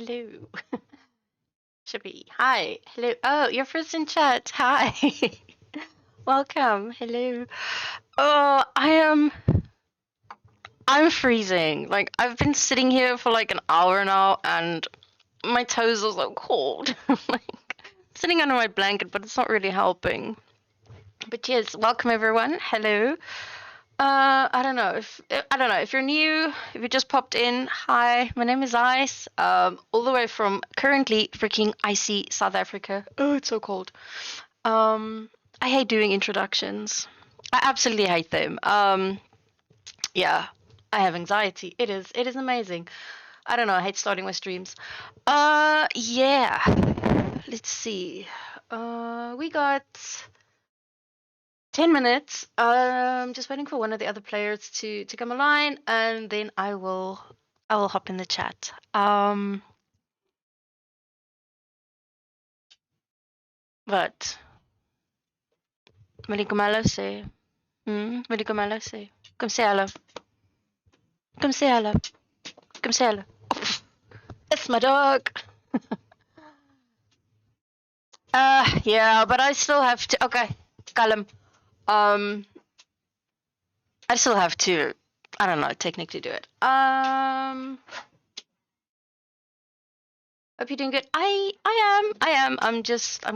Hello. Shippy. Hi. Hello. Oh, you're first in chat. Hi. Welcome. Hello. Oh, I'm freezing. Like I've been sitting here for like an hour now and my toes are so cold. Like sitting under my blanket, but it's not really helping. But yes, welcome everyone. Hello. I don't know if you're new, if you just popped in. Hi, my name is Ice. All the way from currently freaking icy South Africa. Oh, it's so cold. I hate doing introductions. I absolutely hate them. Yeah, I have anxiety. It is amazing. I don't know. I hate starting my streams. Yeah. Let's see. We got 10 minutes. Just waiting for one of the other players to come online, and then I will hop in the chat. But Malikumalo say, Malikumalo say, come say hello, come say hello, come say hello. It's my dog. Yeah, but I still have to. Okay, Callum. I still have to. I don't know, technically do it. Hope you're doing good. I am. I'm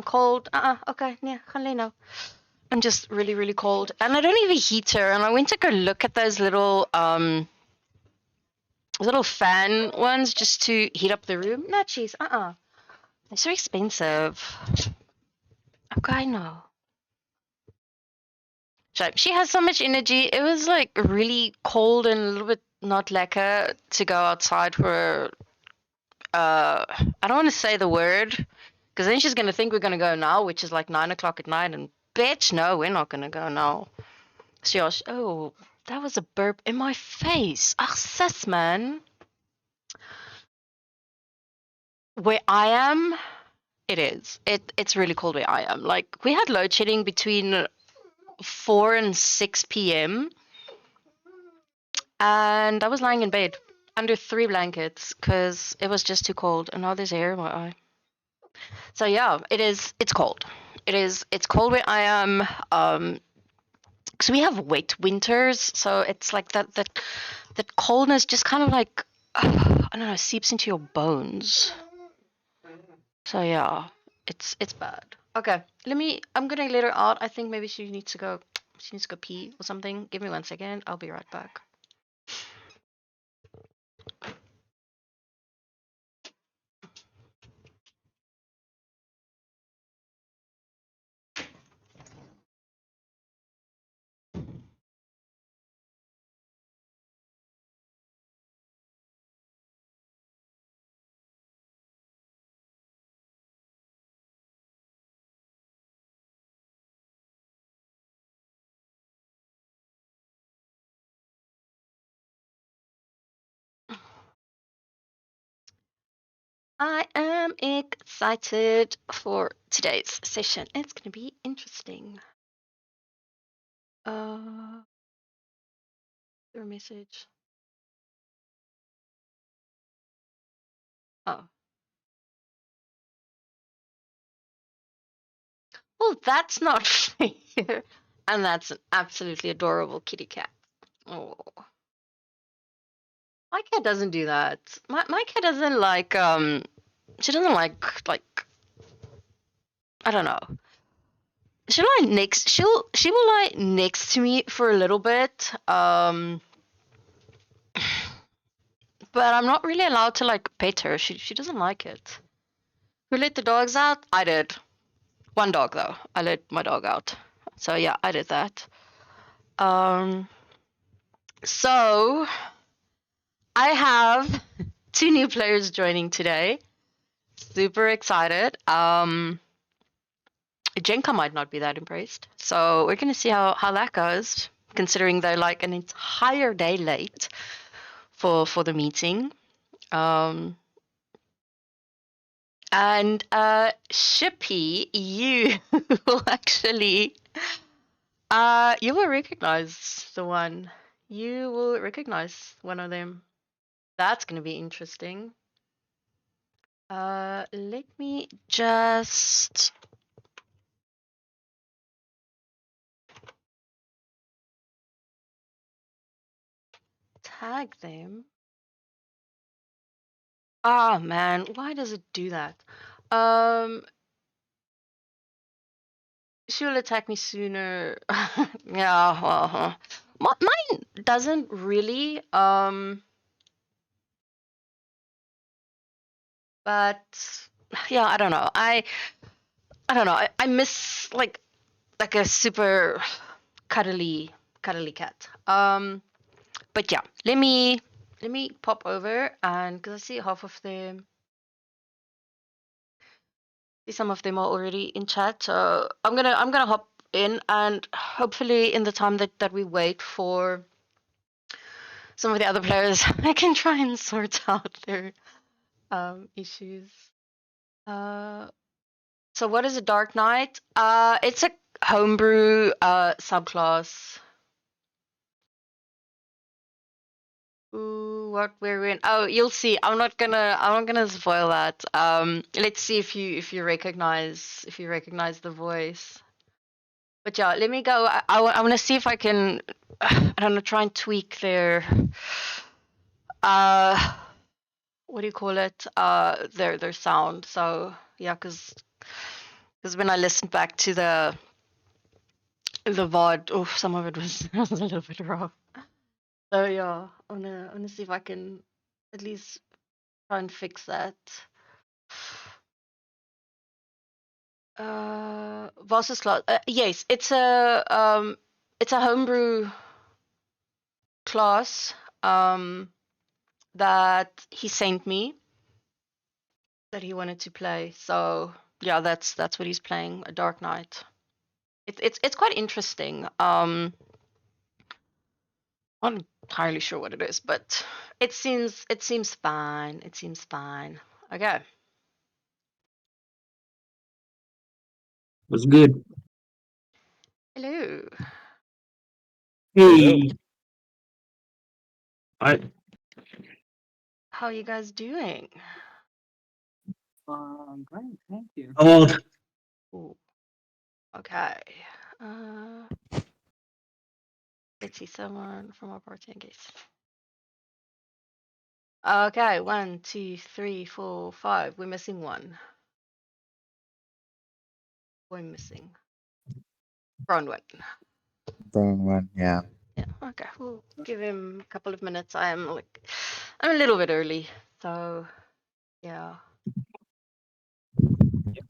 cold. Okay, yeah, gaan now. I'm just really, really cold. And I don't have a heater. And I went to go look at those little fan ones just to heat up the room. No, jeez, They're so expensive. Okay, I know. So she has so much energy. It was like really cold and a little bit not lekker to go outside for I don't want to say the word because then she's gonna think we're gonna go now, which is like 9 o'clock at night, and bitch, no, we're not gonna go now. So yeah, oh, that was a burp in my face. Ach, sis, man. Where I am, it is. It's really cold where I am. Like we had load shedding between 4 and 6 p.m. and I was lying in bed under 3 blankets because it was just too cold, and now there's air in my eye. So yeah, it is. It's cold. It is. It's cold where I am. So we have wet winters, so it's like that coldness just kind of like I don't know, seeps into your bones. So yeah, it's bad. Okay, I'm gonna let her out. I think maybe she needs to go. She needs to go pee or something. Give me 1 second. I'll be right back. I am excited for today's session. It's gonna be interesting. Your message. Oh. Well, that's not fair. And that's an absolutely adorable kitty cat. Oh. My cat doesn't do that. My cat doesn't like she doesn't like I don't know. She will lie next to me for a little bit. But I'm not really allowed to like pet her. She doesn't like it. Who let the dogs out? I did. One dog though. I let my dog out. So yeah, I did that. So I have 2 new players joining today. Super excited. Jenka might not be that impressed. So we're gonna see how that goes, considering they're like an entire day late for the meeting. And Shippy, you will actually you will recognize the one. You will recognize one of them. That's gonna be interesting. Let me just tag them. Ah, man, why does it do that? Um, she will attack me sooner. Yeah, well, mine doesn't really. But yeah, I don't know. I don't know. I miss like a super cuddly cat. But yeah, let me pop over and because I see half of them, see some of them are already in chat. So I'm gonna hop in and hopefully in the time that we wait for some of the other players, I can try and sort out their issues. Uh, so what is a Dark Knight? It's a homebrew subclass. Ooh, what we're in. Oh, you'll see. I'm not gonna spoil that. Let's see if you recognize the voice. But yeah, let me go. I want to see if I can. I don't know. Try and tweak their. Uh, what do you call it? Their sound. So yeah, because when I listened back to the VOD, oh, some of it was, was a little bit rough. So yeah, I wanna see if I can at least try and fix that. Voss's class. Yes, it's a homebrew class that he sent me that he wanted to play. So yeah, that's what he's playing, a Dark Knight. It's quite interesting. I'm not entirely sure what it is, but it seems fine. It seems fine. Okay. Was good. Hello. Hey, I How are you guys doing? Great, thank you. oh Ooh, okay. Uh, let's see someone from our party in case. Okay, 1, 2, 3, 4, 5. We're missing one. We're missing Bronwyn. Brown one, yeah. Yeah. Okay. We'll give him a couple of minutes. I'm a little bit early, so yeah.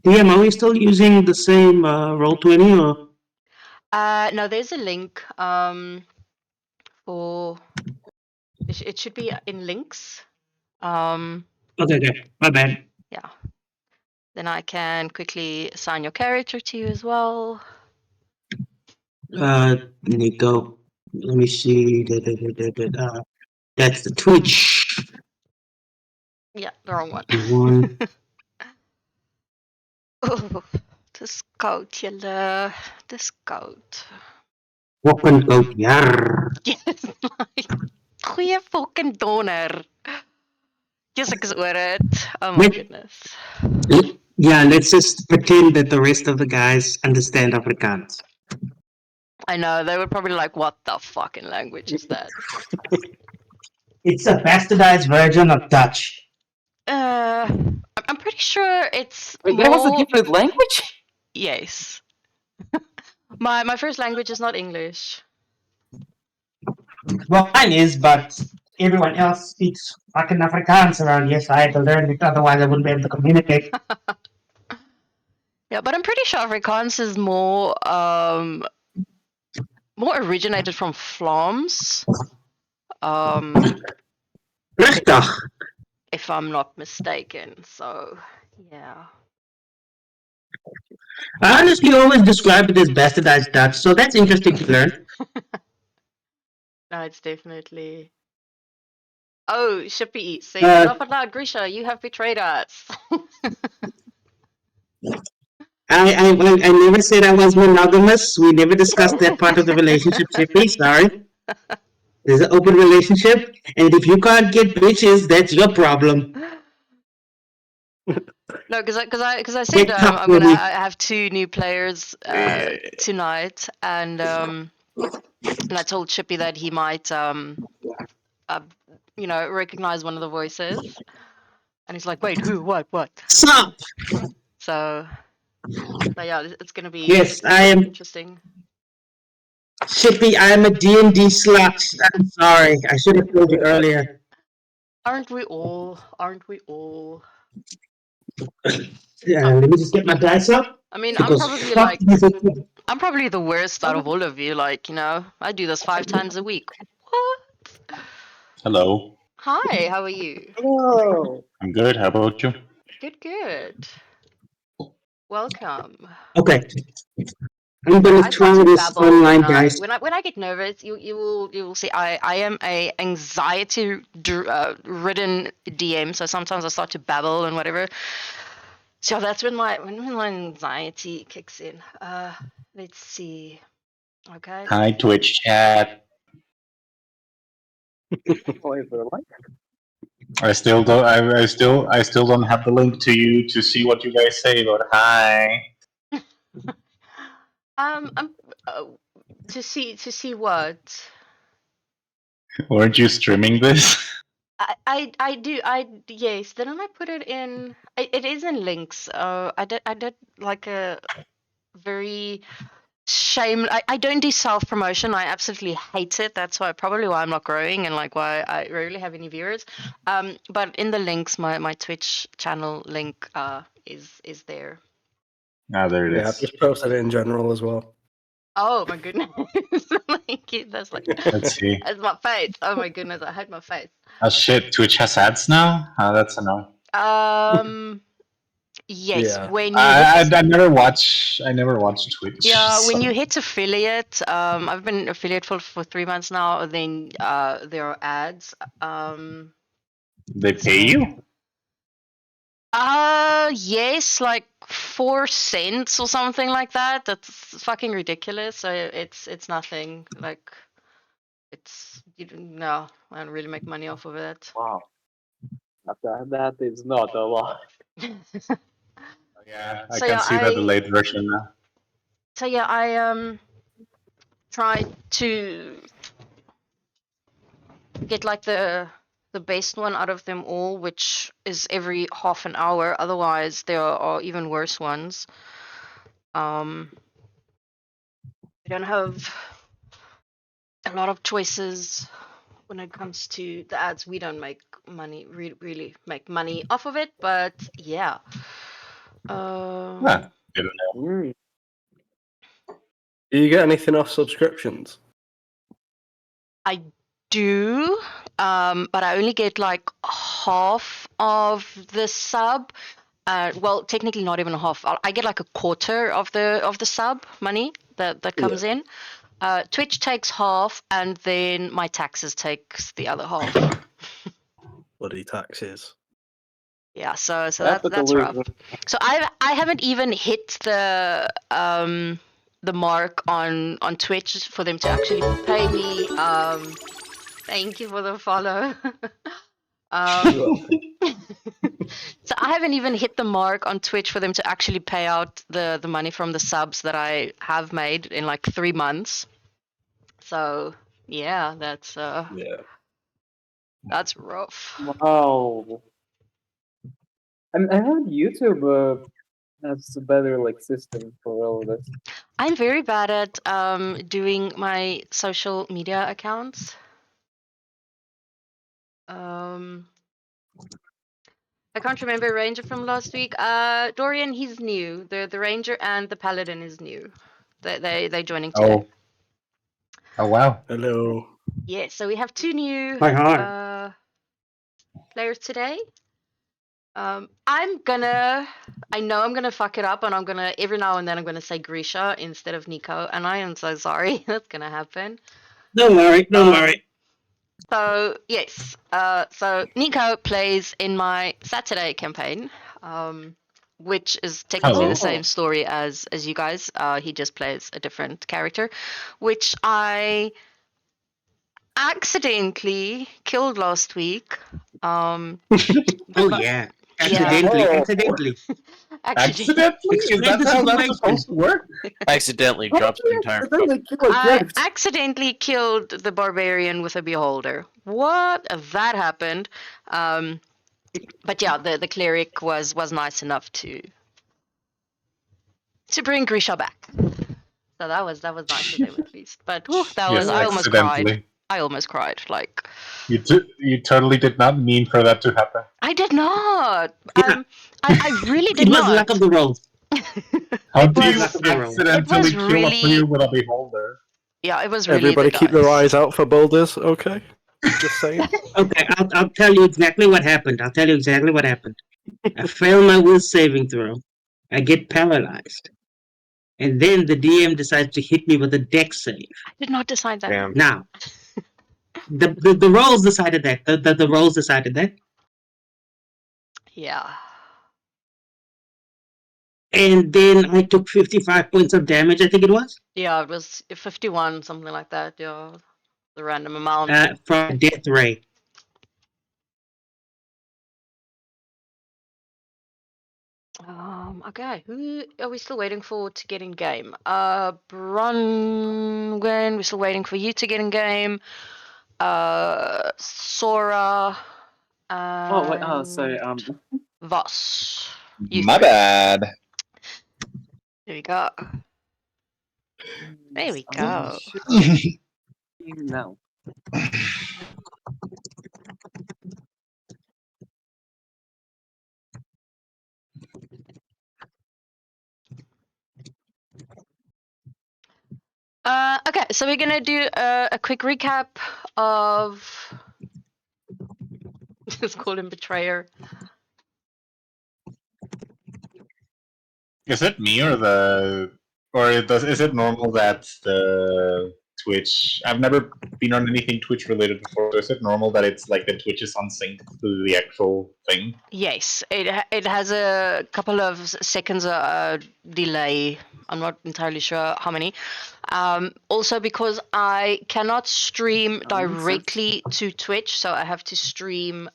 DM, are we still using the same roll 20 or No, there's a link. For it should be in links. okay, my bad. Yeah. Then I can quickly assign your character to you as well. Nico. Let me see. That's the Twitch Yeah, the wrong one. one. Oh, dis koud, julle. Dis koud. Walking goat. Yarr. Yes, like, goeie fucking donder. Yes, ek is oor it. Oh my Wait, goodness. yeah, let's just pretend that the rest of the guys understand Afrikaans. I know, they were probably like, what the fucking language is that? It's a bastardized version of Dutch. I'm pretty sure it's Wait, there was a more. different language? Yes. My first language is not English. Well, mine is, but everyone else speaks fucking Afrikaans around here, so I had to learn it, otherwise I wouldn't be able to communicate. Yeah, but I'm pretty sure Afrikaans is more originated from Vlaams. Richtig. If I'm not mistaken. So yeah. I honestly always describe it as bastardized Dutch, so that's interesting to learn. No, it's definitely. Oh, Shippy says, Uh, laugh out loud, Grisha, you have betrayed us. I never said I was monogamous. We never discussed that part of the relationship, Chippy. Sorry. There's an open relationship, and if you can't get bitches, that's your problem. No, because I said Get tough, I'm gonna Ruby. have 2 new players tonight, and I told Chippy that he might uh, recognize one of the voices, and he's like, "Wait, who? What?" Sup? So yeah, it's gonna Yes, I be am interesting. Chippy. I am a D&D slut. I'm sorry. I should have told you earlier. Aren't we all? Aren't we all? Let me just get my dice up. I mean, Because fuck these. I'm probably the worst out of all of you. Like, I do this 5 times a week. What? Hello. Hi, how are you? Hello. I'm good. How about you? Good, good. Welcome. Okay. I'm Sorry, gonna I start try to this babble online dice. when I get nervous. You will see I am a anxiety ridden DM, so sometimes I start to babble and whatever. So that's when my anxiety kicks in. Let's see. Okay. Hi, Twitch chat. I still don't. I still don't have the link to you to see what you guys say. But hi. I'm to see what. Weren't you streaming this? I do yes, didn't I put it in? It is in links. I did like a very I don't do self promotion. I absolutely hate it. That's why I'm not growing and like why I rarely have any viewers. But in the links, my Twitch channel link is there. Ah, there it Yeah, I've is. just posted it in general as well. Oh my goodness! That's like Let's see. that's my face. Oh my goodness, I hate my face. Oh shit! Twitch has ads now. Oh, that's annoying. Yes, Yeah. when you hit I never watch. I never watch Twitch. yeah, when you So hit affiliate, I've been affiliate for 3 months now. Then there are ads. they pay you. Yes, like 4 cents or something like that. That's fucking ridiculous. So it's nothing. Like no, I don't really make money off of it. Wow. That is not a lot. Yeah, I So can yeah, see that the late version now. I try to get like the best one out of them all, which is every half an hour. Otherwise, there are even worse ones. We don't have a lot of choices when it comes to the ads. We don't make money, really make money off of it. But yeah, Ah, didn't know. Mm. Do you get anything off subscriptions? I do, but I only get like half of the sub. Well, technically not even a half. I get like a quarter of the sub money that comes in. Twitch takes half, and then my taxes takes the other half. Bloody taxes. Yeah, so That's a that's rough. delusion. So I haven't even hit the mark on Twitch for them to actually pay me. Thank you for the follow. So I haven't even hit the mark on Twitch for them to actually pay out the money from the subs that I have made in like 3 months. So yeah, Yeah. that's rough. Wow. I heard YouTube has a better like system for all of this. I'm very bad at doing my social media accounts. I can't remember Ranger from last week. Dorian, he's new. The Ranger and the Paladin is new. They joining today. Oh wow. Hello. Yeah, so we have 2 new Hi. players today. I know I'm gonna fuck it up, and I'm gonna every now and then I'm gonna say Grisha instead of Nico, and I am so sorry that's gonna happen. Don't worry. Don't worry. So yes, so Nico plays in my Saturday campaign, which is technically Hello. the same story as you guys. He just plays a different character, which I accidentally killed last week. Oh yeah. Accidentally, Oh. accidentally. Accidentally. Accidentally? Is Explain that the how that's situation. supposed to work? Accidentally How drops do the you entire cup. accidentally kill a I gift? accidentally killed the barbarian with a beholder. What? That happened. But yeah, the cleric was nice enough to bring Grisha back. So that was nice of them at least. But whew, that Yes, was I almost cried. accidentally. I almost cried. Like You totally did not mean for that to happen. I did not. Yeah. I really did It was luck not. of the rolls. How It do you was Luck of the roll. accidentally kill a really- player with a beholder? yeah, it was really Everybody the keep their dice. eyes out for boulders, okay? Just saying. Okay, I'll tell you exactly what happened. I'll tell you exactly what happened. I fail my will saving throw. I get paralyzed. And then the DM decides to hit me with a dex save. I did not decide that. Damn. Now, the rolls decided that. The rolls decided that. Yeah. And then I took 55 points of damage, I think it was, Yeah, it was 51, something like that. Yeah, the random amount. from a death ray. Okay, who are we still waiting for to get in game? Bronwyn, we're still waiting for you to get in game. Sora. Oh wait, oh sorry. Voss. You My three. bad. There we go. There we go. No. Okay, so we're gonna do a quick recap of. Just call him Betrayer. Is it me or is it normal that the Twitch? I've never been on anything Twitch related before. So is it normal that it's like the Twitch is unsynced to the actual thing? Yes, it has a couple of seconds delay. I'm not entirely sure how many. Also, because I cannot stream directly to Twitch, so I have to stream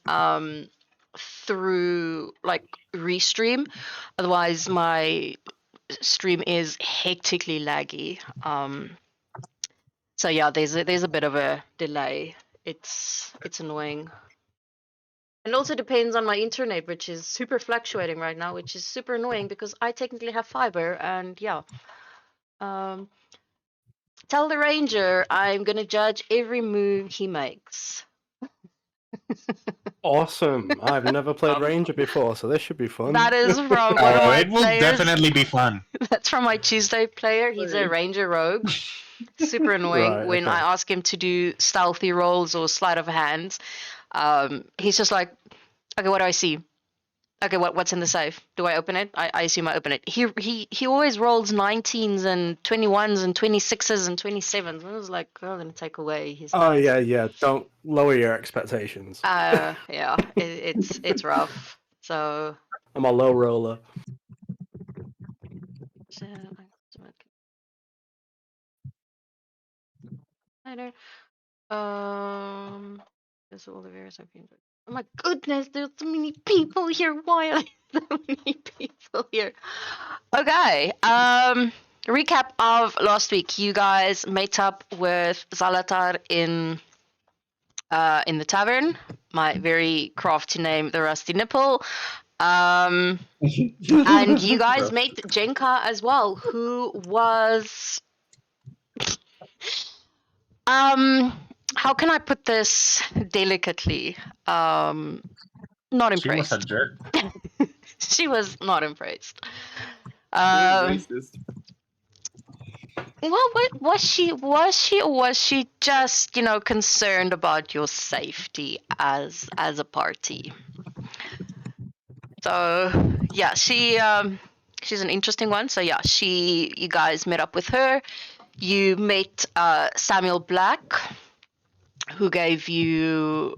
through like Restream. Otherwise, my stream is hectically laggy. So yeah, there's a bit of a delay. It's annoying. It also depends on my internet, which is super fluctuating right now, which is super annoying because I technically have fiber, and yeah. Tell the ranger I'm gonna judge every move he makes. Awesome. I've never played Ranger before, so this should be fun. That is from one of my It will players. definitely be fun. That's from my Tuesday player. He's a ranger rogue. Super annoying Right, when okay. I ask him to do stealthy rolls or sleight of hands. He's just like, okay, what do I see? Okay, what's in the safe? Do I open it? I assume I open it. He always rolls 19s and 21s and 26s and 27s. I was like, oh, I'm gonna take away his. Oh dice. yeah. Don't lower your expectations. Yeah, it's rough. So. I'm a low roller. Later. There's all the various opinions. Oh my goodness, there's so many people here. Why are there so many people here? Okay. Recap of last week. You guys met up with Zalatar in the tavern. My very crafty name, the Rusty Nipple. And you guys met Jenka as well, who was how can I put this delicately? Not She was a impressed. jerk. She was not impressed. Racist. Well, what was she? Was she, or was she just, concerned about your safety as a party? So yeah, she's an interesting one. So yeah, you guys met up with her. You met Samuel Black, who gave you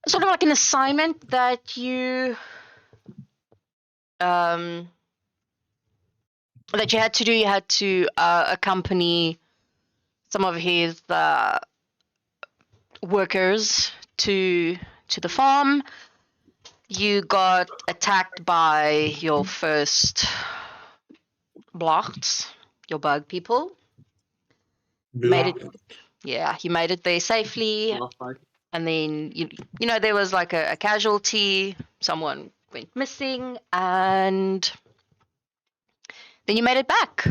sort of like an assignment that you had to do. You had to accompany some of his workers to the farm. You got attacked by your first blocks, your bug people. Made it, yeah, you made it there safely, and then you know there was like a casualty. Someone went missing, and then you made it back.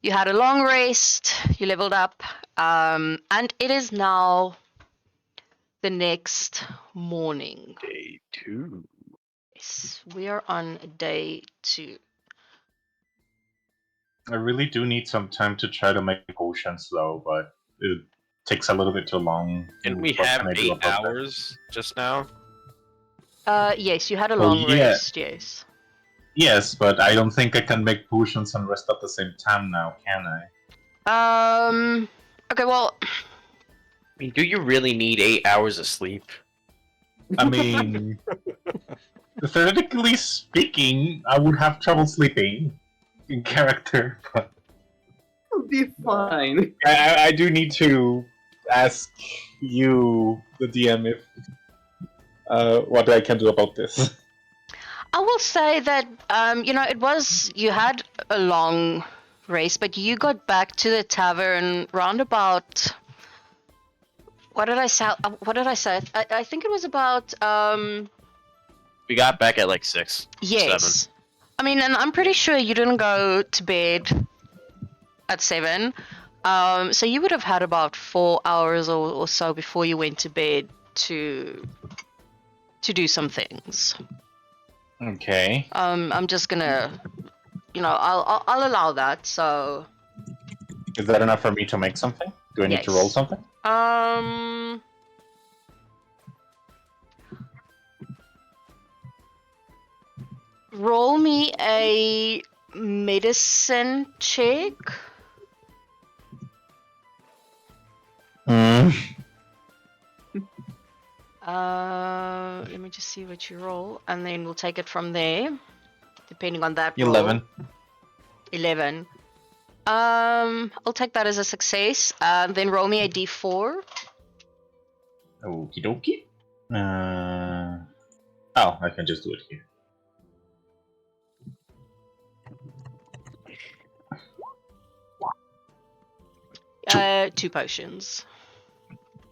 You had a long rest. You leveled up, and it is now the next morning. Day 2. Yes, we are on day 2. I really do need some time to try to make potions, though, but it takes a little bit too long. Didn't we What have can I do 8 about that? hours just now? Yes, you had a Oh, long yeah. rest. Yes. Yes, but I don't think I can make potions and rest at the same time now, can I? Okay. Well, I mean, do you really need 8 hours of sleep? I mean, theoretically speaking, I would have trouble sleeping in character, but It'll be fine. I do need to ask you, the DM, if what I can do about this. I will say that it was you had a long race, but you got back to the tavern round about. What did I say? I think it was about We got back at like 6. yes. 7. I mean, and I'm pretty sure you didn't go to bed at 7. So you would have had about 4 hours or so before you went to bed to do some things. Okay. I'm just gonna, I'll allow that. So Is that enough for me to make something? Do I need to Yes. roll something? Roll me a medicine check. Let me just see what you roll, and then we'll take it from there, depending on that. roll. 11. 11. I'll take that as a success. Then roll me a d4. Okie dokie. Oh, I can just do it here. Two. 2 potions.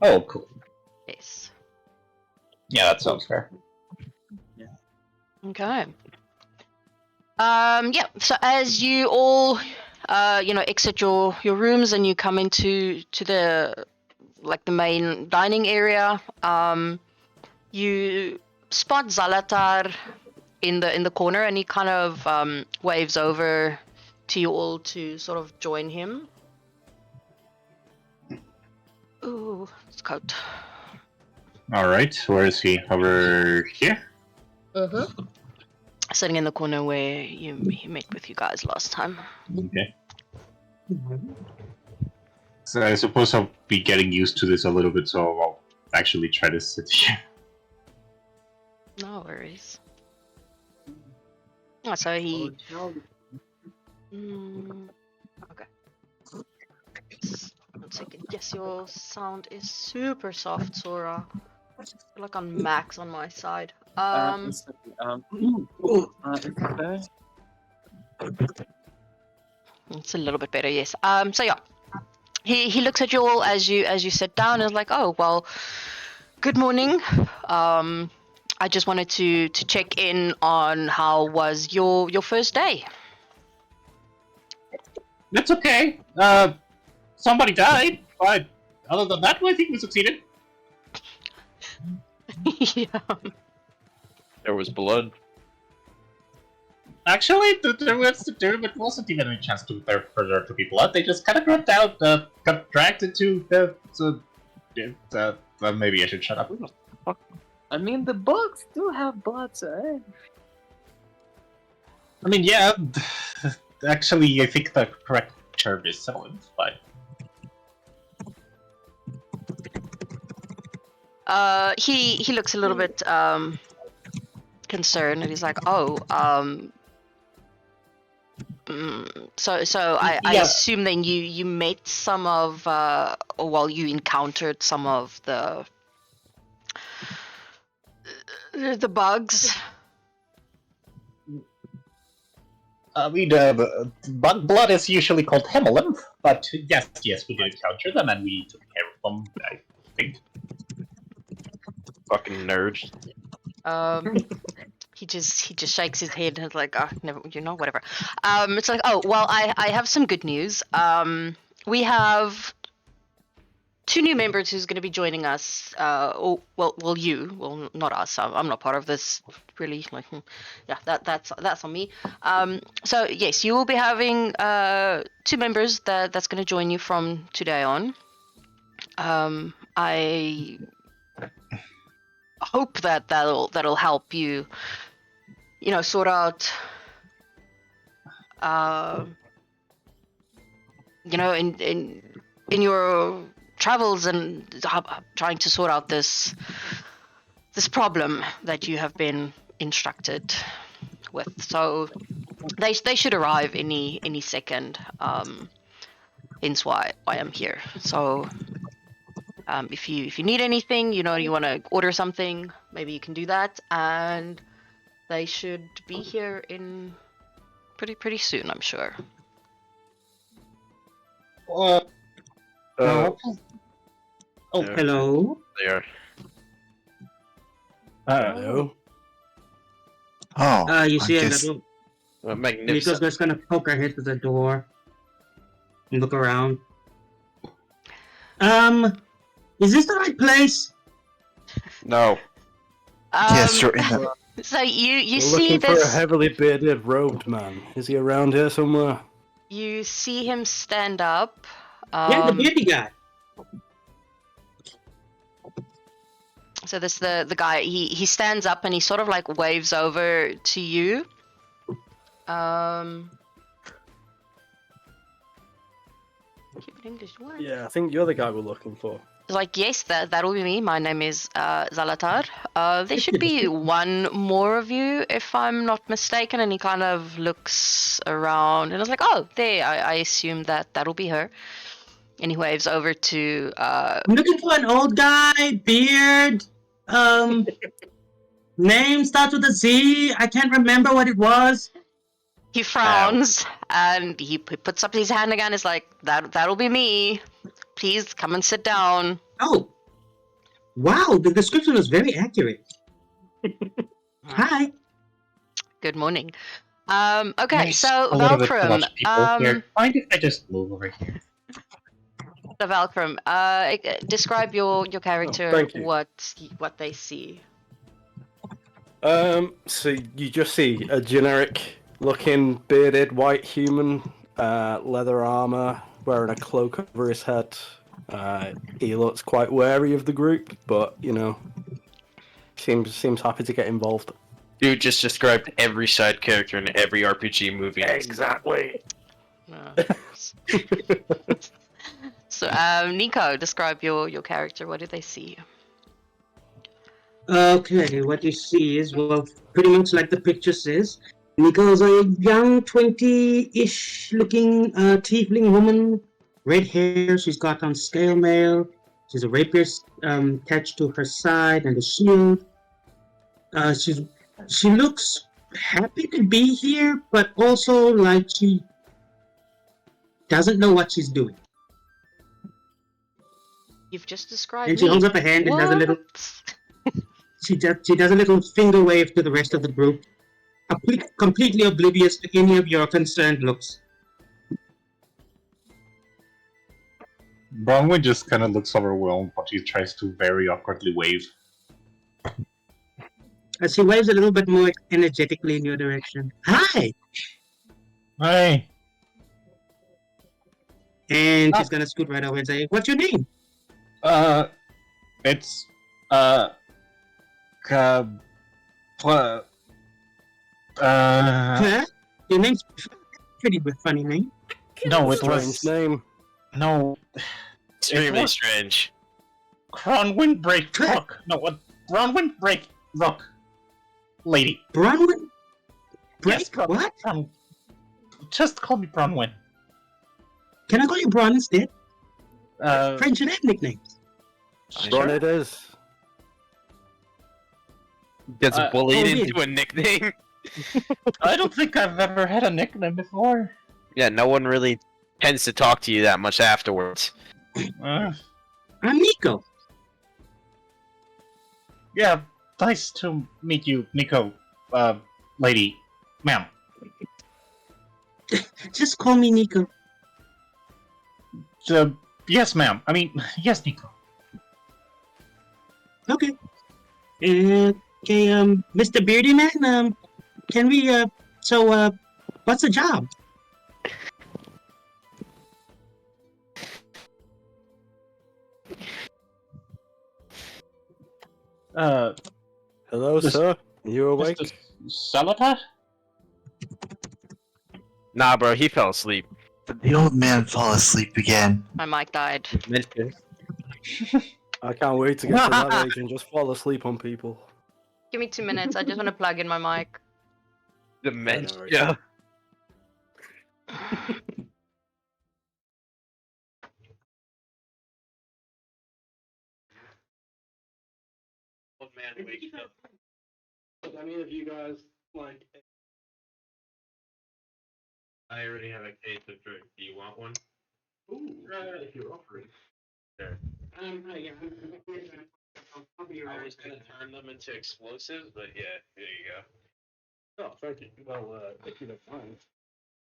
Oh, cool. Yes. Yeah, that sounds fair. Okay. Yeah. So as you all, exit your rooms and you come into the main dining area, you spot Zalatar in the corner, and he kind of waves over to you all to sort of join him. Ooh, it's cold. Alright, where is he? Over here? Sitting in the corner where he met with you guys last time. Okay. So I suppose I'll be getting used to this a little bit, so I'll actually try to sit here. No worries. Oh, so he. Okay. One second. Yes, your sound is super soft, Sora. You're like on max on my side. It's okay. It's a little bit better, yes. So yeah, he looks at you all as you sit down and is like, oh well, good morning. I just wanted to check in on how was your first day. That's okay. Somebody died, but other than that, I think we succeeded. Yeah. There was blood. Actually, there wasn't even a chance for there to be blood. They just kind of got dragged into maybe I should shut up. I mean, the books do have blood, eh? I mean, yeah. Actually, I think the correct term is someone, but He looks a little bit concerned, and he's like, oh, so I Yeah. assume then you met some of, or well, you encountered some of the The bugs. I mean, bug blood is usually called hemolymph, but yes, we did encounter them and we took care of them, I think. Fucking nerd. He just shakes his head and is like, oh, never, whatever. It's like, oh well, I have some good news. We have 2 new members who's going to be joining us. You. Well, not us. I'm not part of this. Really, like, yeah, that's on me. So yes, you will be having 2 members that's going to join you from today on. I hope that'll help you. Sort out. In your travels and trying to sort out this problem that you have been instructed with. So they should arrive any second. Hence why I'm here. So if you need anything, you want to order something, maybe you can do that, and they should be here in pretty soon, I'm sure. Oh, Yeah. hello. There. Hello. Oh, You see, I guess... Nico's Magnificent. just gonna poke her head to the door and look around. Is this the right place? No. Yes, you're in the... So you We're see looking for a this. heavily bearded robed man. Is he around here somewhere? You see him stand up. Yeah, the beardy guy. So this the guy. He stands up and he sort of like waves over to you. Keep it English. What? Yeah, I think you're the guy we're looking for. Like, yes, that'll be me. My name is Zalatar. There should be one more of you, if I'm not mistaken. And he kind of looks around and I was like, oh, there. I assume that'll be her. And he waves over to. I'm looking for an old guy, beard. Name starts with a Z. I can't remember what it was. He frowns and he puts up his hand again. Is like, that'll be me. Please come and sit down. Oh, wow! The description was very accurate. Hi. Good morning. Okay, Nice. so A little bit too Valkrum. much people here. Mind if I just move over here? So Valkrum, describe your character. thank you. What they see. So you just see a generic-looking bearded white human, leather armor, wearing a cloak over his head. He looks quite wary of the group, but seems happy to get involved. Dude just described every side character in every RPG movie. Exactly. So, Nico, describe your character. What do they see? Okay, what you see is, well, pretty much like the picture says. Nico's a young, 20-ish looking tiefling woman. Red hair, she's got on scale mail. She's a rapier attached to her side and a shield. She looks happy to be here, but also like she doesn't know what she's doing. You've just described And she me. holds up a hand and does a little. What? She does a little finger wave to the rest of the group, completely oblivious to any of your concerned looks. Bronwyn just kind of looks overwhelmed, but she tries to very awkwardly wave. As she waves a little bit more energetically in your direction. Hi! Hey! And she's gonna scoot right over and say, "What's your name?" It's, Huh? Your name's pretty funny name. no, it Strange was, name. no, Extremely was- strange. Bronwyn Break Rock. No, what? Bronwyn Break Rock. Lady. Bronwyn? Yes, What? Just call me Bronwyn. Can I call you Bron instead? Uh, French and have nicknames. Ron it is. Gets bullied yeah. into a nickname. I don't think I've ever had a nickname before. Yeah, no one really tends to talk to you that much afterwards. Uh, I'm Nico. yeah, nice to meet you, Nico. Lady, ma'am. Just call me Nico. Yes, ma'am. I mean, yes, Nico. Okay. Okay, Mr. Beardy Man, can we, what's the job? Hello, This- sir. You awake? Mr. Salata? Nah, bro, he fell asleep. Did the old man fall asleep again? My mic died. I can't wait to get to that age and just fall asleep on people. Give me 2 minutes. I just want to plug in my mic. Dementia. Old man wakes up. Does any of you guys like? I already have a case of drink. Do you want one? Ooh, if you're offering. Sure. Yeah, I'll be around. I was gonna turn them into explosives, but yeah, there you go. Oh, thank you. Well, if you don't mind.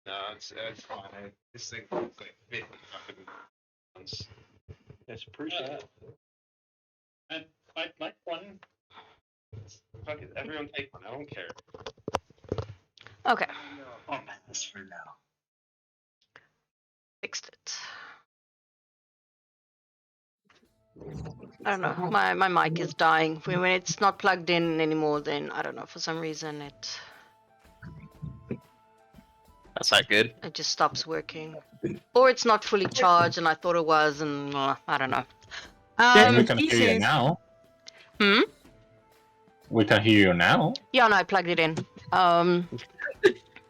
No, it's fine. This thing looks like 50 fucking pounds. That's appreciated. I'd like one. Fuck it, everyone take one. I don't care. Okay, Oh, that's for now. fixed it. I don't know. My mic is dying. When it's not plugged in anymore, then I don't know. For some reason, it That's not good. just stops working, or it's not fully charged, and I thought it was, and I don't know. We Um, can he hear you says- now. Hmm. We can hear you now. Yeah, no, I plugged it in.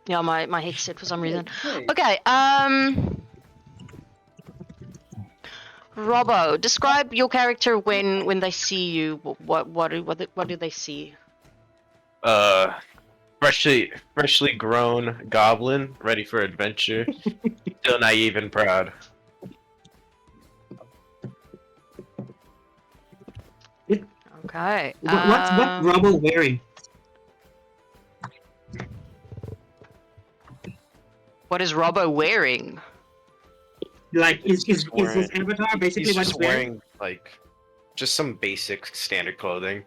Yeah, my headset for some reason. Hey, Okay. Robbo, describe your character when they see you. What do they see? Freshly grown goblin, ready for adventure, still naive and proud. Okay. what's Robbo wearing? What is Robbo wearing? Like, is his wearing- avatar basically He's what just he's wearing? wearing like just some basic standard clothing.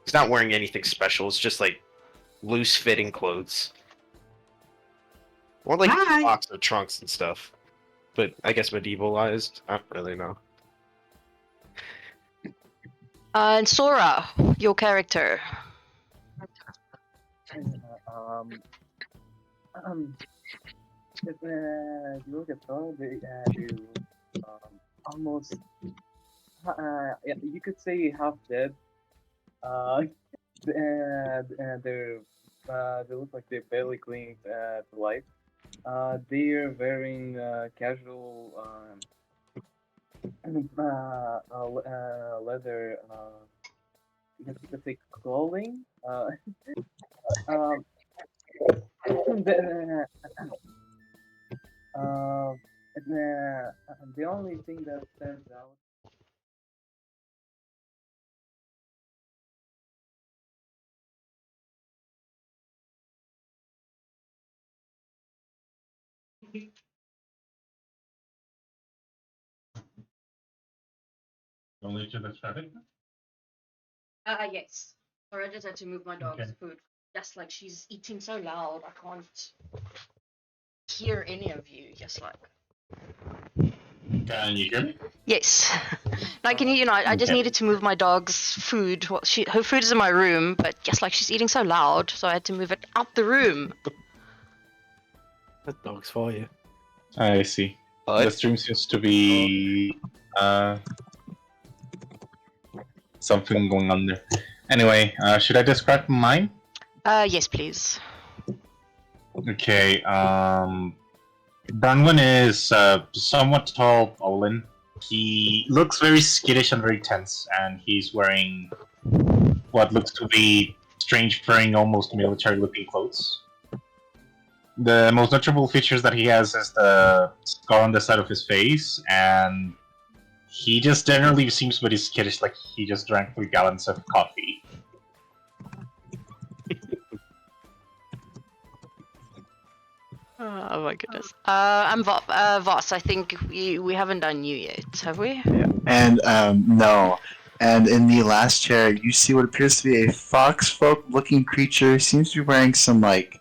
He's not wearing anything special. It's just like loose fitting clothes. More like Hi. boxer trunks and stuff. But I guess medievalized. I don't really know. And Sora, your character. If you look at Thor, they do almost, yeah, you could say half dead. And they look like they're barely clinging to life. They're wearing casual leather. You could say clothing. Um, the, the only thing that stands out. Only to the traffic. Yes. Sorry, I just had to move my dog's Okay. food. Just like she's eating so loud, I can't hear any of you. Just like. Can you hear me? Yes. No, can you know, I just Okay. needed to move my dog's food. Well, her food is in my room, but just like she's eating so loud, so I had to move it out the room. That dog's for you. I see. The stream seems to be something going on there. Anyway, should I describe mine? Yes, please. Okay. Bronwyn is somewhat tall, Olin. He looks very skittish and very tense, and he's wearing what looks to be strange, furring, almost military-looking clothes. The most notable features that he has is the scar on the side of his face, and he just generally seems pretty skittish, like he just drank 3 gallons of coffee. Oh my goodness. I'm Voss. I think we haven't done you yet, have we? And no. And in the last chair, you see what appears to be a fox-folk-looking creature. Seems to be wearing some like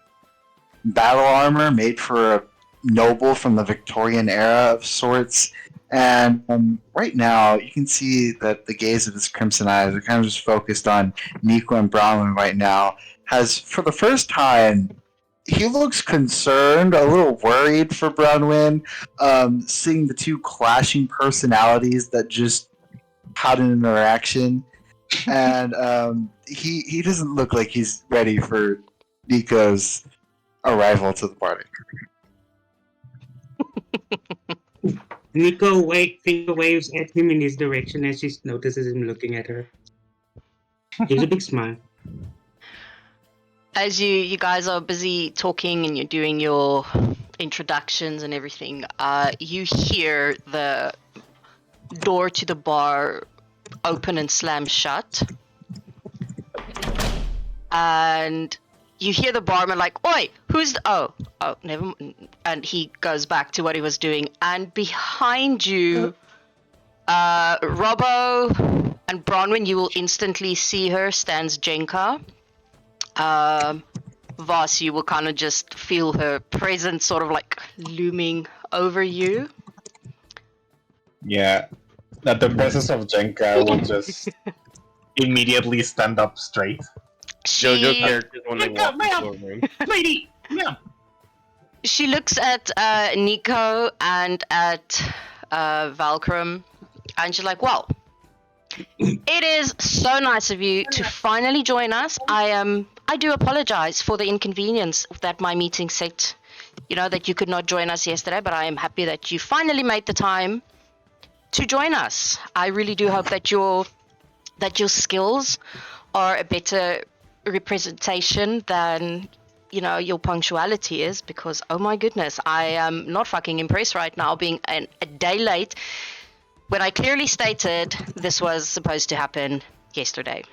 battle armor made for a noble from the Victorian era of sorts. And right now, you can see that the gaze of his crimson eyes are kind of just focused on Nico and Bronwyn right now. Has, for the first time, he looks concerned, a little worried for Bronwyn, seeing the two clashing personalities that just had an interaction. And he doesn't look like he's ready for Nico's arrival to the party. Nico finger waves at him in his direction as she notices him looking at her. Gives a big smile. As you guys are busy talking and you're doing your introductions and everything, you hear the door to the bar open and slam shut. And you hear the barman like, "Oi, who's the... Oh, never mind." And he goes back to what he was doing. And behind you, Robbo and Bronwyn, you will instantly see her, stands Jenka. Voss, you will kind of just feel her presence sort of like looming over you. Yeah. At the presence of Jenka, I will just immediately stand up straight. JoJo She, characters when they walk Ma'am! into a room. Lady! Yeah. she looks at Nico and at Valkyrum, and she's like, "Well, it is so nice of you to finally join us. I do apologize for the inconvenience that my meeting set. You know, that you could not join us yesterday, but I am happy that you finally made the time to join us. I really do hope that your skills are a better representation than, you know, your punctuality is, because oh my goodness, I am not fucking impressed right now being a day late when I clearly stated this was supposed to happen yesterday."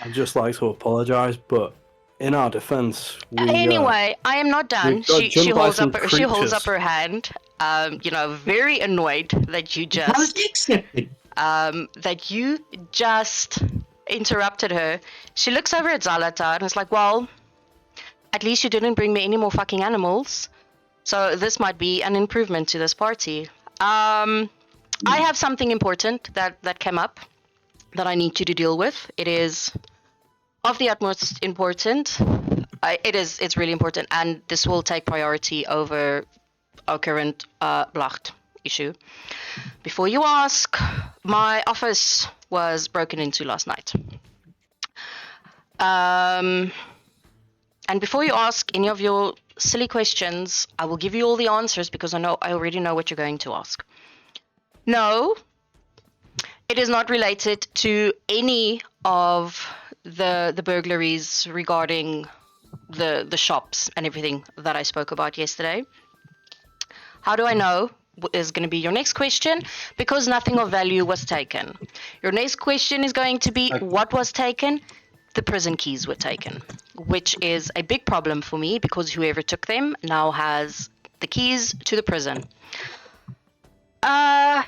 I'd just like to apologise, but in our defence, we Anyway, I am not done. we got She jumped by holds some up she holds up creatures. her hand, you know, very annoyed that you How is just he accepted? interrupted her. She looks over at Zalata and is like, "Well, at least you didn't bring me any more fucking animals. So this might be an improvement to this party. I have something important that came up that I need you to deal with. It is of the utmost important. It's really important, and this will take priority over our current Blacht issue. Before you ask, my office was broken into last night. And before you ask any of your silly questions, I will give you all the answers because I already know what you're going to ask. No, it is not related to any of the burglaries regarding the shops and everything that I spoke about yesterday. How do I know is going to be your next question, because nothing of value was taken. Your next question is going to be what was taken? The prison keys were taken, which is a big problem for me because whoever took them now has the keys to the prison. I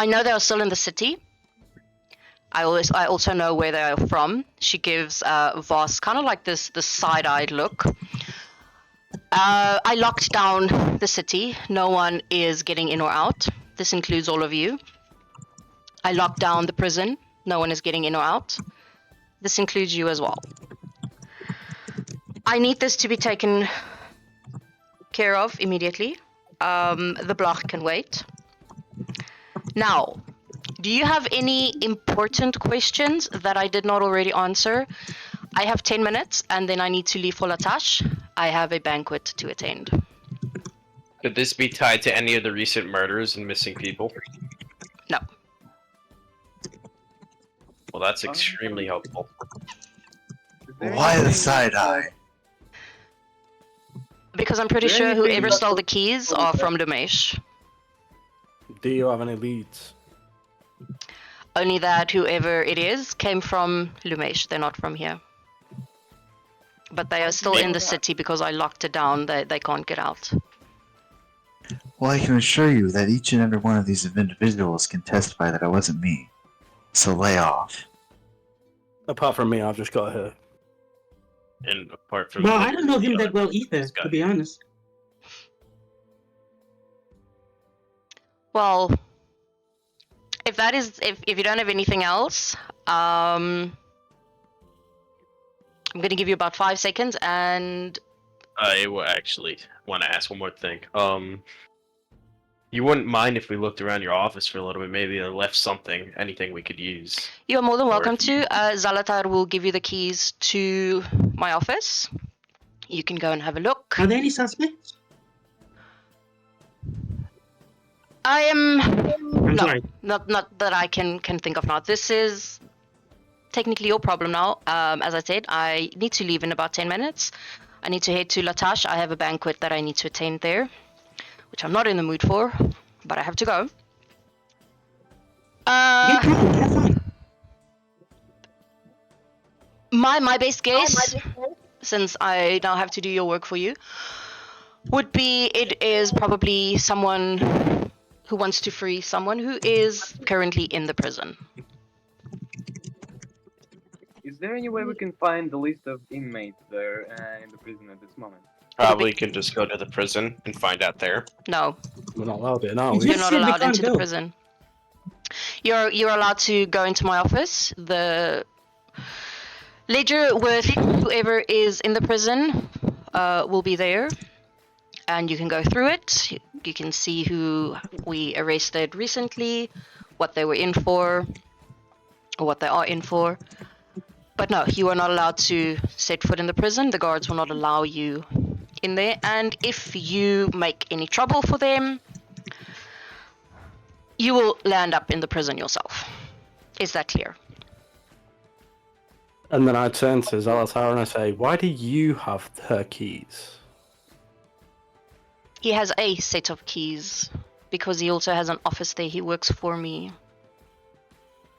know they are still in the city. I also know where they are from. She gives Voss kind of like this side-eyed look. I locked down the city. No one is getting in or out. This includes all of you. I locked down the prison. No one is getting in or out. This includes you as well. I need this to be taken care of immediately. The block can wait. Now, do you have any important questions that I did not already answer? I have 10 minutes and then I need to leave for Latash. I have a banquet to attend. Could this be tied to any of the recent murders and missing people? No. Well, that's extremely helpful. Is there Why the anything, side eye? Because I'm pretty Is there sure anything whoever that stole the would- keys are from Dumesh. Do you have any leads? Only that whoever it is came from Lumesh. They're not from here. But they are still in the city because I locked it down. They can't get out. Well, I can assure you that each and every one of these individuals can testify that it wasn't me. So lay off. Apart from me, I've just got her. And apart from Well, the- I don't know him the that other well person either, that's got to be you. honest. Well, if that is if you don't have anything else, I'm gonna give you about 5 seconds, and I will actually want to ask one more thing. You wouldn't mind if we looked around your office for a little bit, maybe left something, anything we could use. you are more than Or welcome if you- to. Zalatar will give you the keys to my office. You can go and have a look. Are there any suspects? I am I'm No. sorry. not that I can think of now. This is technically your problem now. As I said, I need to leave in about 10 minutes. I need to head to Latash. I have a banquet that I need to attend there, which I'm not in the mood for, but I have to go. Get drunk, have fun. My best guess, since I now have to do your work for you, would be it is probably someone who wants to free someone who is currently in the prison. Is there any way we can find the list of inmates there in the prison at this moment? Probably can just go to the prison and find out there. No, We're not allowed it now. You we? you're just not said we allowed can't into the go. prison. You're allowed to go into my office. The ledger with whoever is in the prison will be there, and you can go through it. You can see who we arrested recently, what they were in for, or what they are in for. But no, you are not allowed to set foot in the prison. The guards will not allow you in there, and if you make any trouble for them, you will land up in the prison yourself. Is that clear? And then I turn to Zalatar and I say, why do you have her keys? He has a set of keys because he also has an office there. He works for me.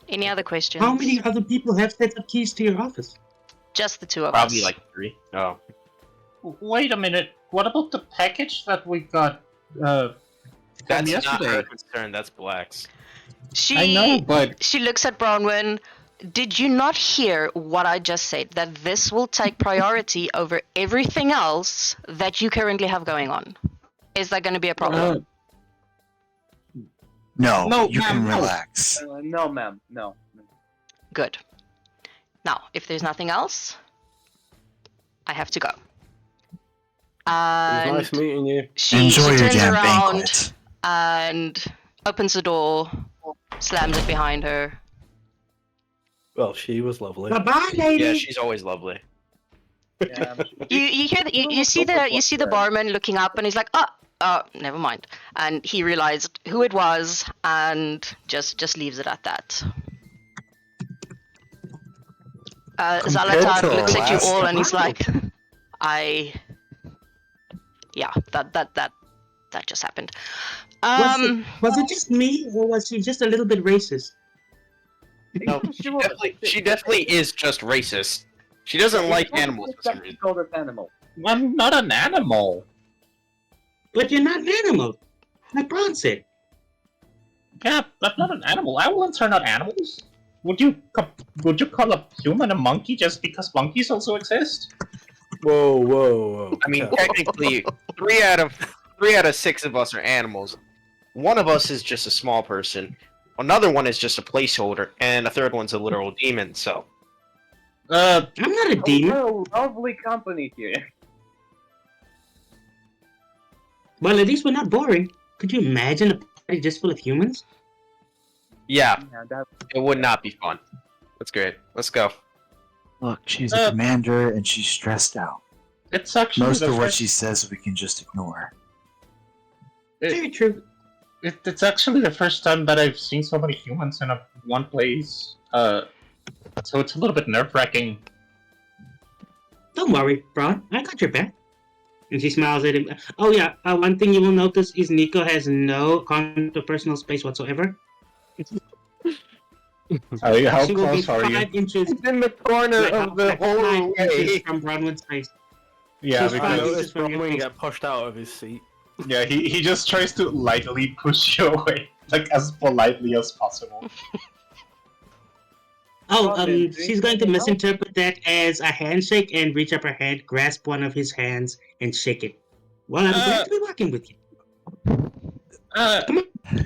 Any other questions? How many other people have sets of keys to your office? Just the two of Probably us. like 3. Oh. Wait a minute. What about the package that we got from That's not yesterday? her concern, that's Black's. She I know, but she looks at Bronwyn. Did you not hear what I just said? That this will take priority over everything else that you currently have going on. Is that going to be a problem? No, No, you can ma'am, no. relax. No, ma'am. No. Good. Now, if there's nothing else, I have to go. It was And nice meeting you. she Enjoy your turns damn around banquet. and opens the door, slams it behind her. Well, she was lovely. Bye-bye, lady. Yeah, she's always lovely. Yeah, You hear you see the barman looking up, and he's like, never mind. And he realized who it was, and just leaves it at that. Compared Zalatar to looks at you last all, and he's time. like, yeah, that just happened. Was it just me, or was she just a little bit racist? No, she definitely is just racist. She doesn't like animals for some reason. Called an animal. I'm not an animal. But you're not an animal, like Braun said. Yeah, I'm not an animal. Owlins are not animals. Would you call a human a monkey just because monkeys also exist? Whoa, whoa, whoa. I mean, Okay. technically, 3 out of 6 of us are animals. One of us is just a small person. Another one is just a placeholder, and a third one's a literal demon. So, I'm not a demon. We're a lovely company here. Well, at least we're not boring. Could you imagine a party just full of humans? yeah, Yeah, that, it would not be fun. That's great. Let's go. Look, she's a commander and she's stressed out. It's actually Most the of what first- she says we can just ignore. Very true. It's actually the first time that I've seen so many humans in one place. So it's a little bit nerve-wracking. Don't worry, Braun. I got your back. And she smiles at him. Oh yeah, one thing you will notice is Nico has no concept of personal space whatsoever. How She will be close are 5 you? inches, He's in the corner like, of the like 5 whole inches way. from Bronwyn's face. Yeah, She's I fine. because noticed from your Bronwyn face. get pushed out of his seat. yeah, he just tries to lightly push you away, like as politely as possible. Oh, Robin, she's drink going to any milk? misinterpret that as a handshake and reach up her hand, grasp one of his hands, and shake it. Well, I'm glad to be working with you.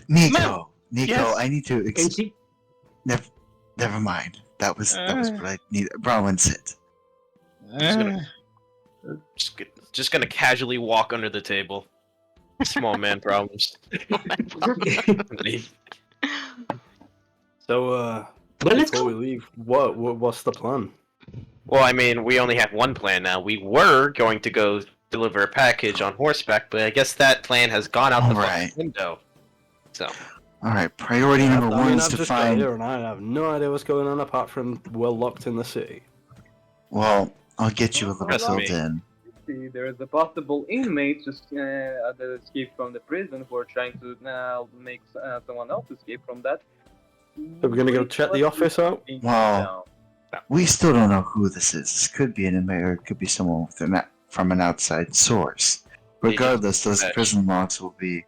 Nico, Yes. I need to. And she, Never mind. That was what I needed. Bronwyn, sit. Just gonna casually walk under the table. Small man problems. So, well, let's before we go. leave, what's the plan? Well, I mean, we only have one plan now. We were going to go deliver a package on horseback, but I guess that plan has gone out the Alright. fucking window. So, All right. Priority number one is I've to just got find. here and I have no idea what's going on apart from we're locked in the city. Well, I'll get you a little Trust filled me. in. See, there is a possible inmate just that escaped from the prison who are trying to make someone else escape from that. So we're gonna go check the office out? Wow. We still don't know who this is. This could be an inmate or it could be someone from an outside source. Regardless, those Mesh. prison logs will be.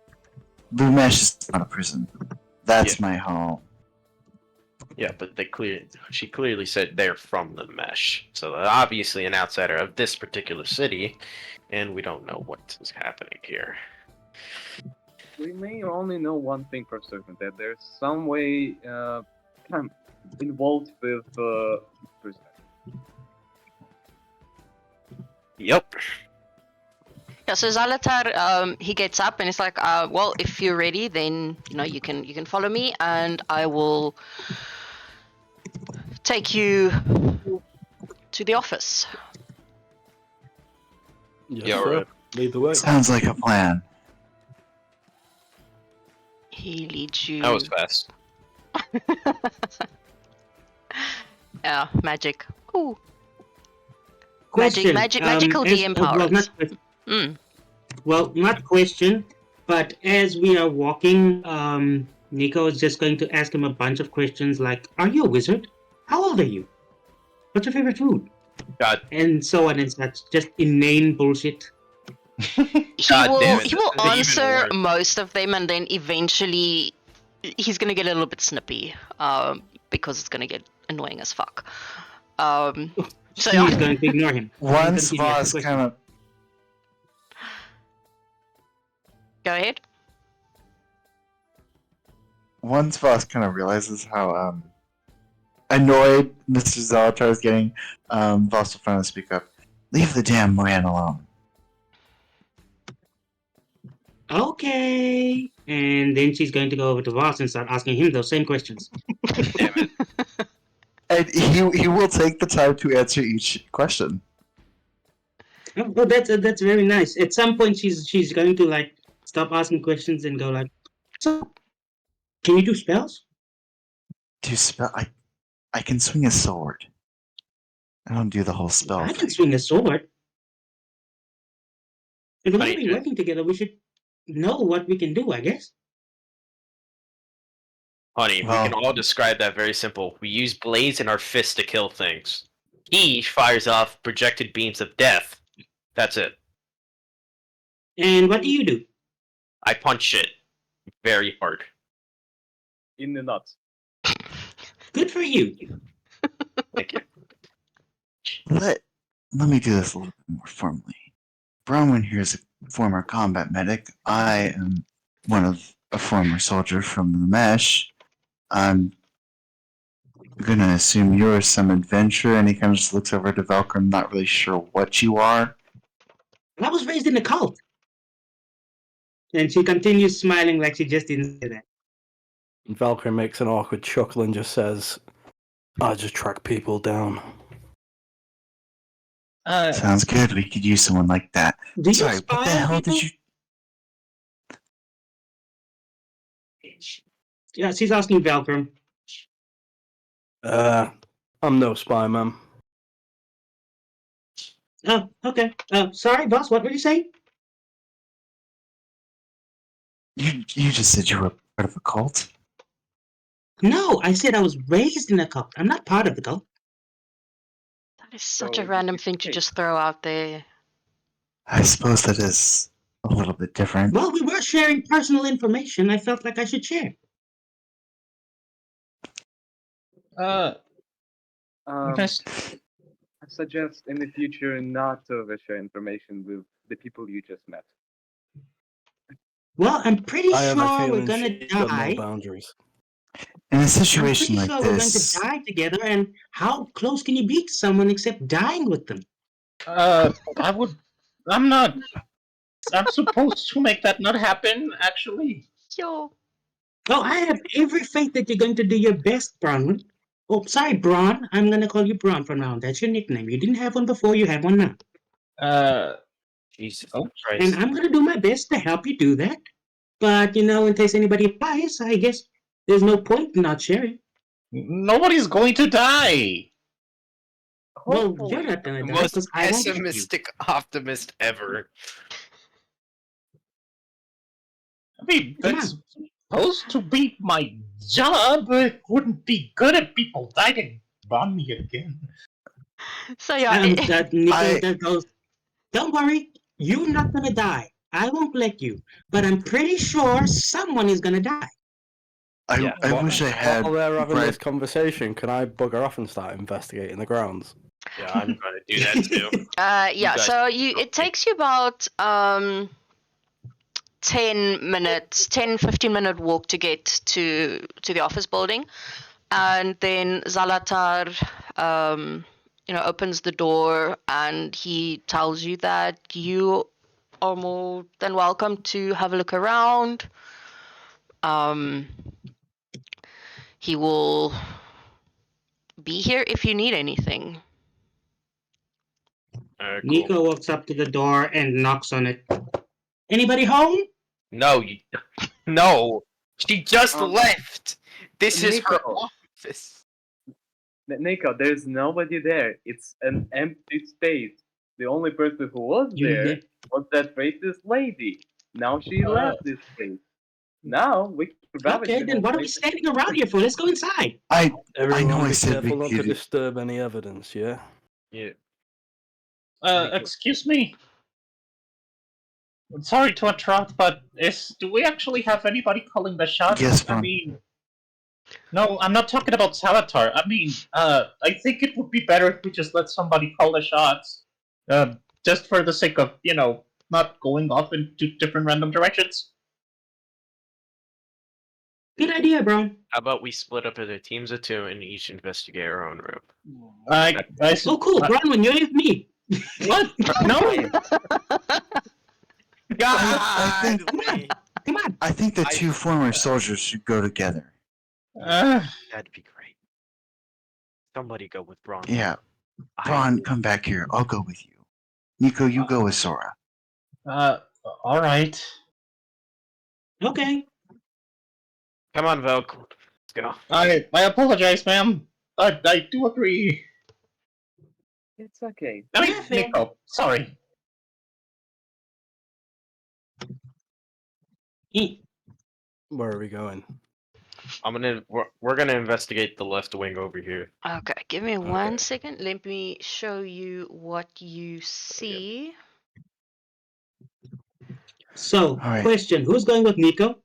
Blue Mesh is not a prison. That's my home. yeah, but she clearly said they're from the mesh. So they're obviously an outsider of this particular city, and we don't know what is happening here. We may only know one thing for certain, that there's some way involved with prison. Yep. Yeah, so Zalatar, he gets up and he's like, well, if you're ready, then you can follow me, and I will take you to the office. Yes, Yeah, sir. right. Lead the way. Sounds like a plan. He leads you. That was fast. Yeah, magic. Ooh. Question. Magical DM powers. Not question, but as we are walking, Nico is just going to ask him a bunch of questions like, are you a wizard? How old are you? What's your favorite food? God. And so on and such. Just inane bullshit. He God will, damn it, he will this is even answer worse. most of them, and then eventually he's gonna get a little bit snippy, because it's gonna get annoying as fuck. So She's yeah. going to ignore him. Once Continue Voss asking kind of. Go ahead. Once Voss kind of realizes how annoyed Mr. Zalatar is getting, Voss will finally speak up. Leave the damn man alone. Okay. And then she's going to go over to Voss and start asking him those same questions. Damn it. And he will take the time to answer each question. Oh, that's very nice. At some point, she's going to like stop asking questions and go like, so, can you do spells? Do spell? I can swing a sword. I don't do the whole spell I thing. can swing a sword. If we're going to Funny, be working together, we should know what we can do, I guess. Honey, Well- we can all describe that very simple. We use blades in our fists to kill things. He fires off projected beams of death. That's it. And what do you do? I punch shit very hard. In the nuts. Good for you. Thank you. Let me do this a little bit more formally. Bronwyn here is a former combat medic. I am a former soldier from the Mesh. I'm gonna assume you're some adventurer, and he kind of just looks over to Velcrum, not really sure what you are. I was raised in a cult. And she continues smiling like she just didn't say that. And Valkyrie makes an awkward chuckle and just says, I just track people down. Sounds good. We could use someone like that. Do you Sorry, spy what the on hell people? did you? Yeah, she's asking Valkyrie. I'm no spy, ma'am. Oh, okay. Sorry, boss. What were you saying? You just said you were part of a cult. No, I said I was raised in a cult. I'm not part of the cult. That is such a So, random thing to just throw out there. I suppose that is a little bit different. Well, we were sharing personal information. I felt like I should share. Miss- I suggest in the future not to overshare information with the people you just met. Well, I'm pretty I have a sure we're feeling gonna she's got no die. boundaries. In a I'm situation pretty like sure we're going to this, die together. And how close can you be to someone except dying with them? I'm not. I'm supposed to make that not happen, actually. Yo. Oh, I have every faith that you're going to do your best, Bronwyn. Oh, sorry, Braun. I'm gonna call you Braun from now on. That's your nickname. You didn't have one before. You have one now. Jesus Oh, And Christ. I'm gonna do my best to help you do that. But in case anybody buys, I guess there's no point in not sharing. nobody's going to die. Well, Hopefully, you're not gonna The die most because I won't get you. pessimistic optimist ever. I mean, Come that's supposed to be my job. It wouldn't be good if people died and bomb me again. So yeah, Nico I- goes, don't worry, you're not gonna die. I won't let you. But I'm pretty sure someone is gonna die. Yeah. I wish I had While they're having read. this conversation, can I bugger off and start investigating the grounds? Yeah, I'm going to do that too. yeah. guys So can it takes you about 10 minutes, 10-15 minute walk to get to the office building, and then Zalatar opens the door and he tells you that you are more than welcome to have a look around. He will be here if you need anything. Cool. Nico walks up to the door and knocks on it. Anybody home? No, no. She just Um, left. This is her Nico. office. Nico, there's nobody there. It's an empty space. The only person who was You there did. was that racist lady. Now she left this place. Now we can ravage Okay, the then whole what are we place. standing around here for? Let's go inside. Everyone know I be said we careful not to could- disturb any evidence, yeah? Yeah. Excuse me. I'm sorry to interrupt, but do we actually have anybody calling the shots? Yes, I ma'am. mean, no, I'm not talking about Salatar. I mean, I think it would be better if we just let somebody call the shots. Just for the sake of, not going off into different random directions. Good idea, bro. How about we split up into teams of two and each investigate our own room? Oh, cool. Bronwyn, you're with me. What? No! I think Come on. I think the two former soldiers should go together. That'd be great. Somebody go with Braun. Yeah, Braun, come back here. I'll go with you. Nico, you go with Sora. Alright. Okay. Come on, Velk. Let's go. I apologize, ma'am. I do agree. It's okay. I mean, Yeah, fair. Nico, sorry. Where are we going? We're gonna investigate the left wing over here. Okay, give me one Okay. second. Let me show you what you see. So, Alright. question. Who's going with Nico?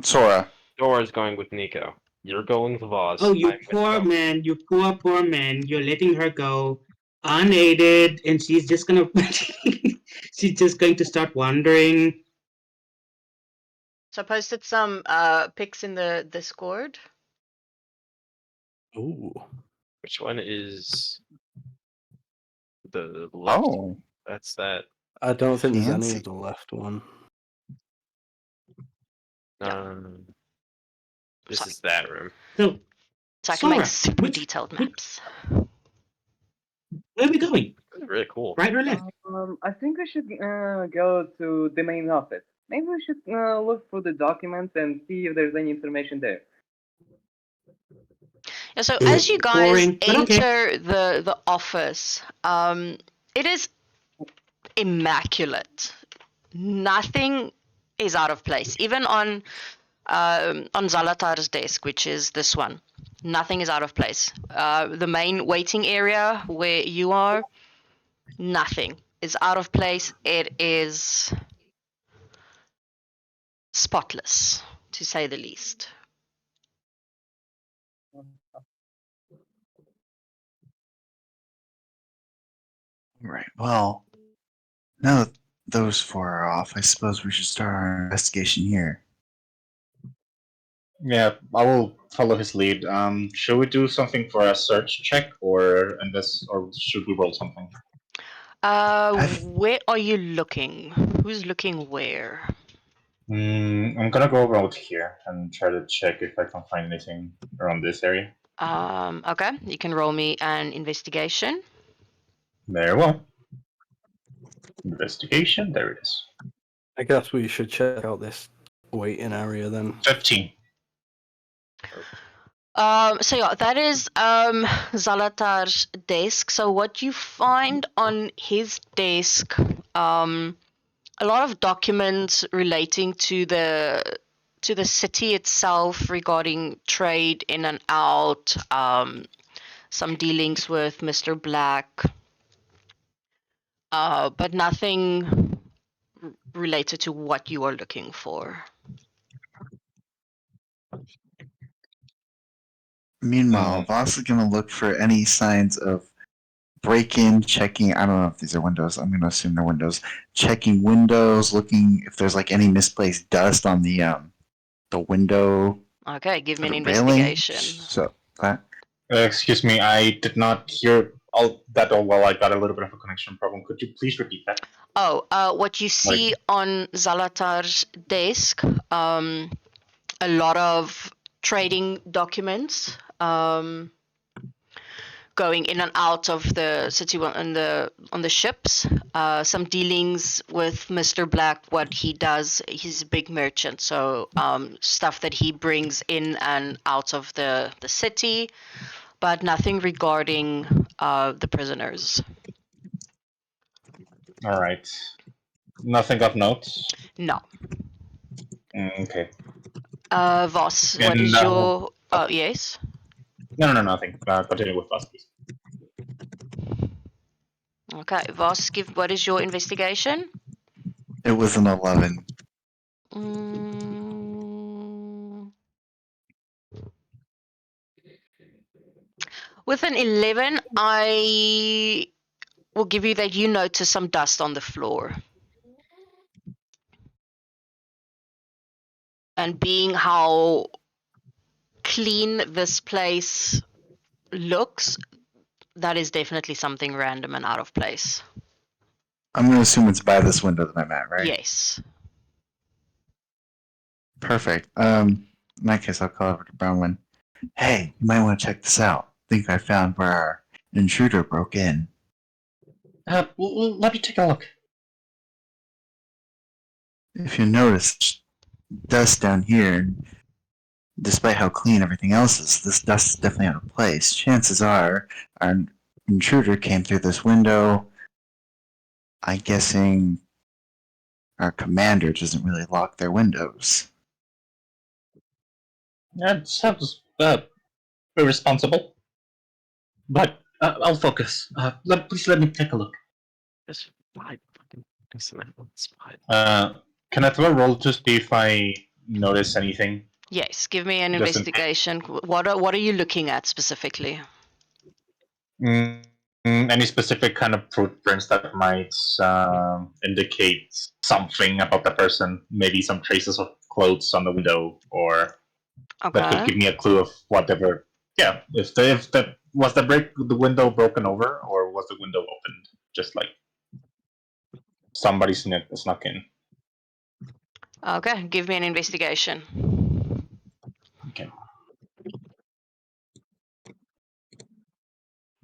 Sora. Dora's going with Nico. You're going with Voz. Oh, you I'm with poor Velk. man. You poor man. You're letting her go unaided, and she's just gonna she's just going to start wandering. So I posted some pics in the Discord. Ooh. Which one is the left? Oh. That's that. I don't think there's any Fancy. of the left one. This Sorry. is that room. So, So I can make Sora, super which- detailed which- maps. where are we going? This is really cool. Right or left? I think we should go to the main office. Maybe we should look for the documents and see if there's any information there. So as you guys Boring, but okay. enter the office, it is immaculate. Nothing is out of place. Even on Zalatar's desk, which is this one, nothing is out of place. The main waiting area where you are, nothing is out of place. It is spotless, to say the least. Right. Well, now that those four are off, I suppose we should start our investigation here. Yeah, I will follow his lead. Should we do something for a search check, or should we roll something? Where are you looking? Who's looking where? I'm gonna go around here and try to check if I can find anything around this area. Okay, you can roll me an investigation. Very well. Investigation, there it is. I guess we should check out this waiting area then. 15. So yeah, that is Zalatar's desk. So what you find on his desk, a lot of documents relating to the city itself regarding trade in and out, some dealings with Mr. Black, but nothing related to what you are looking for. Meanwhile, Voss is going to look for any signs of break-in, checking. I don't know if these are windows. I'm going to assume they're windows. Checking windows, looking if there's like any misplaced dust on the window. Okay, give me an railing. investigation. So that. Excuse me, I did not hear all well. I got a little bit of a connection problem. Could you please repeat that? Oh, what you see on Zalatar's desk, a lot of trading documents, going in and out of the city on the ships. Some dealings with Mr. Black, what he does. He's a big merchant, so stuff that he brings in and out of the city, but nothing regarding the prisoners. All right. Nothing of note. No. Okay. Voss, what And, is your? Yes. No, nothing. Continue with us, please. Okay, Voss, what is your investigation? It was an 11. With an 11, I will give you that you notice some dust on the floor. And being how clean this place looks, that is definitely something random and out of place. I'm going to assume it's by this window that I'm at, right? Yes. Perfect. In that case, I'll call over to Brownwin. Hey, you might want to check this out. Think I found where our intruder broke in. Let me take a look. If you notice, dust down here, and despite how clean everything else is, this dust is definitely out of place. Chances are our intruder came through this window. I'm guessing our commander doesn't really lock their windows. That sounds irresponsible. But I'll focus. Please let me take a look. Just fine. Fucking focus on that one spot. Can I throw a roll to see if I notice anything? Yes, give me an Just in- investigation. What are you looking at specifically? Any specific kind of footprints that might indicate something about the person? Maybe some traces of clothes on the window, or that could Okay. give me a clue of whatever. Yeah, if the was the window broken over, or was the window opened? Just like somebody snuck in. Okay, give me an investigation. Okay.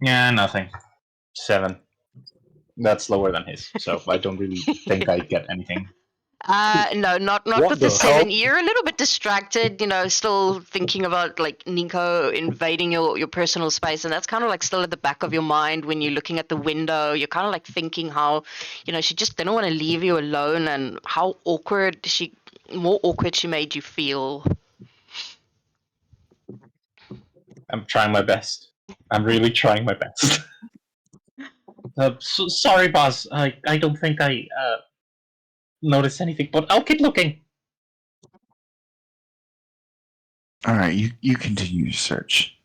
Yeah, nothing. 7. That's lower than his, so I don't really think I get anything. No, not What with the the 7. hell? You're a little bit distracted, still thinking about like Nico invading your personal space, and that's kind of like still at the back of your mind when you're looking at the window. You're kind of like thinking how, she just didn't want to leave you alone, and how more awkward she made you feel. I'm trying my best. I'm really trying my best. Sorry, boss. I don't think I noticed anything, but I'll keep looking. All right, you continue your search.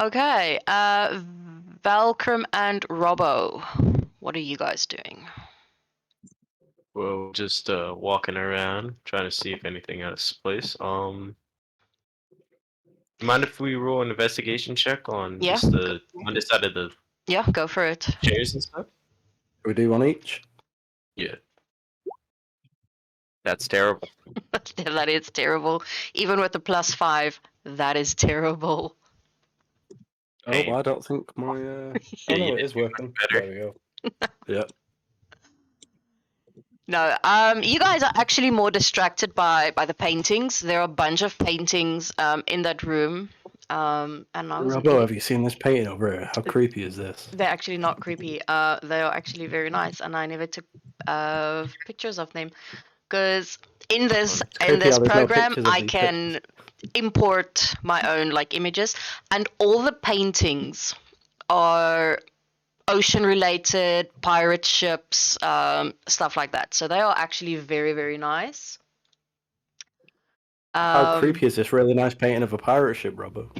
Okay, Valkrim and Robbo, what are you guys doing? Well, just walking around, trying to see if anything out of place. Mind if we roll an investigation check on Yeah. just the on this side of the Yeah, go for it. chairs and stuff? We do one each. Yeah. That's terrible. That is terrible. Even with the +5, that is terrible. Oh, Hey. I don't think my. Yeah, Oh no, you it did is working. better. There we go. Yeah. No, you guys are actually more distracted by the paintings. There are a bunch of paintings in that room. And I was Robbo, have you seen this painting over here? How creepy is this? They're actually not creepy. They are actually very nice, and I never took pictures of them because in this It's creepy how there's no program pictures of I these can import my own like images, and all the paintings are ocean related, pirate ships, stuff like that. So they are actually very, very nice. How creepy is this really nice painting of a pirate ship, Robbo?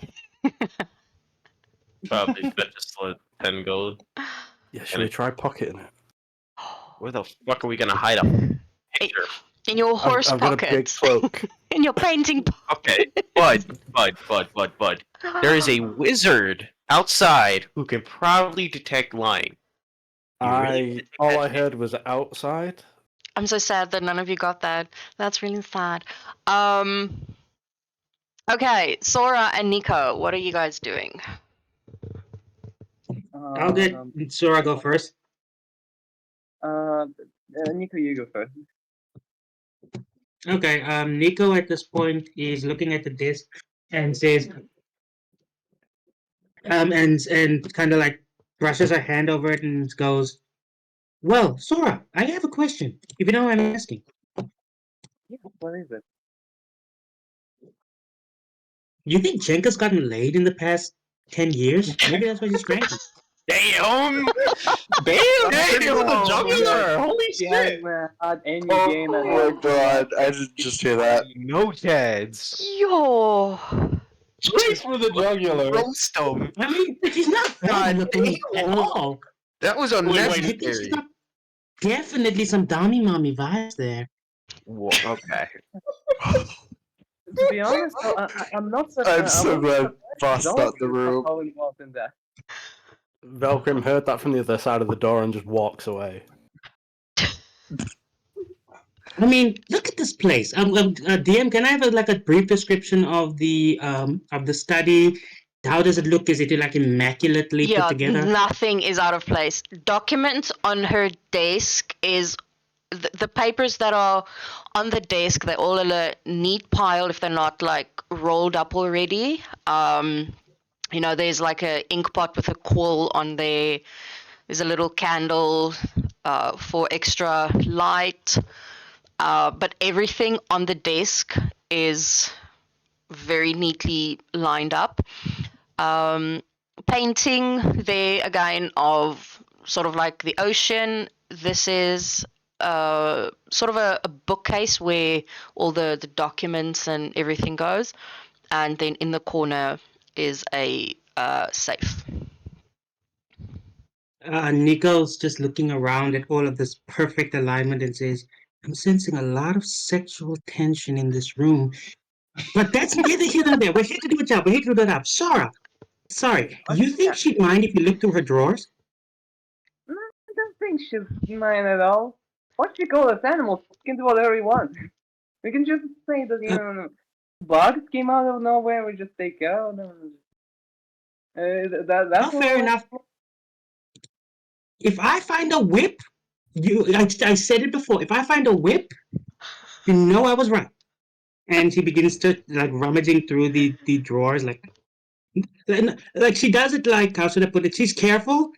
Probably bet just let 10 gold. Yeah, should we try pocketing it? Where the fuck are we gonna hide a picture? In your horse I've got a big pockets. cloak. In your painting Okay, Bud. There is a wizard outside who can probably detect lying. You really need to take All that I in. heard was outside. I'm so sad that none of you got that. That's really sad. Okay, Sora and Nico, what are you guys doing? I'll let Sora go first. Nico, you go first. Okay, Nico at this point is looking at the disc and says, and kind of like brushes her hand over it and goes, "Well, Sora, I have a question. If you know what I'm asking, Yeah, what is it? you think Jenka's gotten laid in the past 10 years? Maybe that's why she's cranky." Damn! Damn! Damn! The jugular! Holy She shit! hasn't had any game at Oh all. my god, I didn't just hear that. No Teds. Yo! Straight for the jugular. Roast him. I mean, she's not bad looking at all. That was You think she's unnecessary. got definitely some Dommy Mommy vibes there. Well, okay. To be honest, I'm not such. I'm so glad Boss Don't not in the room. how involved in that. Velcrim heard that from the other side of the door and just walks away. I mean, look at this place. DM, can I have a brief description of the study? How does it look? Is it like immaculately put Yeah, together? nothing is out of place. Document on her desk is the papers that are on the desk. They're all in a neat pile if they're not like rolled up already. There's like a ink pot with a quill on there. There's a little candle for extra light. But everything on the desk is very neatly lined up. Painting there again of sort of like the ocean. This is sort of a bookcase where all the documents and everything goes. And then in the corner is a safe. Nico's just looking around at all of this perfect alignment and says, "I'm sensing a lot of sexual tension in this room. But that's neither here nor there. We're here to do a job. We're here to do a job. Sora, sorry, you think she'd mind if you look through her drawers?" I don't think she's mine at all. What you call us animals? We can do whatever we want. We can just say that bugs came out of nowhere. We just take out. That's Fair enough. If I find a whip, I said it before. If I find a whip, you know I was right. And she begins to like rummaging through the drawers, like she does it like, how should I put it? She's careful,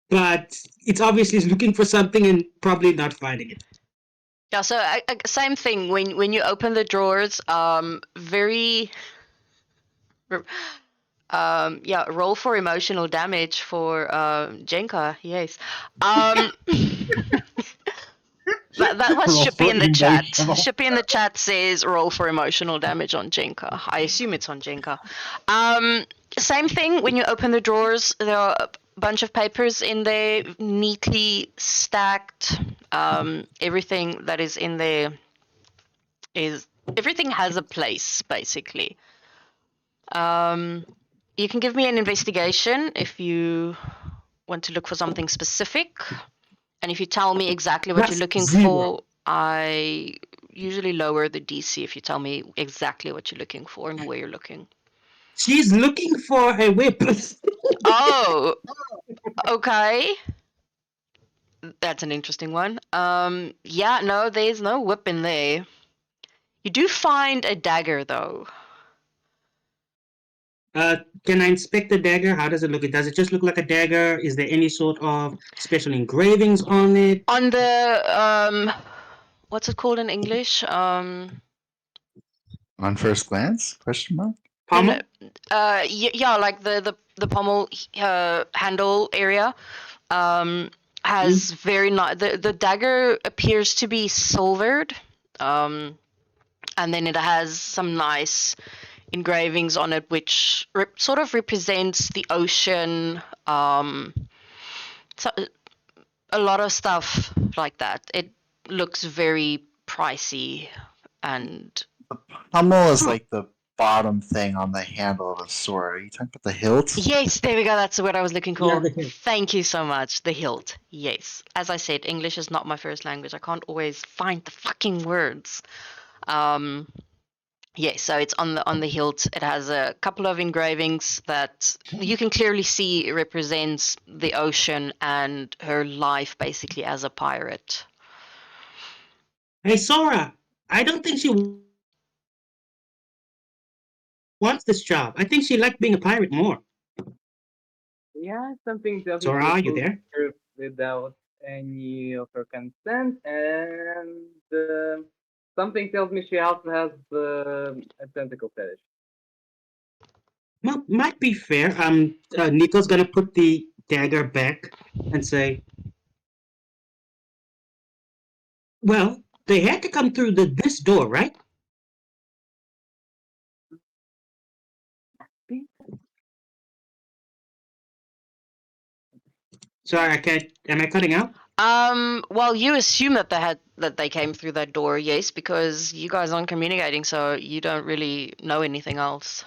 but it's obviously looking for something and probably not finding it. Yeah, so same thing when you open the drawers, very yeah, roll for emotional damage for Jenka, yes. That was Roll Shippy for in the chat. emotional. Shippy in the chat says roll for emotional damage on Jenka. I assume it's on Jenka. Same thing when you open the drawers. There are a bunch of papers in there, neatly stacked. Everything that is in there is everything has a place basically. You can give me an investigation if you want to look for something specific. And if you tell me exactly what Plus you're looking 0. for, I usually lower the DC if you tell me exactly what you're looking for and where you're looking. She's looking for a whip. Oh, okay. That's an interesting one. Yeah, no, there's no whip in there. You do find a dagger, though. Can I inspect the dagger? How does it look? Does it just look like a dagger? Is there any sort of special engravings on it? On the what's it called in English? On first glance? Question mark. No, no. Pommel? Yeah, like the pommel handle area has very nice. The dagger appears to be silvered, and then it has some nice engravings on it, which sort of represents the ocean. So a lot of stuff like that. It looks very pricey and Hummel is like the bottom thing on the handle of a sword. Are you talking about the hilt? yes, there we go. That's what I was looking Yeah, for. the hilt. Thank you so much. The hilt. Yes. As I said, English is not my first language. I can't always find the fucking words. Yes, so it's on the hilt. It has a couple of engravings that you can clearly see represents the ocean and her life basically as a pirate. Hey, Sora, I don't think she wants this job. I think she liked being a pirate more. Yeah, something tells me Sora, she was are you moved there? here without any of her consent, and something tells me she also has a tentacle fetish. Well, might be fair. Nico's gonna put the dagger back and say, "Well, they had to come through this door, right?" Sorry, I can't. Am I cutting out? Well, you assume that they came through that door, yes, because you guys aren't communicating, so you don't really know anything else.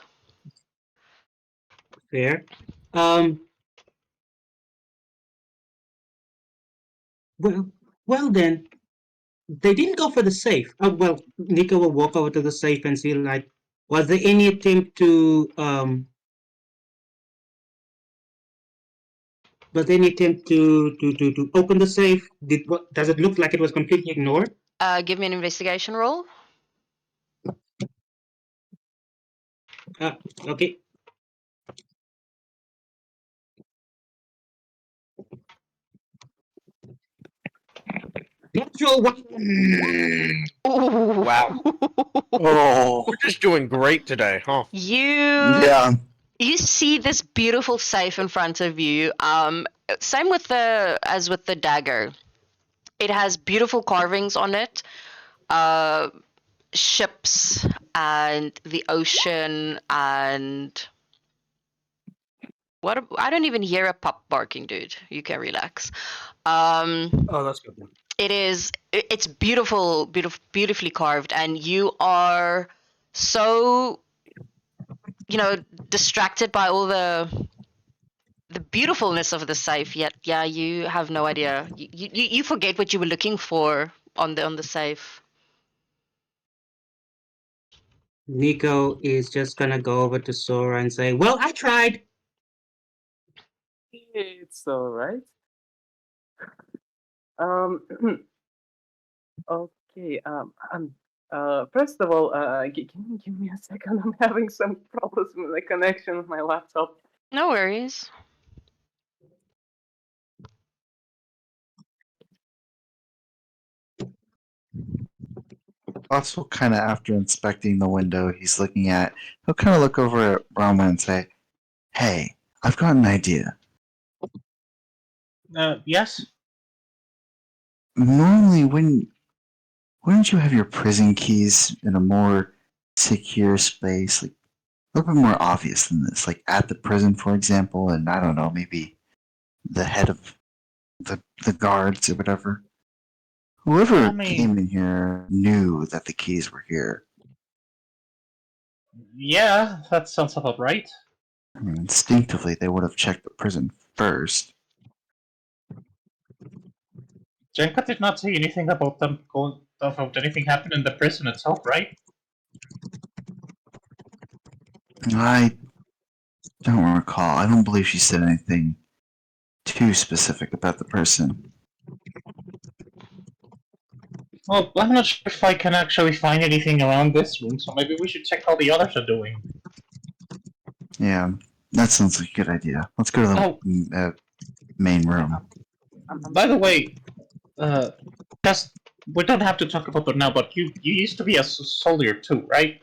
Fair. Well, well then, they didn't go for the safe. Well, Nico will walk over to the safe and see, like, was there any attempt to open the safe? Does it look like it was completely ignored? Give me an investigation roll. Okay. Natural one. Ooh. Wow. Oh, We're just doing great today, huh? yeah. You see this beautiful safe in front of you. Same with the dagger. It has beautiful carvings on it. Ships and the ocean and what I don't even hear a pup barking, dude. You can relax. Oh, that's good. It's beautifully carved, and you are so distracted by all the beautifulness of the safe. Yet, yeah, you have no idea. You forget what you were looking for on the safe. Nico is just gonna go over to Sora and say, "Well, I tried." It's alright. Um. Okay. First of all, can you give me a second? I'm having some problems with the connection with my laptop. No worries. Also, kind of after inspecting the window he's looking at, he'll kind of look over at Brahma and say, "Hey, I've got an idea. Yes? Normally, wouldn't you have your prison keys in a more secure space, like a little bit more obvious than this, like at the prison, for example, and I don't know, maybe the head of the guards or whatever. Whoever I mean, came in here knew that the keys were here. yeah, that sounds about right. I mean, instinctively, they would have checked the prison first. Jenka did not say anything about about anything happened in the prison itself, right? I don't recall. I don't believe she said anything too specific about the person. Well, I'm not sure if I can actually find anything around this room, so maybe we should check how the others are doing. Yeah, that sounds like a good idea. Let's go to Oh, the main room. by the way, just we don't have to talk about it now, but you used to be a soldier too, right?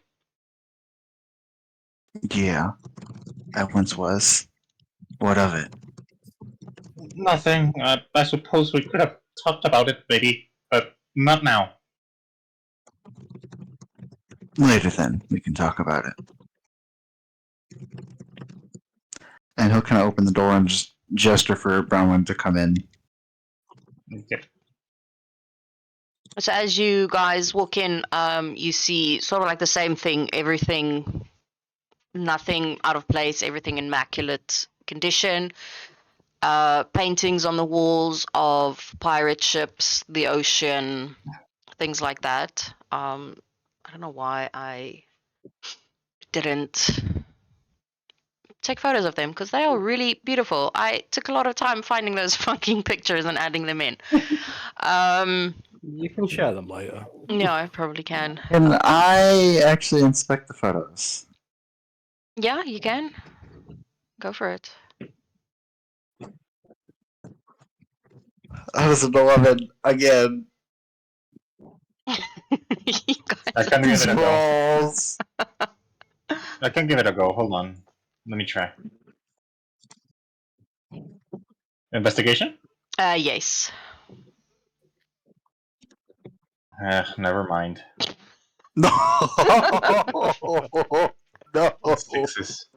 Yeah, I once was. What of it? Nothing. I suppose we could have talked about it, maybe, but not now. Later then, we can talk about it. And he'll kind of open the door and just gesture for Brownwood to come in. Okay. So as you guys walk in, you see sort of like the same thing. Everything, nothing out of place. Everything immaculate condition. Paintings on the walls of pirate ships, the ocean, things like that. I don't know why I didn't take photos of them because they are really beautiful. I took a lot of time finding those fucking pictures and adding them in. You can share them later. Yeah, I probably can. And I actually inspect the photos. Yeah, you can. Go for it. That was an 11 again. You guys I can give These it a go. balls. I can give it a go. Hold on. Let me try. Investigation? Yes. Never mind. No. No. Sixes.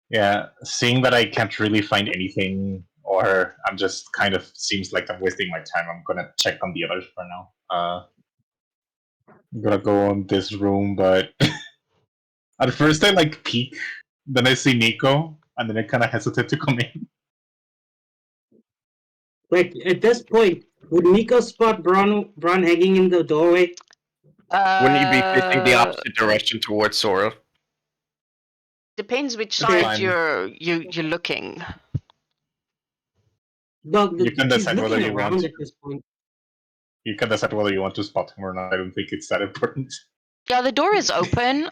Yeah, seeing that I can't really find anything, or I'm just kind of seems like I'm wasting my time, I'm gonna check on the others for now. I'm gonna go on this room, but at first I like peek, then I see Nico, and then I kind of hesitate to come in. Wait, at this point, would Nico spot Braun hanging in the doorway? Wouldn't you be facing the Uh, opposite direction towards Sora? depends which Okay. side Fine. you're looking. Well, You can she's decide whether looking you want around to. at this point. You can decide whether you want to spot him or not. I don't think it's that important. Yeah, the door is open.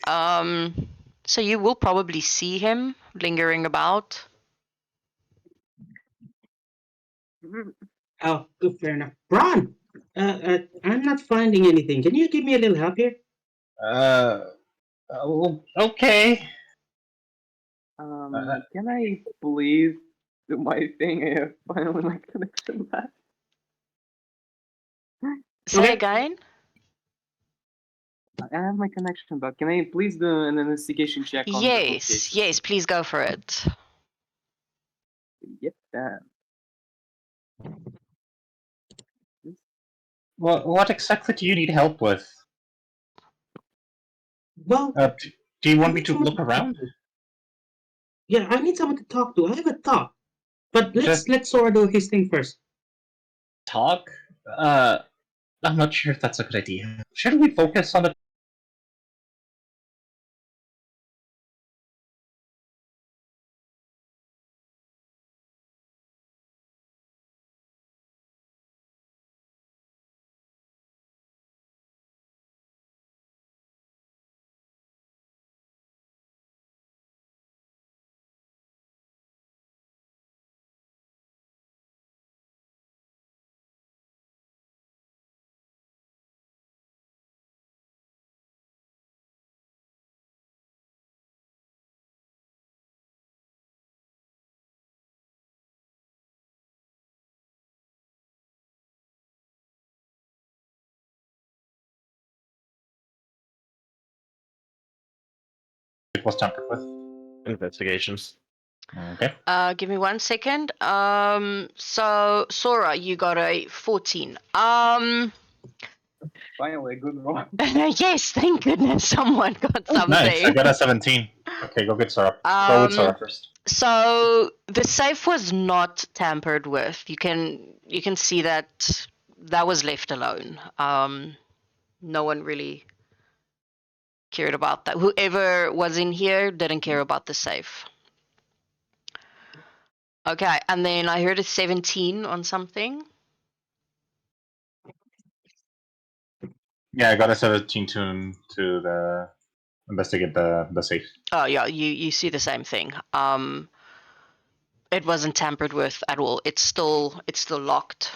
So you will probably see him lingering about. Oh, good, fair enough. Braun, I'm not finding anything. Can you give me a little help here? Okay. Can I please do my thing? I have finally my connection back. Say Okay. again. I have my connection back. Can I please do an investigation check on the Yes, location? yes. Please go for it. Yep. What exactly do you need help with? Well, Do you I want me need to someone look to talk around? to. Yeah, I need someone to talk to. I have a thought, but Just let Sora do his thing first. talk? I'm not sure if that's a good idea. Shouldn't we focus on the it was tampered with? Investigations. Okay. Give me 1 second. So Sora, you got a 14. Finally, a good roll. Yes, thank goodness someone got something. Nice. I got a 17. Okay, go get Sora. Go with Sora first. So the safe was not tampered with. You can see that was left alone. No one really cared about that. Whoever was in here didn't care about the safe. Okay, and then I heard a 17 on something. Yeah, I got a 17 to the investigate the safe. Oh yeah, you see the same thing. It wasn't tampered with at all. It's still locked.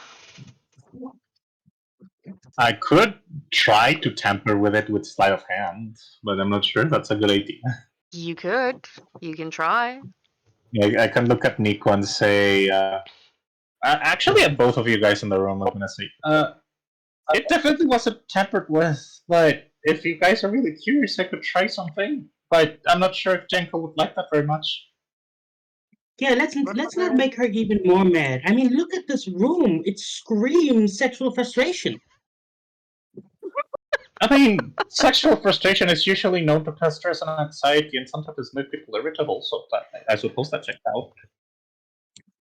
I could try to tamper with it with sleight of hand, but I'm not sure that's a good idea. You could. You can try. I can look at Nico and say, actually, at both of you guys in the room, I'm gonna say, it definitely wasn't tampered with, but if you guys are really curious, I could try something. But I'm not sure if Jenko would like that very much. Yeah, let's not make her even more mad. I mean, look at this room. It screams sexual frustration. I mean, sexual frustration is usually known to cause stress and anxiety, and sometimes make people irritable. So I suppose that checked out.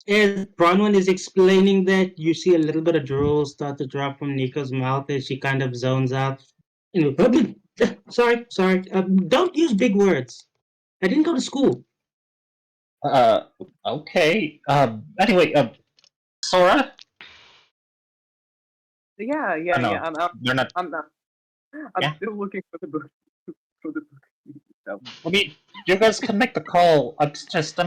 As Bronwyn is explaining that, you see a little bit of drool start to drop from Nico's mouth as she kind of zones out. You know, sorry. Don't use big words. I didn't go to school. Okay. Anyway, Sora? Yeah. No, they're not. I'm Yeah. still looking for the book. For the book. So, I mean, you guys can make the call. I'm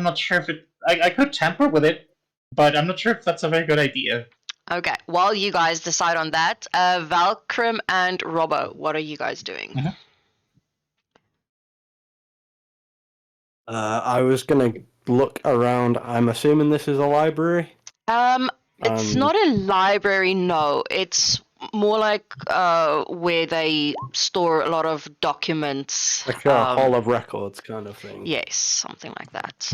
not sure if it. I could tamper with it, but I'm not sure if that's a very good idea. Okay. While you guys decide on that, Valkrim and Robbo, what are you guys doing? Mhm. I was gonna look around. I'm assuming this is a library. It's not a library, no. It's more like where they store a lot of documents. Like a hall of records kind of thing. Yes, something like that.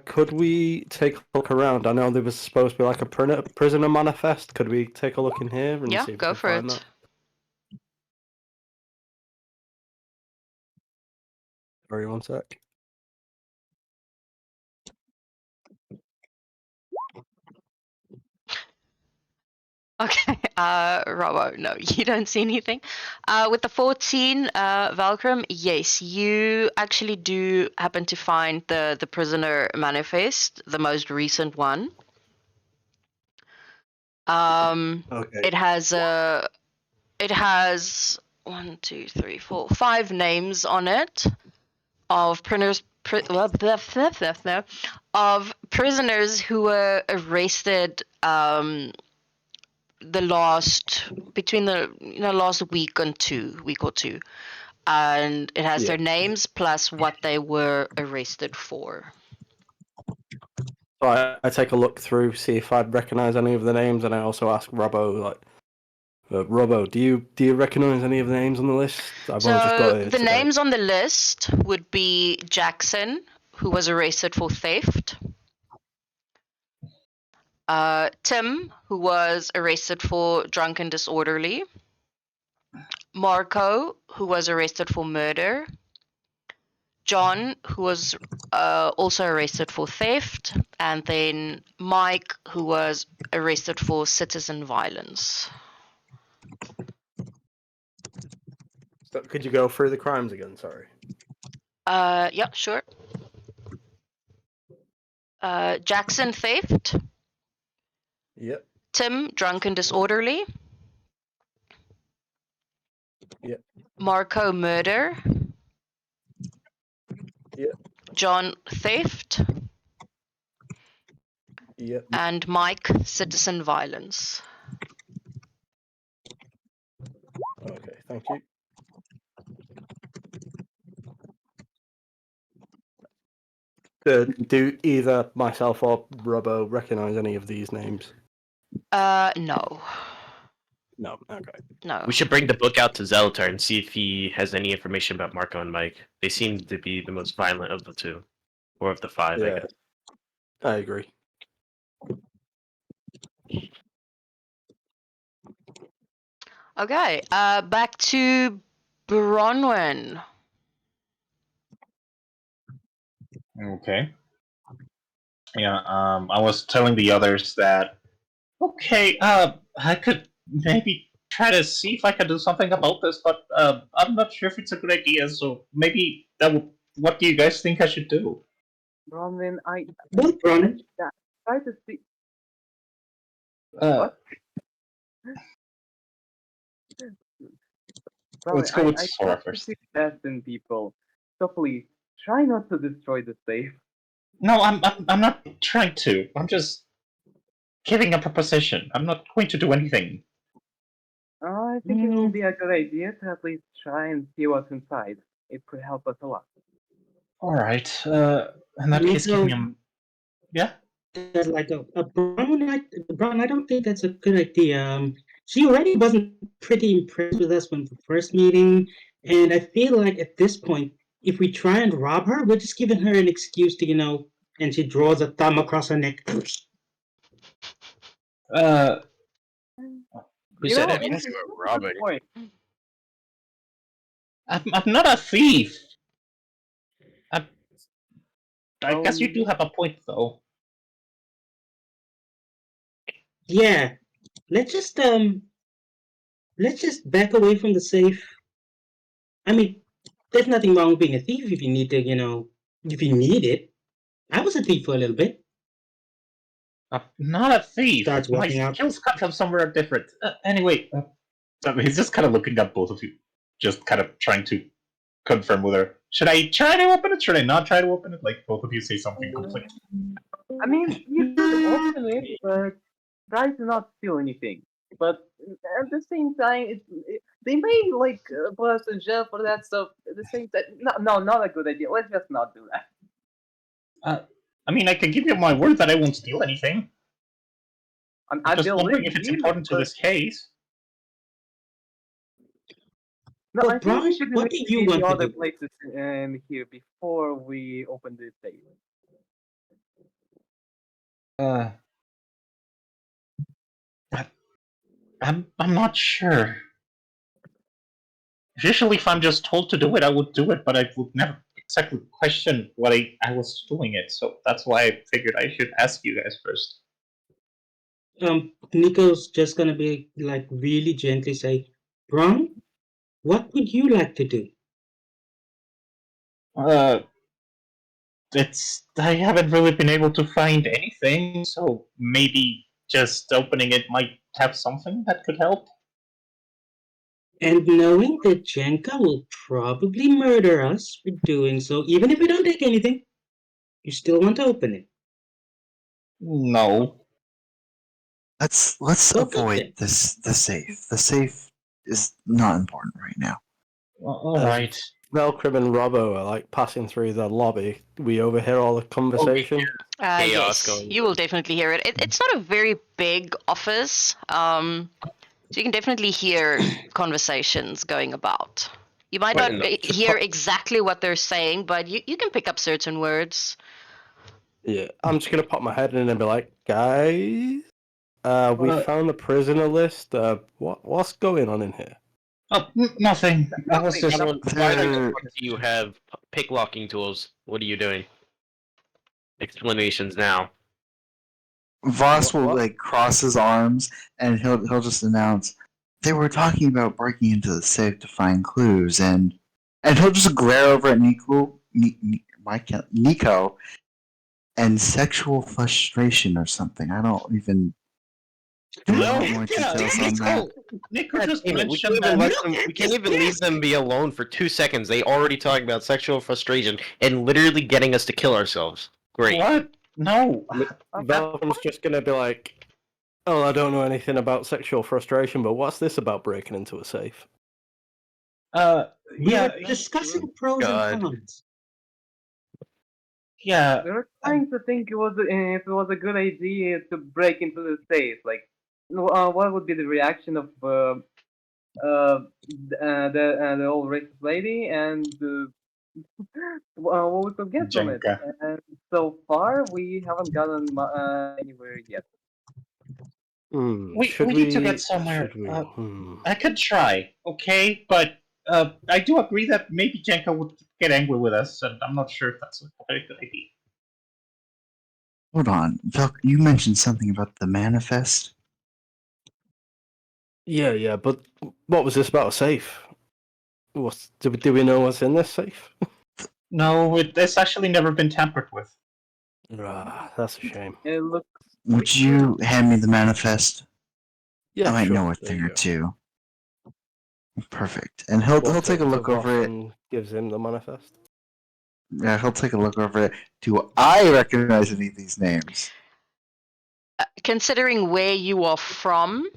Could we take a look around? I know there was supposed to be like a prisoner manifest. Could we take a look in here and Yeah, see if go we can for find it. that? Sorry, 1 sec. Okay, Robbo, no, you don't see anything. With the 14, Valkrim, yes, you actually do happen to find the prisoner manifest, the most recent one. Okay. It has 1, 2, 3, 4, 5 names on it of of prisoners who were arrested the last between the last week or two, and it has Yeah. their names plus what they were arrested for. So I take a look through, see if I'd recognize any of the names, and I also ask Robbo, like, Robbo, do you recognize any of the names on the list? I've only just got So it the today. names on the list would be Jackson, who was arrested for theft. Tim, who was arrested for drunk and disorderly. Marco, who was arrested for murder. John, who was also arrested for theft. And then Mike, who was arrested for citizen violence. So could you go through the crimes again? Sorry. Yeah, sure. Jackson, theft. Yep. Tim, drunk and disorderly. Yep. Marco, murder. Yep. John, theft. Yep. And Mike, citizen violence. Okay, thank you. Do either myself or Robbo recognize any of these names? No. No. Okay. No. We should bring the book out to Zelatar and see if he has any information about Marco and Mike. They seem to be the most violent of the two, or of the five, I Yeah. guess. I agree. Okay. Back to Bronwyn. Okay. Yeah, I was telling the others that, okay, I could maybe try to see if I can do something about this, but I'm not sure if it's a good idea, so maybe that would. What do you guys think I should do? Bronwyn, I Well, Bronwyn, try to see. Uh, What? let's Bronwyn, go with I Sora try to first. see the best in people. So please, try not to destroy the safe. No, I'm not trying to. I'm just giving a proposition. I'm not going to do anything. I think it will be a good idea to at least try and see what's inside. It could help us a lot. All right. In that case, give me a. Yeah. there's like a Brown. I don't think that's a good idea. She already wasn't pretty impressed with us when the first meeting, and I feel like at this point, if we try and rob her, we're just giving her an excuse to, and she draws a thumb across her neck. Uh, Who You said know, anything it's a about good robbing? point. I'm not a thief. I guess you do Um, have a point, though. Yeah, let's just back away from the safe. I mean, there's nothing wrong with being a thief if you need to, if you need it. I was a thief for a little bit. I'm not a thief. Starts My walking out. skills come from somewhere different. Anyway, so he's just kind of looking at both of you, just kind of trying to confirm with her. Should I try to open it? Should I not try to open it? Like both of you say something completely. I mean, you could open it, but try to not steal anything. But at the same time, they may like put us in jail for that stuff. At the same time, no, not a good idea. Let's just not do that. I mean, I can give you my word that I won't steal anything. I'm I'm just wondering believe if it's you, important to but this case. no, Well, I think we Brown, should what do you investigate the want to other do? places in here before we open the safe. Uh, I'm not sure. Usually, if I'm just told to do it, I would do it, but I would never exactly question what I was doing it. So that's why I figured I should ask you guys first. Nico's just gonna be like really gently say, Brown, what would you like to do? Uh, I haven't really been able to find anything, so maybe just opening it might have something that could help. And knowing that Jenka will probably murder us for doing so, even if we don't take anything, you still want to open it. No. Let's Well, good avoid then. the safe. The safe is not important right now. All right. Velcrim and Robbo are like passing through the lobby. We overhear all the conversation. Chaos Yes, going you will definitely hear it. It's not a very big office, so you can definitely hear conversations going about. You might What not in the- hear exactly what they're saying, but you can pick up certain words. Yeah, I'm just gonna pop my head in and be like, guys, we Uh, found the prisoner list. What's going on in here? Oh, nothing. I was just. Gentlemen, why the There- fuck do you have pick locking tools? What are you doing? Explanations now. Voss will What? like cross his arms and he'll just announce they were talking about breaking into the safe to find clues and he'll just glare over at Nico and sexual frustration or something. I don't even No, want more details on that. Nico God just damn it, we can't mentioned even that. we can't even leave them be alone for 2 seconds. They already talking about sexual frustration and literally getting us to kill ourselves. Great. What? No. Velcrim's just gonna be like, oh, I don't know anything about sexual frustration, but what's this about breaking into a safe? Yeah, We're discussing pros God. and cons. yeah. We were trying to think if it was a good idea to break into the safe. Like, what would be the reaction of the old racist lady and what we could get from it. Jenka. And so far, we haven't gotten anywhere yet. We need to get somewhere. Should we? I could try, okay, but I do agree that maybe Jenka would get angry with us, and I'm not sure if that's a very good idea. Hold on, Velk, you mentioned something about the manifest. Yeah, but what was this about a safe? Do we know what's in this safe? No, it's actually never been tampered with. That's a shame. It looks. Would you hand me the manifest? Yeah, I might sure. know a There thing you or go. two. Perfect. And he'll Walks take a up to look over Voss it. and gives him the manifest. Yeah, he'll take a look over it. Do I recognize any of these names? Considering where you are from,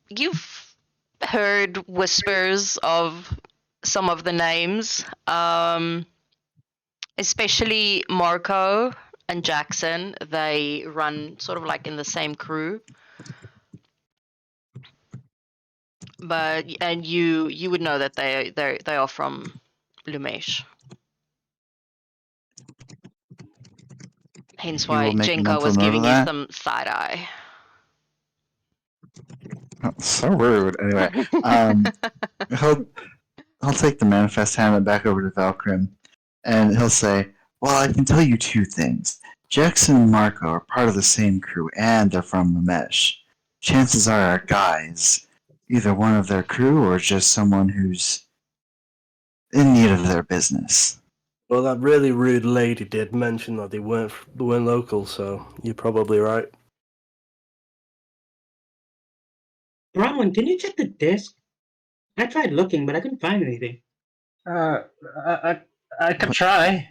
you've heard whispers of some of the names, especially Marco and Jackson. They run sort of like in the same crew. But and you would know that they are from Lumesh. Hence You will why make a Jenko mental was note of giving you that. some side eye. Oh, so rude. Anyway, he'll take the manifest, hand it back over to Valkyrim, and he'll say, "Well, I can tell you two things. Jackson and Marco are part of the same crew, and they're from the Mesh. Chances are our guy's either one of their crew or just someone who's in need of their business." Well, that really rude lady did mention that they weren't local, so you're probably right. Bronwyn, can you check the desk? I tried looking, but I couldn't find anything. I could try.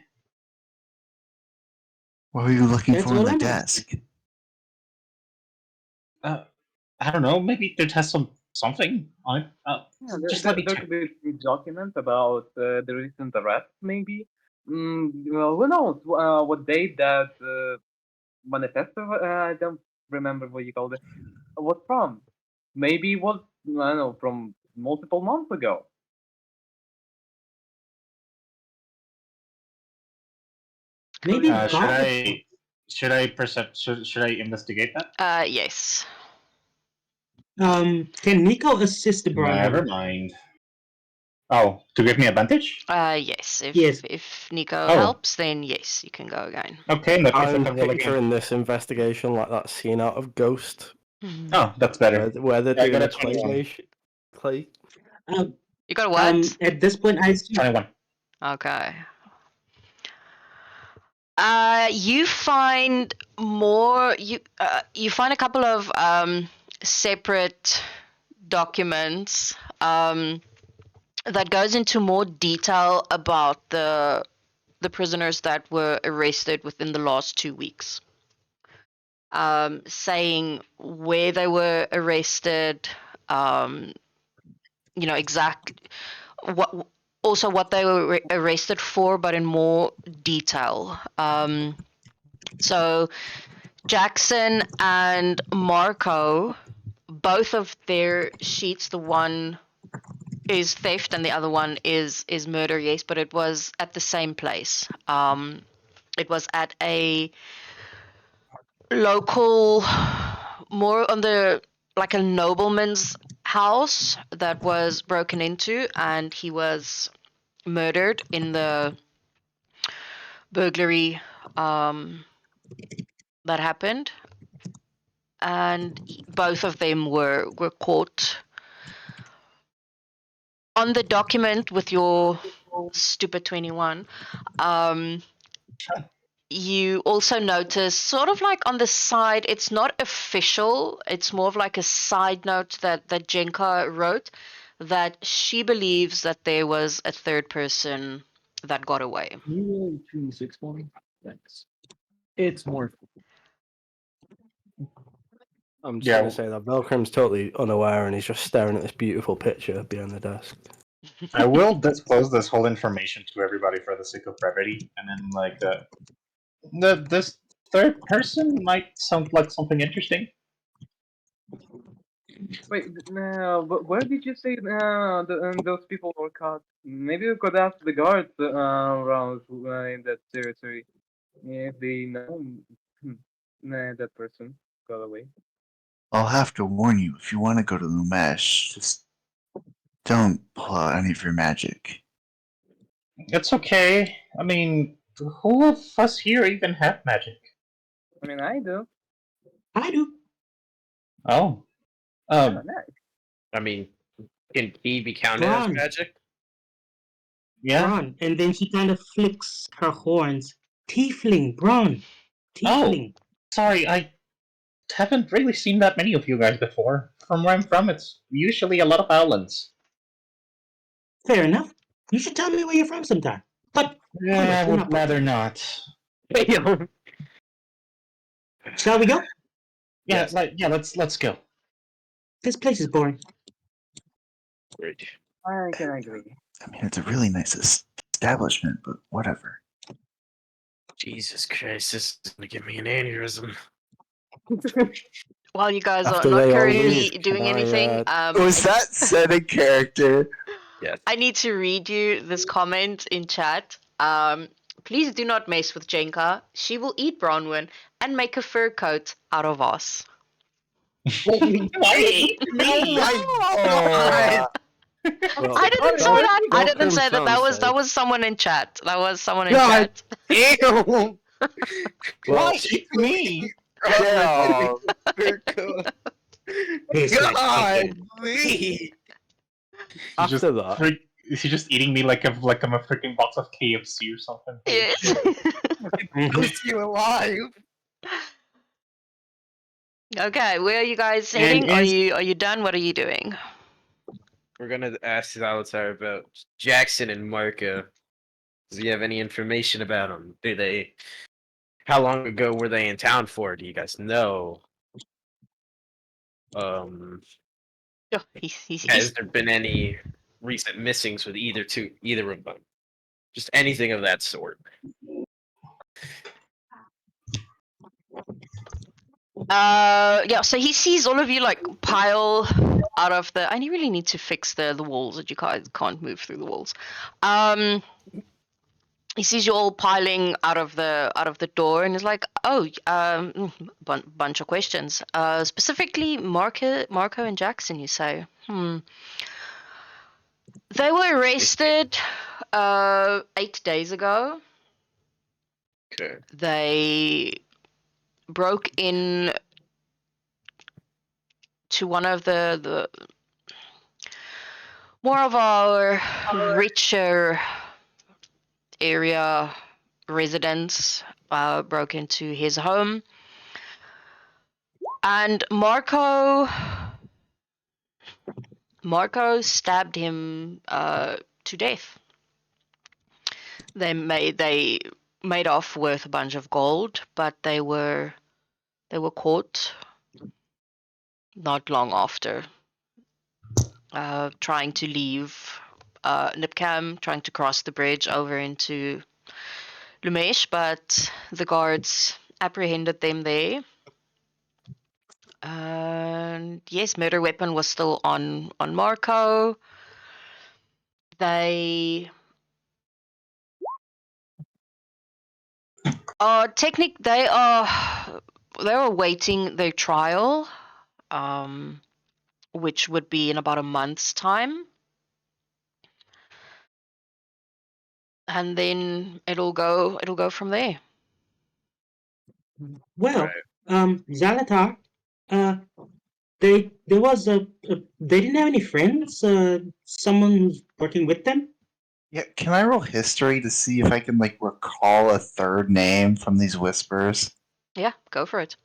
What were you looking That's for on all the I'm desk? I don't know. Maybe it has something on it. Yeah, Just let me there check. could be some documents about the recent arrest, maybe. Well, who knows what date that manifesto? I don't remember what you called it. What from? Maybe it was, I don't know, from multiple months ago. Maybe Should God. should I investigate that? Yes. Can Nico assist Never Bronwyn? mind. Oh, to give me advantage? Yes. Yes. If Nico Oh. helps, then yes, you can go again. Okay, in that case, I I'm can roll again. picturing this investigation like that scene out of Ghost, Oh, that's better. where they're I doing got the a 21. clay. You got what? At this point, I assume 21. Okay. You find more. You find a couple of separate documents that goes into more detail about the prisoners that were arrested within the last 2 weeks. Saying where they were arrested, exact what they were arrested for, but in more detail. So Jackson and Marco, both of their sheets, the one is theft and the other one is murder, yes, but it was at the same place. It was at a local, more on the like a nobleman's house that was broken into, and he was murdered in the burglary that happened, and both of them were caught. On the document with your stupid 21, you also notice sort of like on the side, it's not official, it's more of like a side note that Jenka wrote, that she believes that there was a third person that got away. Can you roll between 6 for me? Thanks. It's more. I'm just Yeah. going to say that Velcrim's totally unaware and he's just staring at this beautiful picture behind the desk. I will disclose this whole information to everybody for the sake of brevity, and then this third person might sound like something interesting. Wait, no, but where did you say those people were caught? Maybe we could ask the guards around in that territory if they know that person got away. I'll have to warn you, if you want to go to Lumesh, just don't pull out any of your magic. It's okay. I mean, who of us here even have magic? I mean, I do. I do. Oh. Yeah, nice. I mean, can he be counted as Braun. magic? Yeah. Braun. And then she kind of flicks her horns. Tiefling, Braun. Tiefling. Sorry, I haven't really seen that many of you guys before. From where I'm from, it's usually a lot of Owlins. Fair enough. You should tell me where you're from sometime. But Yeah, anyway, I we're would not rather not. Shall we go? Yeah, Yes. let's go. This place is boring. Great. I can agree. I mean, it's a really nice establishment, but whatever. Jesus Christ, this is gonna give me an aneurysm. While you guys are After not they all currently leave, doing can I, anything, Was that said in character? Yes. I need to read you this comment in chat. Please do not mess with Jenka. She will eat Bronwyn and make a fur coat out of us. Why eat me? Oh, Well, I didn't say don't- that. I don't didn't say that. That concern was someone in chat. That was someone in God. chat. Ew! Well, Why eat me? yeah. This way. God, me. after that, Is he just eating me like I'm a freaking box of KFC or something? Yes. Toast you alive. Okay, where are you guys And heading? Are as- you done? What are you doing? We're gonna ask Zalatar about Jackson and Marco. Does he have any information about them? Do they? How long ago were they in town for? Do you guys know? Oh, he's Has there been any recent missings with either of them? Just anything of that sort. yeah, so he sees all of you like pile out of the, and you really need to fix the walls that you guys can't move through the walls. He sees you all piling out of the door and is like, oh, bunch of questions. Specifically Marco and Jackson, you say. They were arrested 8 days ago. Okay. They broke in to one of the more of our richer area residents, broke into his home, and Marco stabbed him to death. They made off with a bunch of gold, but they were caught not long after, trying to leave Nipcam, trying to cross the bridge over into Lumesh, but the guards apprehended them there. And yes, murder weapon was still on Marco. They they are awaiting their trial, which would be in about a month's time. And then it'll go from there. Well, Zalatar, there was they didn't have any friends. Someone who's working with them. Yeah, can I roll history to see if I can like recall a third name from these whispers? Yeah, go for it.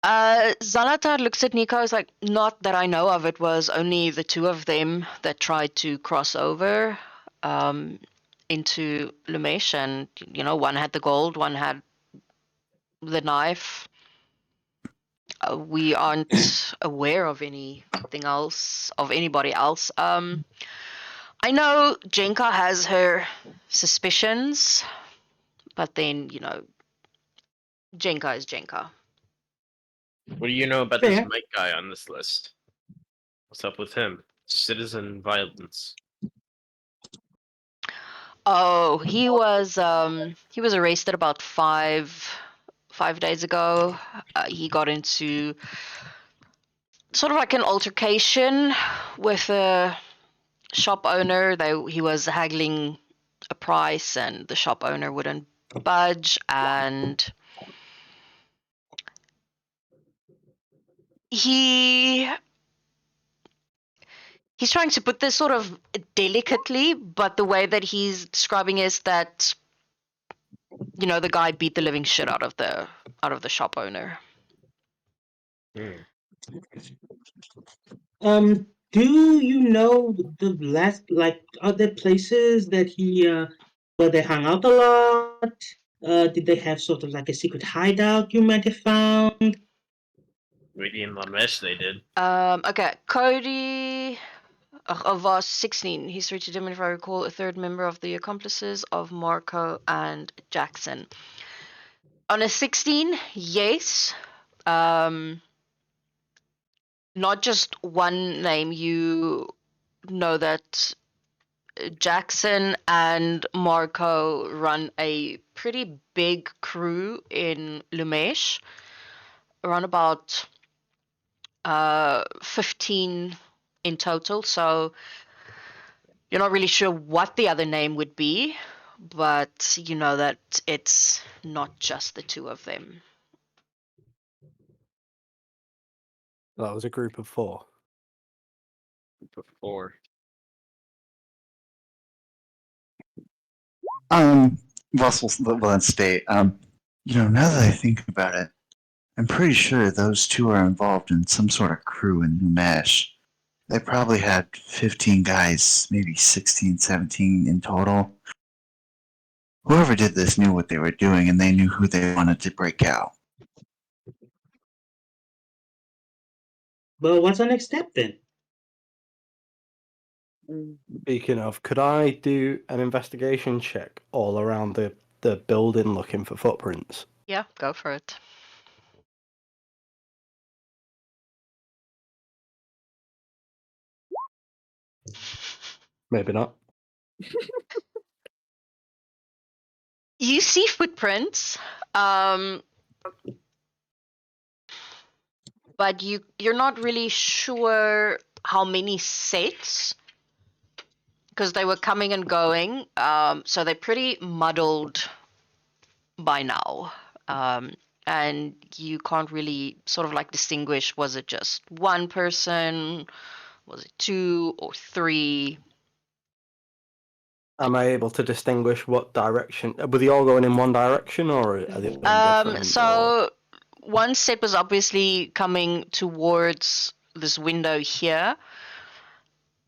Zalatar looks at Nico, is like, not that I know of. It was only the two of them that tried to cross over into Lumesh, and one had the gold, one had the knife. We aren't aware of anything else, of anybody else. I know Jenka has her suspicions, but then Jenka is Jenka. What do you know about this Fair. Mike guy on this list? What's up with him? Citizen violence. Oh, he was arrested about five days ago. He got into sort of like an altercation with a shop owner. He was haggling a price, and the shop owner wouldn't budge, and he's trying to put this sort of delicately, but the way that he's describing is that the guy beat the living shit out of the shop owner. Hmm. Do you know the last, like, other places that he, where they hung out a lot? Did they have sort of like a secret hideout you might have found? Maybe in Lamesh they did. Okay, Cody was 16. He's reached him, if I recall, a third member of the accomplices of Marco and Jackson. On a 16, yes. Not just one name. You know that Jackson and Marco run a pretty big crew in Lumesh, around about 15 in total. So you're not really sure what the other name would be, but you know that it's not just the two of them. That was a group of 4. Before. Russell, well, then state. Now that I think about it, I'm pretty sure those two are involved in some sort of crew in New Mesh. They probably had 15 guys, maybe 16, 17 in total. Whoever did this knew what they were doing, and they knew who they wanted to break out. Well, what's our next step then? Speaking of, could I do an investigation check all around the building looking for footprints? Yeah, go for it. Maybe not. You see footprints, but you're not really sure how many sets, because they were coming and going. So they're pretty muddled by now. And you can't really sort of like distinguish, was it just one person, was it 2 or 3? Am I able to distinguish what direction? Were they all going in one direction, or are they going different? Or... So one set was obviously coming towards this window here.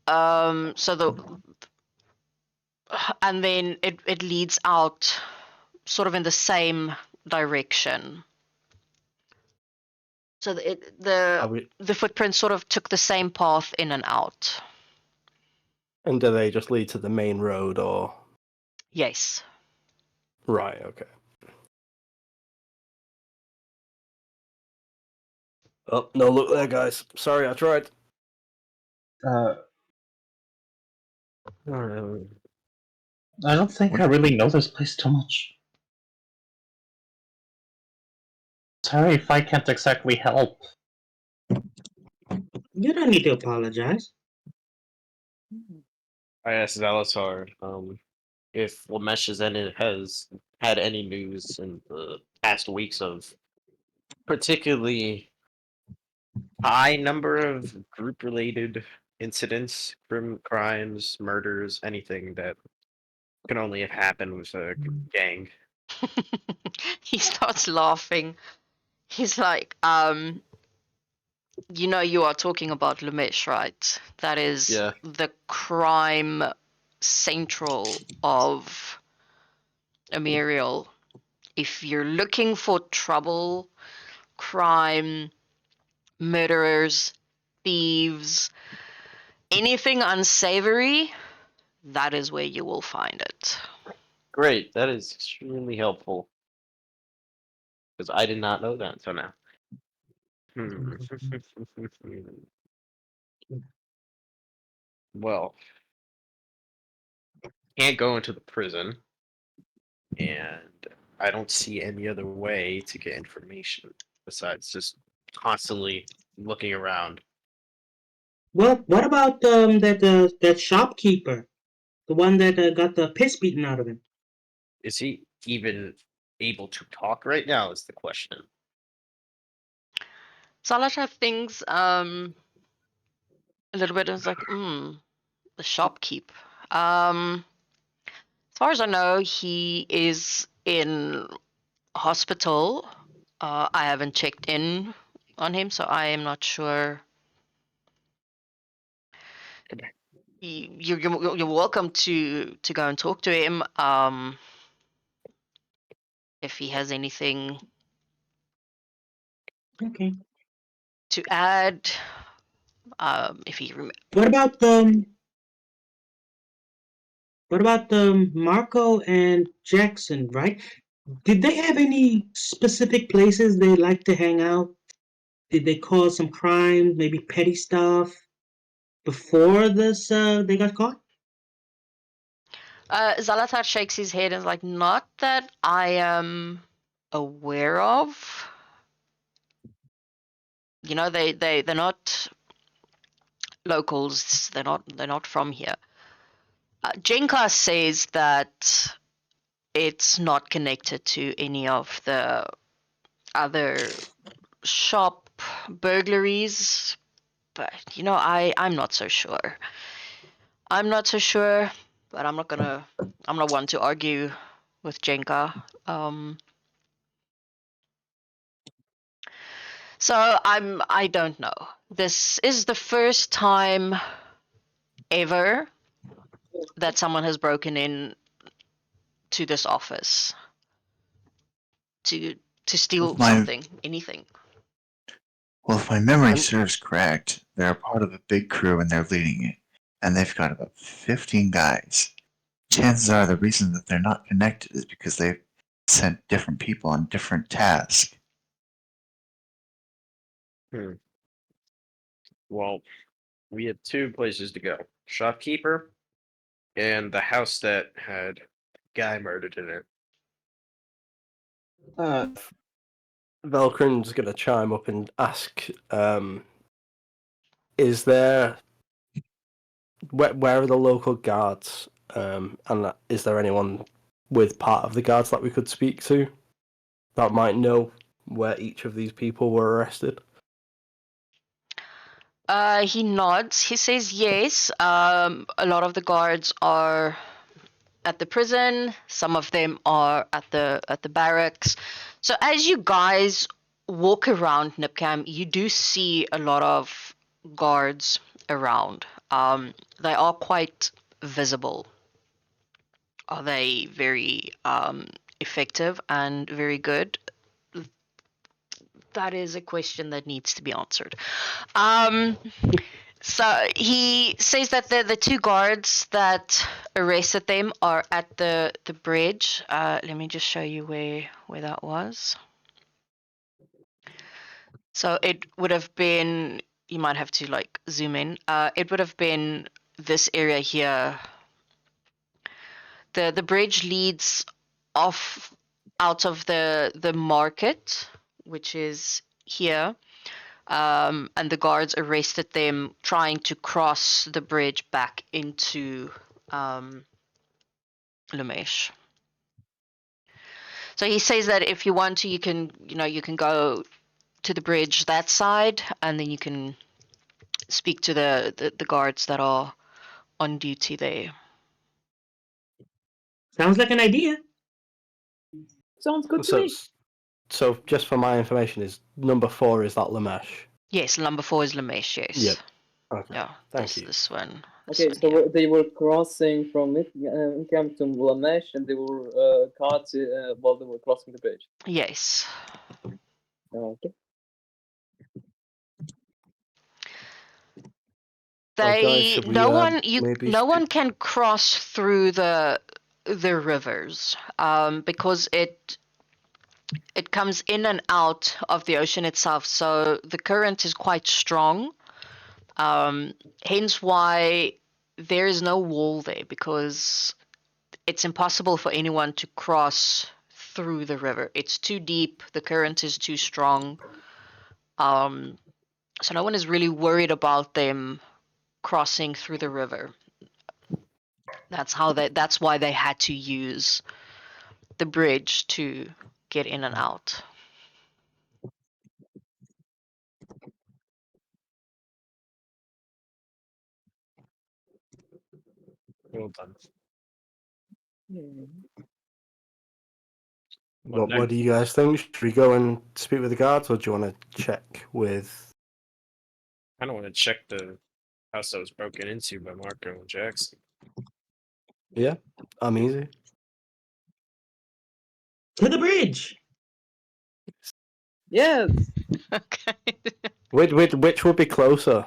And then it leads out sort of in the same direction. So the footprints sort of took the same path in and out. And do they just lead to the main road, or? Yes. Right. Okay. Oh, no look there, guys. Sorry, I tried. I don't think I really know this place too much. Sorry if I can't exactly help. You don't need to apologize. I asked Zalatar if Lamesh has had any news in the past weeks of particularly high number of group-related incidents, crimes, murders, anything that can only have happened with a gang. He starts laughing. He's like, you are talking about Lumesh, right? That is Yeah. the crime central of Ammerial. If you're looking for trouble, crime, murderers, thieves, anything unsavory, that is where you will find it. Great, that is extremely helpful. Because I did not know that until now. Well, can't go into the prison, and I don't see any other way to get information besides just constantly looking around. Well, what about that shopkeeper, the one that got the piss beaten out of him? Is he even able to talk right now? Is the question. Salasha thinks a little bit. Is like, the shopkeep. As far as I know, he is in hospital. I haven't checked in on him, so I am not sure. You're welcome to go and talk to him. If he has anything Okay. to add, if he What about Marco and Jackson, right? Did they have any specific places they like to hang out? Did they cause some crime, maybe petty stuff, before this they got caught? Zalatar shakes his head and is like, not that I am aware of. You know, they're not locals. They're not from here. Jenka says that it's not connected to any of the other shop burglaries, but I'm not so sure. I'm not so sure, but I'm not one to argue with Jenka. So I don't know. This is the first time ever that someone has broken in to this office to steal My something, anything. Well, if my memory Um, serves correct, they're part of a big crew and they're leading it. And they've got about 15 guys. Chances are the reason that they're not connected is because they've sent different people on different tasks. Well, we have two places to go: shopkeeper and the house that had a guy murdered in it. Velkrin's going to chime up and ask, is there... Where are the local guards? And is there anyone with part of the guards that we could speak to that might know where each of these people were arrested? He nods. He says yes. A lot of the guards are at the prison. Some of them are at the barracks. So as you guys walk around Nipcam, you do see a lot of guards around. They are quite visible. Are they very effective and very good? That is a question that needs to be answered. So he says that the two guards that arrested them are at the bridge. Let me just show you where that was. So it would have been, you might have to like zoom in. It would have been this area here. The bridge leads off out of the market, which is here. And the guards arrested them trying to cross the bridge back into Lumesh. So he says that if you want to, you can go to the bridge that side, and then you can speak to the guards that are on duty there. Sounds like an idea. Sounds good to me. So just for my information, is number 4, is that Lamesh? Yes, number 4 is Lumesh. Yes. Yep. Okay. Yeah. Thank you. This one. Okay, so they were crossing from Camp to Lamesh, and they were caught while they were crossing the bridge. Yes. Okay. Guys, no one can cross through the rivers because It comes in and out of the ocean itself, so the current is quite strong. Hence why there is no wall there, because it's impossible for anyone to cross through the river. It's too deep, the current is too strong. So no one is really worried about them crossing through the river. That's why they had to use the bridge to get in and out. Well done. What do you guys think? Should we go and speak with the guards, or do you want to check with? I don't want to check the house that was broken into by Marco and Jackson. Yeah, I'm easy. To the bridge. Yes. Okay. Which would be closer?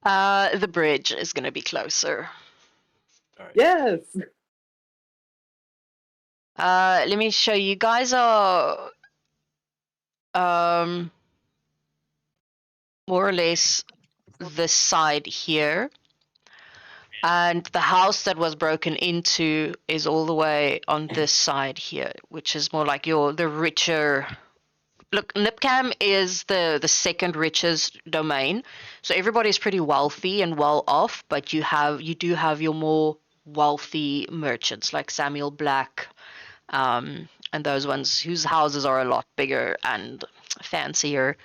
The bridge is going to be closer. Yes. Let me show you. Guys are more or less this side here. And the house that was broken into is all the way on this side here, which is more like the richer. Look, Nipcam is the second richest domain, so everybody's pretty wealthy and well off. But you do have your more wealthy merchants like Samuel Black, and those ones whose houses are a lot bigger and fancier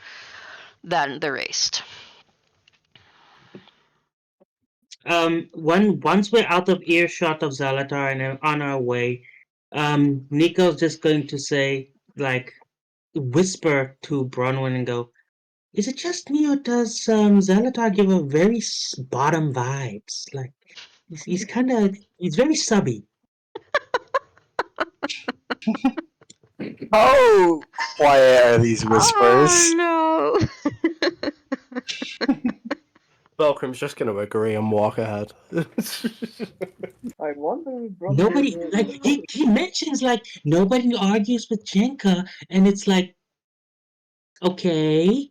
than the rest. Once we're out of earshot of Zalatar and on our way, Nico's just going to say, like, whisper to Bronwyn and go, "Is it just me, or does Zalatar give a very bottom vibes? Like, he's very subby." How quiet are these whispers? Oh no! Velcrim's just going to agree and walk ahead. I wonder. Nobody, like, he mentions, like, nobody argues with Jenka, and it's like, okay,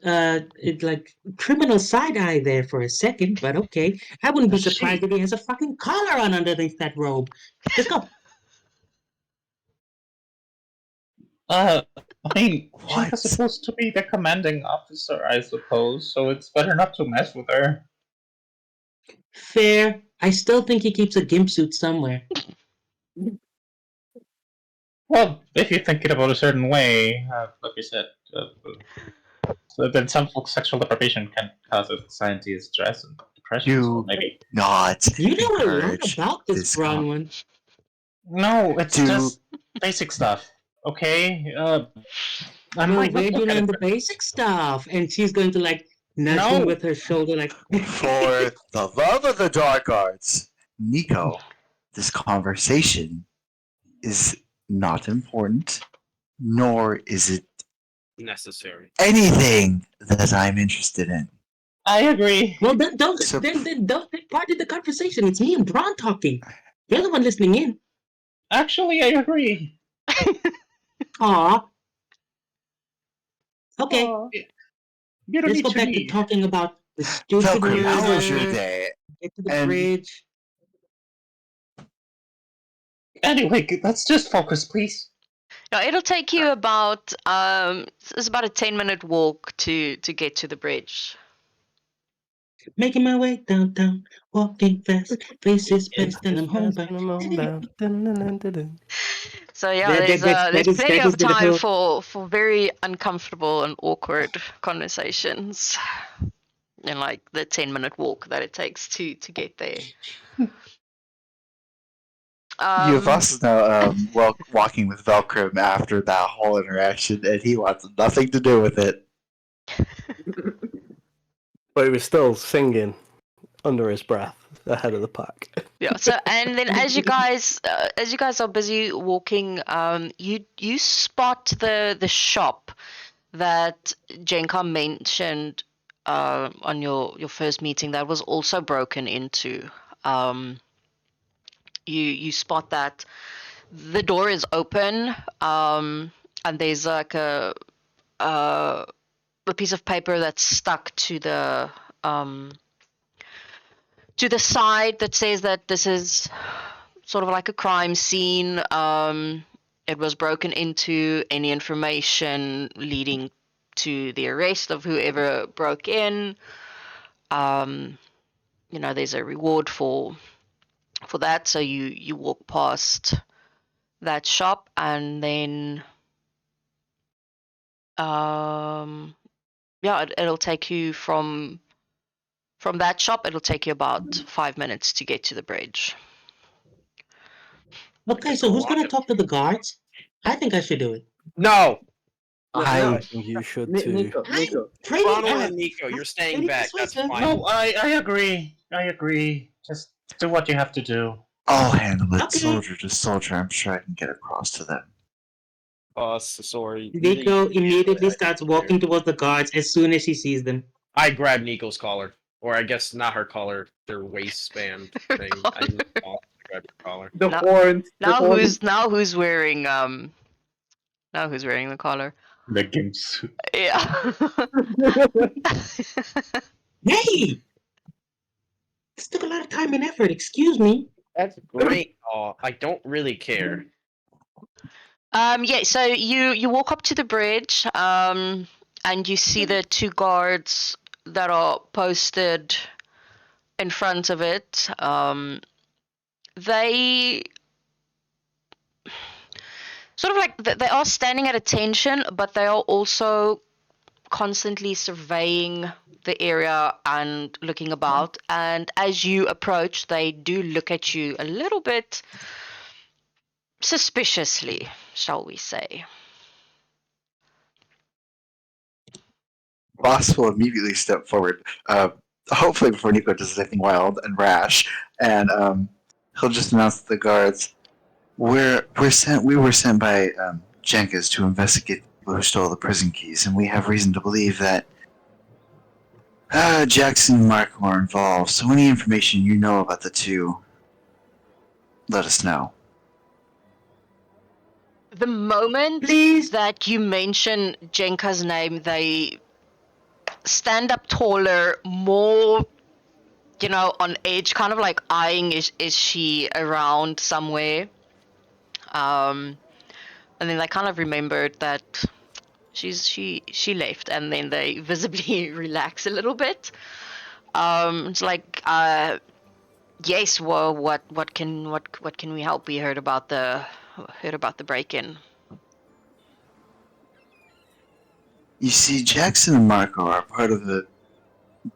it like criminal side eye there for a second, but okay. I wouldn't be surprised if he has a fucking collar on underneath that robe. Let's go. I mean, What? Jenka's supposed to be the commanding officer, I suppose, so it's better not to mess with her. Fair. I still think he keeps a gimp suit somewhere. Well, if you think it about a certain way, like you said, so then some folks' sexual deprivation can cause anxiety, stress, and depression. So You maybe not You know a lot encourage about this, this com- Bronwyn. no, it's Do- just basic stuff. Okay, I No, might not we're look doing at it. the basic stuff, and she's going to like nudge No. him with her shoulder, like. For the love of the dark arts, Nico, this conversation is not important, nor is it Necessary. anything that I'm interested in. I agree. Well, then don't So- then don't take part in the conversation. It's me and Bron talking. You're the one listening in. Actually, I agree. Aw. Okay, You don't let's need go to back to be. talking about the stupid Velcrim, how was your murder. day? Get to the And- bridge. Anyway, let's just focus, please. No, it'll take you about it's about a 10-minute walk to get to the bridge. Making my way downtown, walking fast, faces past, and I'm homebound. So yeah, That there's is plenty of the time little. for very uncomfortable and awkward conversations, in like the 10-minute walk that it takes to get there. Yuvas is now walking with Velcrim after that whole interaction, and he wants nothing to do with it. But he was still singing under his breath ahead of the pack. Yeah. So and then as you guys are busy walking, you spot the shop that Jenka mentioned on your first meeting that was also broken into. You spot that the door is open, and there's like a piece of paper that's stuck to the side that says that this is sort of like a crime scene. It was broken into. Any information leading to the arrest of whoever broke in. There's a reward for that. So you walk past that shop, and then it'll take you from that shop. It'll take you about 5 minutes to get to the bridge. Okay, so who's gonna talk to the guards? I think I should do it. No, I I think you should too. Nico, Nico. Pretty, Ronald and Nico, you're that's staying pretty back. That's persuasive. fine. No, I agree. I agree. Just do what you have to do. I'll handle it, Okay. soldier to soldier. I'm sure I can get across to them. Sorry. Nico immediately I- starts walking towards the guards as soon as he sees them. I grab Nico's collar, or I guess not her collar, their waistband Her thing. collar. I grab your collar. The No- horns. Now who's wearing the collar? The gimps. Yeah. Hey! This took a lot of time and effort, excuse me. That's great. Oh, I don't really care. Yeah, so you walk up to the bridge, and you see the two guards that are posted in front of it. They sort of like they are standing at attention, but they are also constantly surveying the area and looking about. And as you approach, they do look at you a little bit suspiciously, shall we say. Boss will immediately step forward, hopefully before Nico does anything wild and rash, and he'll just announce to the guards, We were sent by Jenkins to investigate the people who stole the prison keys, and we have reason to believe that Jackson and Mark are involved. So any information you know about the two, let us know. The moment Please. that you mention Jenka's name, they stand up taller, more, on edge, kind of like eyeing, is she around somewhere? And then they kind of remembered that she left, and then they visibly relax a little bit. It's like, yes, well, what can we help? We heard about the break-in. You see, Jackson and Marco are part of a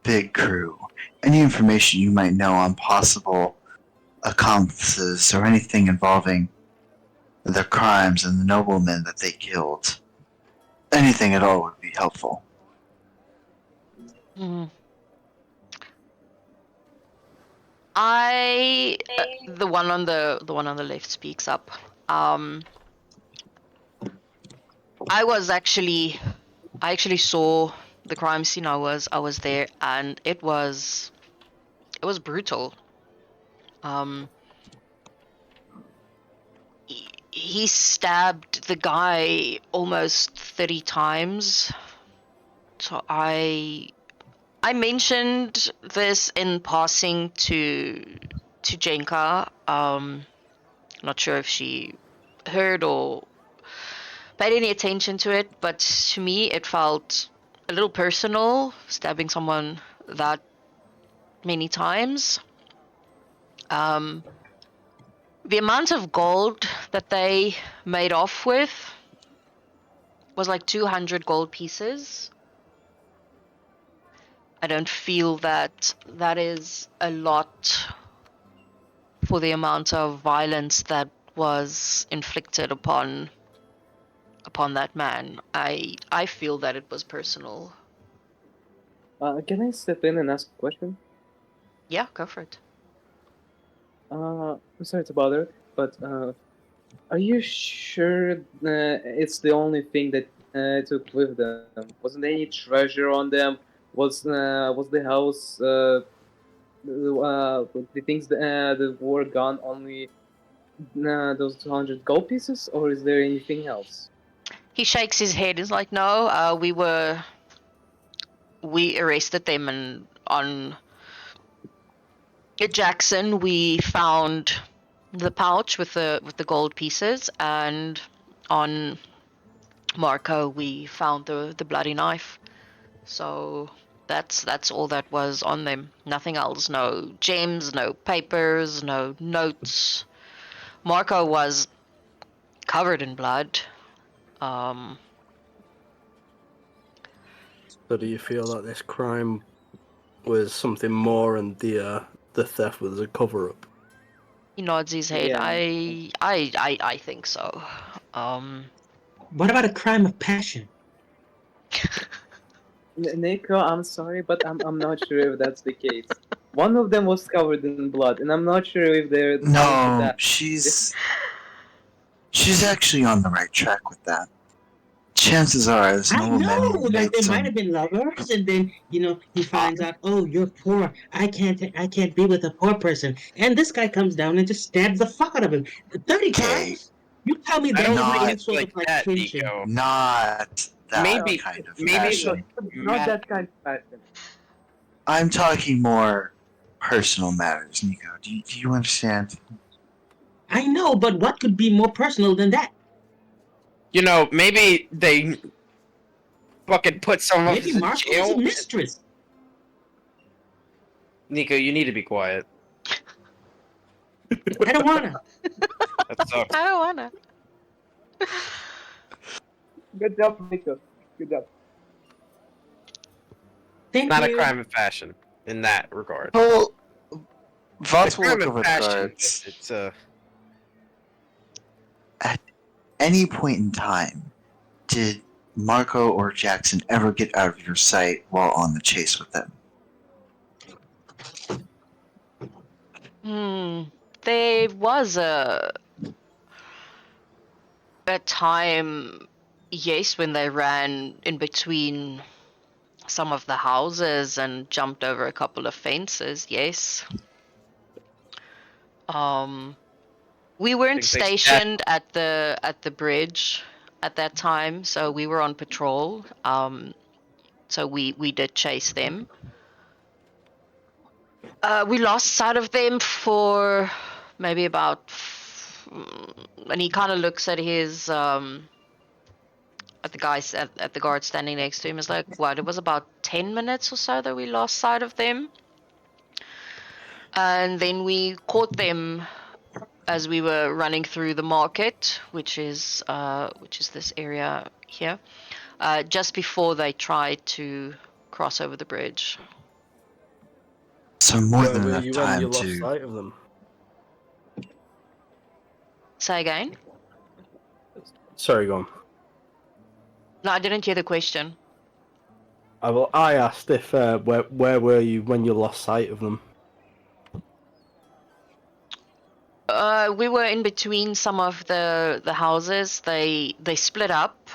big crew. Any information you might know on possible accomplices or anything involving their crimes and the noblemen that they killed, anything at all would be helpful. The one on the left speaks up. I actually saw the crime scene. I was there, and it was brutal. He stabbed the guy almost 30 times. So I mentioned this in passing to Jenka. Not sure if she heard or paid any attention to it, but to me it felt a little personal, stabbing someone that many times. The amount of gold that they made off with was like 200 gold pieces. I don't feel that is a lot for the amount of violence that was inflicted upon that man. I feel that it was personal. Can I step in and ask a question? Yeah, go for it. I'm sorry to bother, but are you sure it's the only thing that took with them? Wasn't there any treasure on them? Was the house the things that were gone only those 200 gold pieces, or is there anything else? He shakes his head. He's like, no, we arrested them, and on Jackson we found the pouch with the gold pieces, and on Marco we found the bloody knife. So that's all that was on them. Nothing else. No gems, no papers, no notes. Marco was covered in blood. Um, So do you feel that this crime was something more, and the theft was a cover-up? he nods his head. Yeah. I think so. What about a crime of passion? Nico, I'm sorry, but I'm not sure if that's the case. One of them was covered in blood, and I'm not sure if they're the same with No, that. she's actually on the right track with that. Chances are, this I nobleman know, like made they some. might have been lovers, and then he finds out, oh, you're poor. I can't be with a poor person. And this guy comes down and just stabs the fuck out of him 30 Okay. times. You tell me I that don't isn't Not- think any it's sort like of like that, tension. Nico. Not that Maybe- kind of maybe passion. Not Matt- that kind of passion. I'm talking more personal matters, Nico. Do you understand? I know, but what could be more personal than that? You know, maybe they fucking put some of Maybe us in Marco is a jail. mistress. Nico, you need to be quiet. I don't wanna. That sucks. I don't wanna. Good job, Nico. Good job. Thank Not you. a crime of passion in that regard. Well, The Vox will crime look of over the passion, guards. it's At any point in time, did Marco or Jackson ever get out of your sight while on the chase with them? There was a time, yes, when they ran in between some of the houses and jumped over a couple of fences. Yes. We weren't Think they stationed at the bridge at that time, so we were on patrol. So we did chase them. We lost sight of them for maybe about, and he kind of looks at his at the guy at the guard standing next to him. Is like, what? It was about 10 minutes or so that we lost sight of them, and then we caught them as we were running through the market, which is this area here, just before they tried to cross over the bridge. So more Where than were enough you when you time lost to. sight of them? Say again? Sorry, go on. No, I didn't hear the question. I asked if where were you when you lost sight of them? We were in between some of the houses. They split up,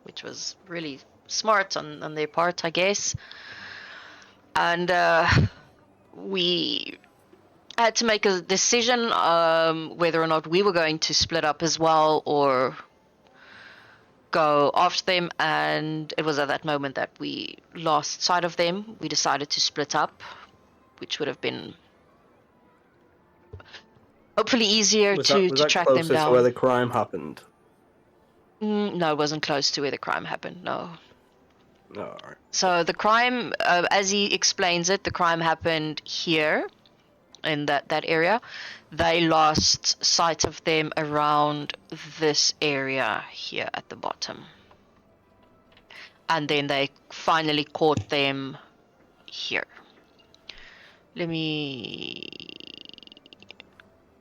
which was really smart on their part, I guess. And we had to make a decision whether or not we were going to split up as well or go after them. And it was at that moment that we lost sight of them. We decided to split up, which would have been hopefully easier Was to that track them closer down. to where the crime happened? No, it wasn't close to where the crime happened, no. Oh, all right. So the crime, as he explains it, the crime happened here, in that area. They lost sight of them around this area here at the bottom. And then they finally caught them here.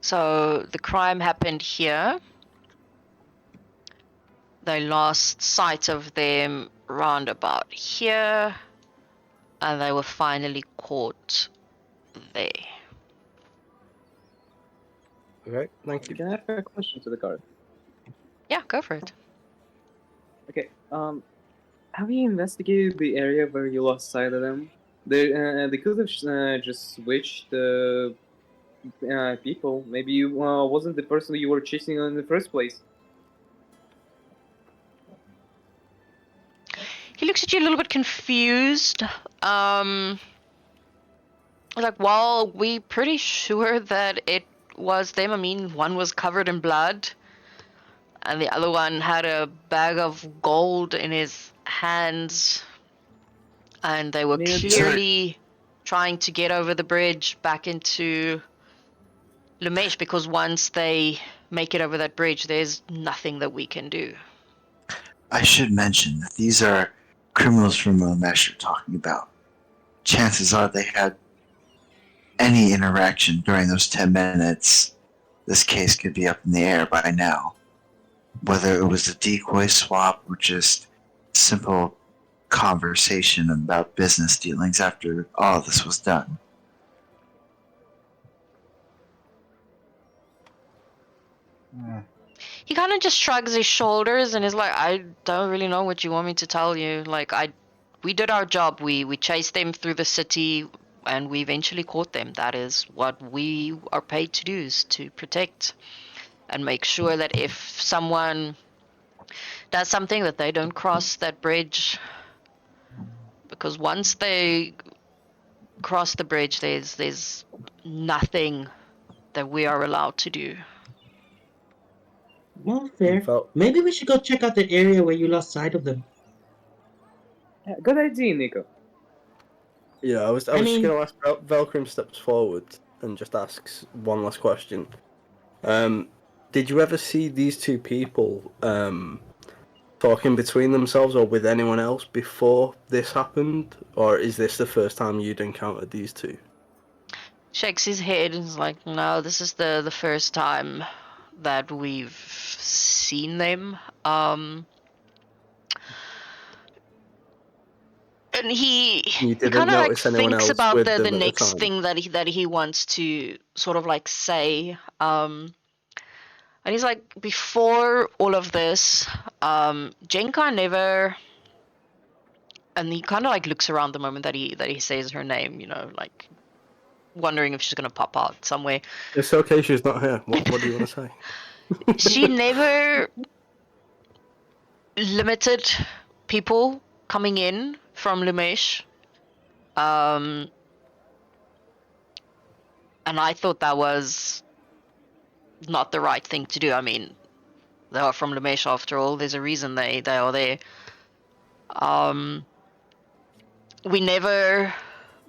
So the crime happened here. They lost sight of them round about here, and they were finally caught there. Okay, thank you. Can I ask a question to the guard? Yeah, go for it. Okay. Have you investigated the area where you lost sight of them? They could have just switched people. Maybe you wasn't the person you were chasing in the first place. looks at you a little bit confused. Like, well, we pretty sure that it was them. I mean, one was covered in blood, and the other one had a bag of gold in his hands, and they were Yeah, clearly trying to get over the bridge back into Lumesh, because once they make it over that bridge, there's nothing that we can do. I should mention that these are criminals from Momesh you're talking about. Chances are they had any interaction during those 10 minutes. This case could be up in the air by now. Whether it was a decoy swap or just simple conversation about business dealings after all this was done. He kind of just shrugs his shoulders and is like, I don't really know what you want me to tell you. Like, we did our job. We chased them through the city, and we eventually caught them. That is what we are paid to do, is to protect and make sure that if someone does something, that they don't cross that bridge. Because once they cross the bridge, there's nothing that we are allowed to do. Well, fair. Felt Maybe we should go check out the area where you lost sight of them. Yeah, good idea, Nico. Yeah, I was I just mean- going to ask. Velcrim steps forward and just asks one last question. Did you ever see these two people talking between themselves or with anyone else before this happened, or is this the first time you'd encountered these two? Shakes his head and is like, no, this is the first time that we've seen them. And he You didn't kind of like notice anyone thinks else about with the them at the next time? thing that he wants to sort of like say. And he's like, before all of this, Jenka never. And he kind of like looks around the moment that he says her name, you know, like wondering if she's gonna pop out somewhere. It's okay, she's not here. What do you want to say? She never limited people coming in from Lumesh. And I thought that was not the right thing to do. I mean, they are from Lumesh after all. There's a reason they are there. We never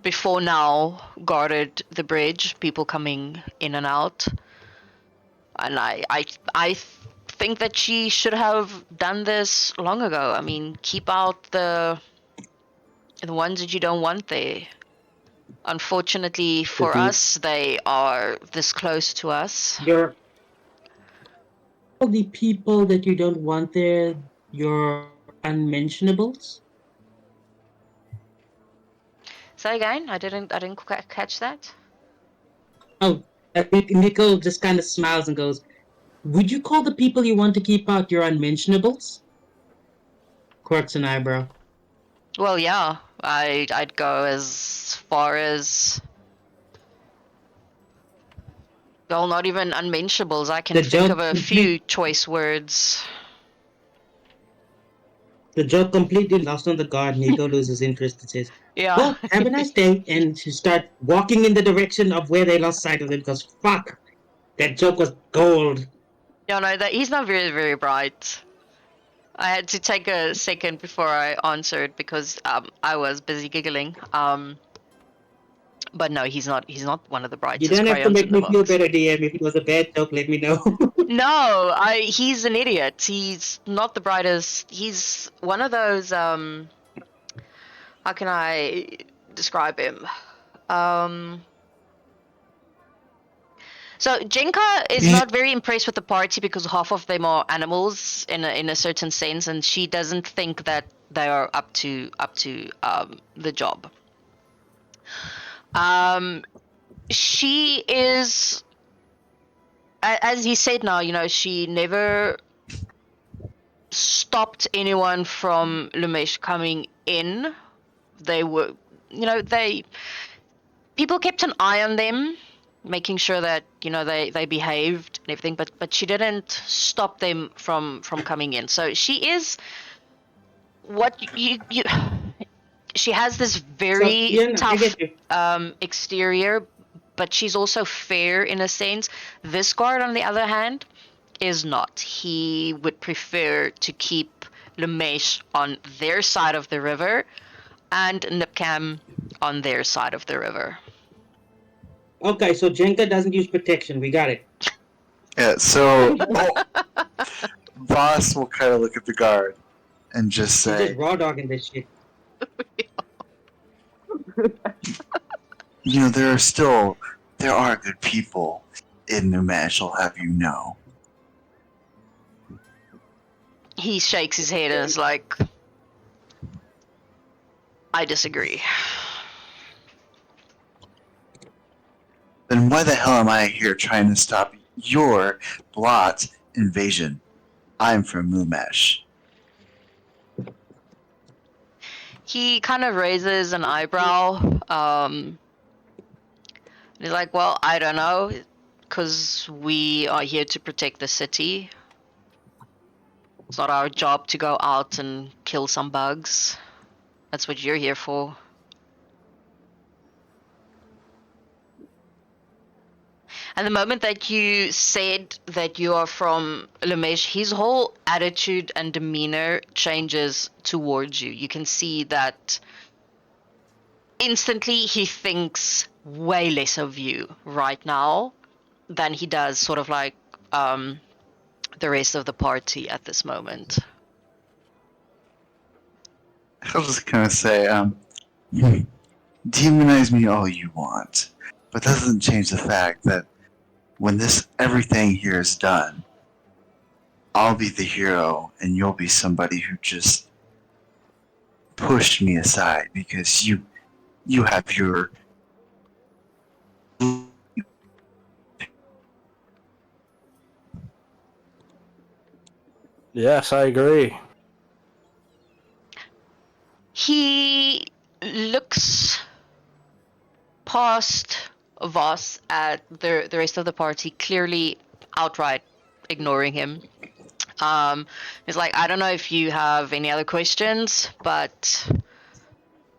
before now guarded the bridge, people coming in and out. And I think that she should have done this long ago. I mean, keep out the ones that you don't want there. Unfortunately for Indeed. us, they are this close to us. You're all the people that you don't want there, your unmentionables. Say again, I didn't catch that. Oh, I think Nico just kind of smiles and goes, would you call the people you want to keep out your unmentionables? Quirks an eyebrow. Well, yeah, I'd go as far as, well, not even unmentionables. I can The think joke of a few choice words. The joke completely lost on the guard. Nico loses interest and says, Yeah. well, have a nice day. And she starts walking in the direction of where they lost sight of him because, fuck, that joke was gold. Yeah, no, that he's not very, very bright. I had to take a second before I answered because I was busy giggling. But no, he's not one of the You brightest don't have to crayons make in the me feel box. better, DM. If it was a bad joke, let me know. No, he's an idiot. He's not the brightest. He's one of those how can I describe him? So Jenka is not very impressed with the party because half of them are animals in a certain sense, and she doesn't think that they are up to the job. She is, as he said now, you know, she never stopped anyone from Lumesh coming in. They were, you know, people kept an eye on them, making sure that, you know, they behaved and everything, but she didn't stop them from coming in. So she is what you she has this So very yeah, no, I tough get you. exterior, but she's also fair in a sense. This guard, on the other hand, is not. He would prefer to keep Lamesh on their side of the river and Nipcam on their side of the river. Okay, so Jenka doesn't use protection. We got it. Yeah, so Voss will kind of look at the guard and just He's just say, raw dogging this shit. you know, there are good people in Numash, I'll have you know. He shakes his head and is like, I disagree. Then why the hell am I here trying to stop your blot invasion? I'm from Mumesh. He kind of raises an eyebrow. He's like, well, I don't know, because we are here to protect the city. It's not our job to go out and kill some bugs. That's what you're here for. And the moment that you said that you are from Lamesh, his whole attitude and demeanor changes towards you. You can see that instantly he thinks way less of you right now than he does sort of like the rest of the party at this moment. I'll just kind of say, demonize me all you want, but that doesn't change the fact that when everything here is done, I'll be the hero and you'll be somebody who just pushed me aside because you have your Yes, I agree. He looks past Voss at the rest of the party, clearly outright ignoring him. He's like, I don't know if you have any other questions, but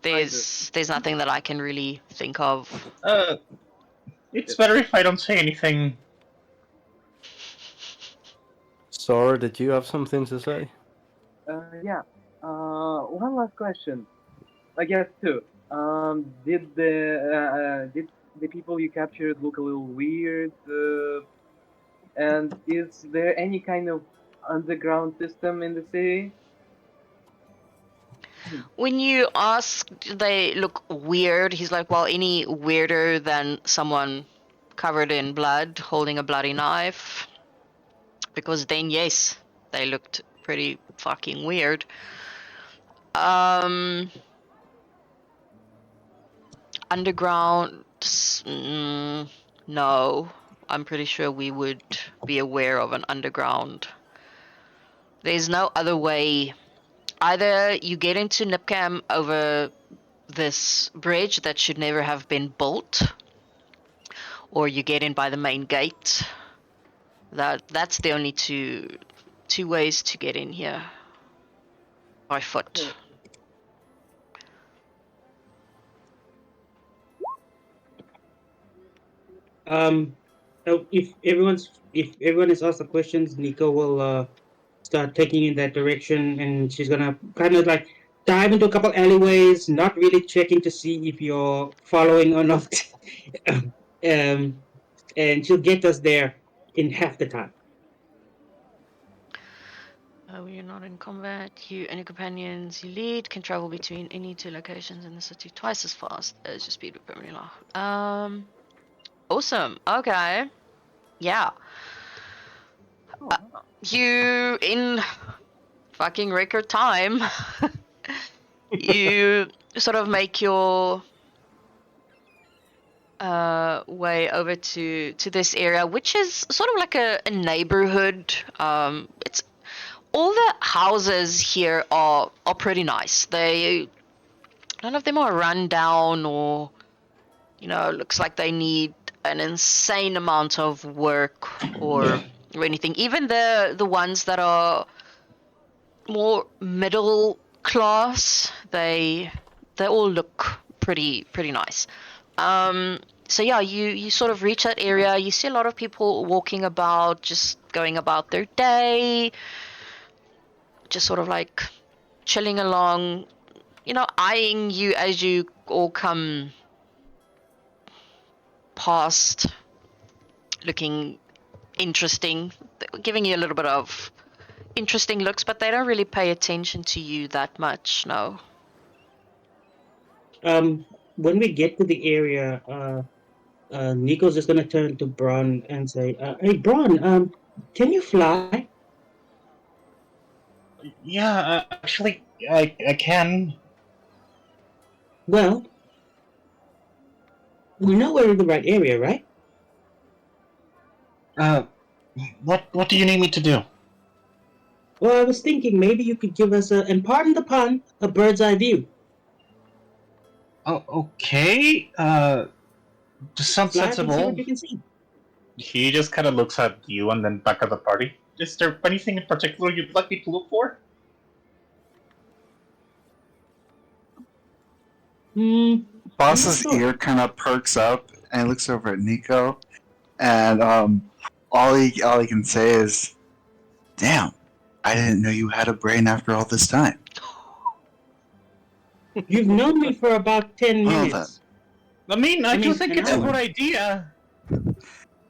there's nothing that I can really think of. It's better if I don't say anything. Sora, did you have something to say? Yeah. One last question. I guess two. Did the people you captured look a little weird? And is there any kind of underground system in the city? When you ask, they look weird. He's like, well, any weirder than someone covered in blood holding a bloody knife? Because then, yes, they looked pretty fucking weird. Underground, no. I'm pretty sure we would be aware of an underground. There's no other way. Either you get into Nipcam over this bridge that should never have been built, or you get in by the main gate. That's the only two ways to get in here. By foot. So if everyone is asked the questions, Nico will start taking in that direction, and she's gonna kind of like dive into a couple alleyways, not really checking to see if you're following or not. um, and she'll get us there in half the time. When you're not in combat, you and your companions you lead can travel between any two locations in the city twice as fast as your speed would permanently allow. Awesome. Okay. Yeah. You in fucking record time. You sort of make your way over to this area, which is sort of like a neighborhood. It's all the houses here are pretty nice. None of them are run down or looks like they need an insane amount of work or anything. Even the ones that are more middle class. They all look pretty nice. So yeah, you sort of reach that area. You see a lot of people walking about, just going about their day, just sort of like chilling along, eyeing you as you all come past, looking interesting, giving you a little bit of interesting looks, but they don't really pay attention to you that much, no. When we get to the area, Nico's just gonna turn to Braun and say, "Hey, Braun, can you fly?" Yeah, actually, I can. Well, we know we're in the right area, right? What do you need me to do? Well, I was thinking maybe you could give us and pardon the pun, a bird's eye view. Oh, okay. Sounds Fly up and see what sensible. you can see. He just kind of looks at you and then back at the party. Is there anything in particular you'd like me to look for? Hmm. Boss's Sure. ear kind of perks up and he looks over at Nico, and all he can say is, "Damn, I didn't know you had a brain after all this time." You've known me for about 10 Well minutes. I mean, I do think an it's a hour. good idea.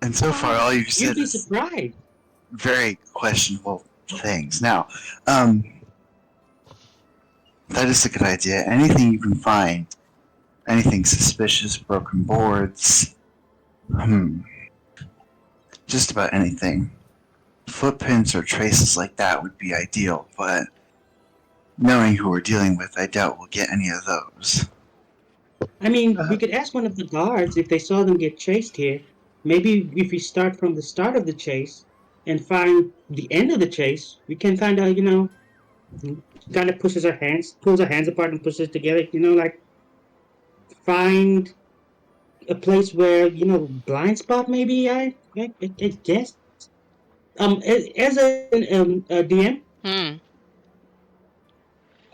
And so far, all you've You'd said be is surprised. very questionable things. Now, that is a good idea. Anything you can find, anything suspicious, broken boards, just about anything. Footprints or traces like that would be ideal, but knowing who we're dealing with, I doubt we'll get any of those. I mean, we could ask one of the guards if they saw them get chased here. Maybe if we start from the start of the chase and find the end of the chase, we can kind of, kind of pulls our hands apart and pushes together, like find a place where, blind spot maybe, I guess. As a DM,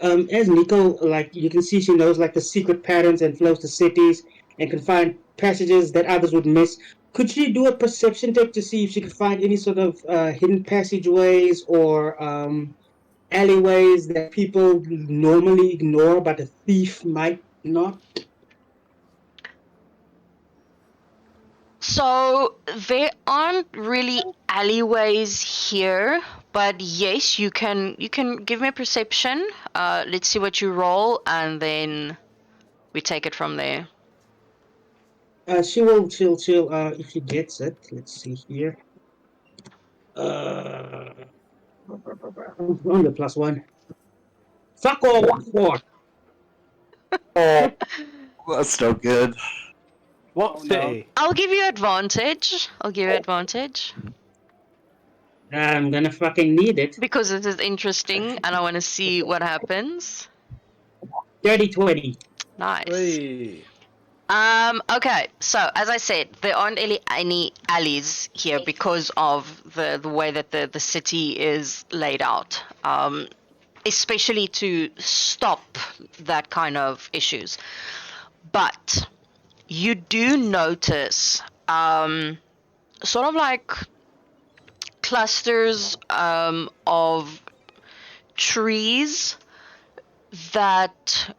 as Nico, like you can see, she knows like the secret patterns and flows to cities and can find passages that others would miss. Could she do a perception check to see if she could find any sort of hidden passageways or alleyways that people normally ignore, but a thief might not? So there aren't really alleyways here, but yes, you can give me a perception. Let's see what you roll, and then we take it from there. She'll if she gets it. Let's see here. Only plus one. Fuck all. 4. Oh, that's no good. What Oh, no. city? I'll give you advantage. I'm gonna fucking need it. Because it is interesting and I want to see what happens. 30-20. Nice. Hey. Okay, so as I said, there aren't really any alleys here because of the way that the city is laid out. Especially to stop that kind of issues. But you do notice sort of like clusters of trees that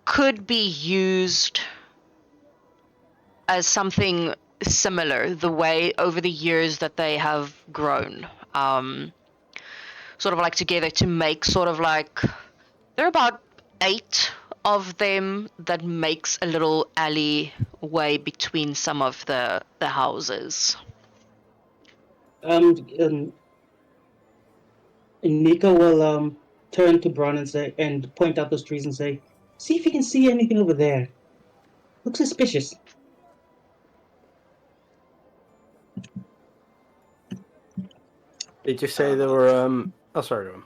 could be used as something similar the way over the years that they have grown, sort of like together to make sort of like, there are about 8 of them that makes a little alleyway between some of the houses. Nico will turn to Bron and say and point out those trees and say, "See if you can see anything over there. Looks suspicious." Did you say there were oh sorry, go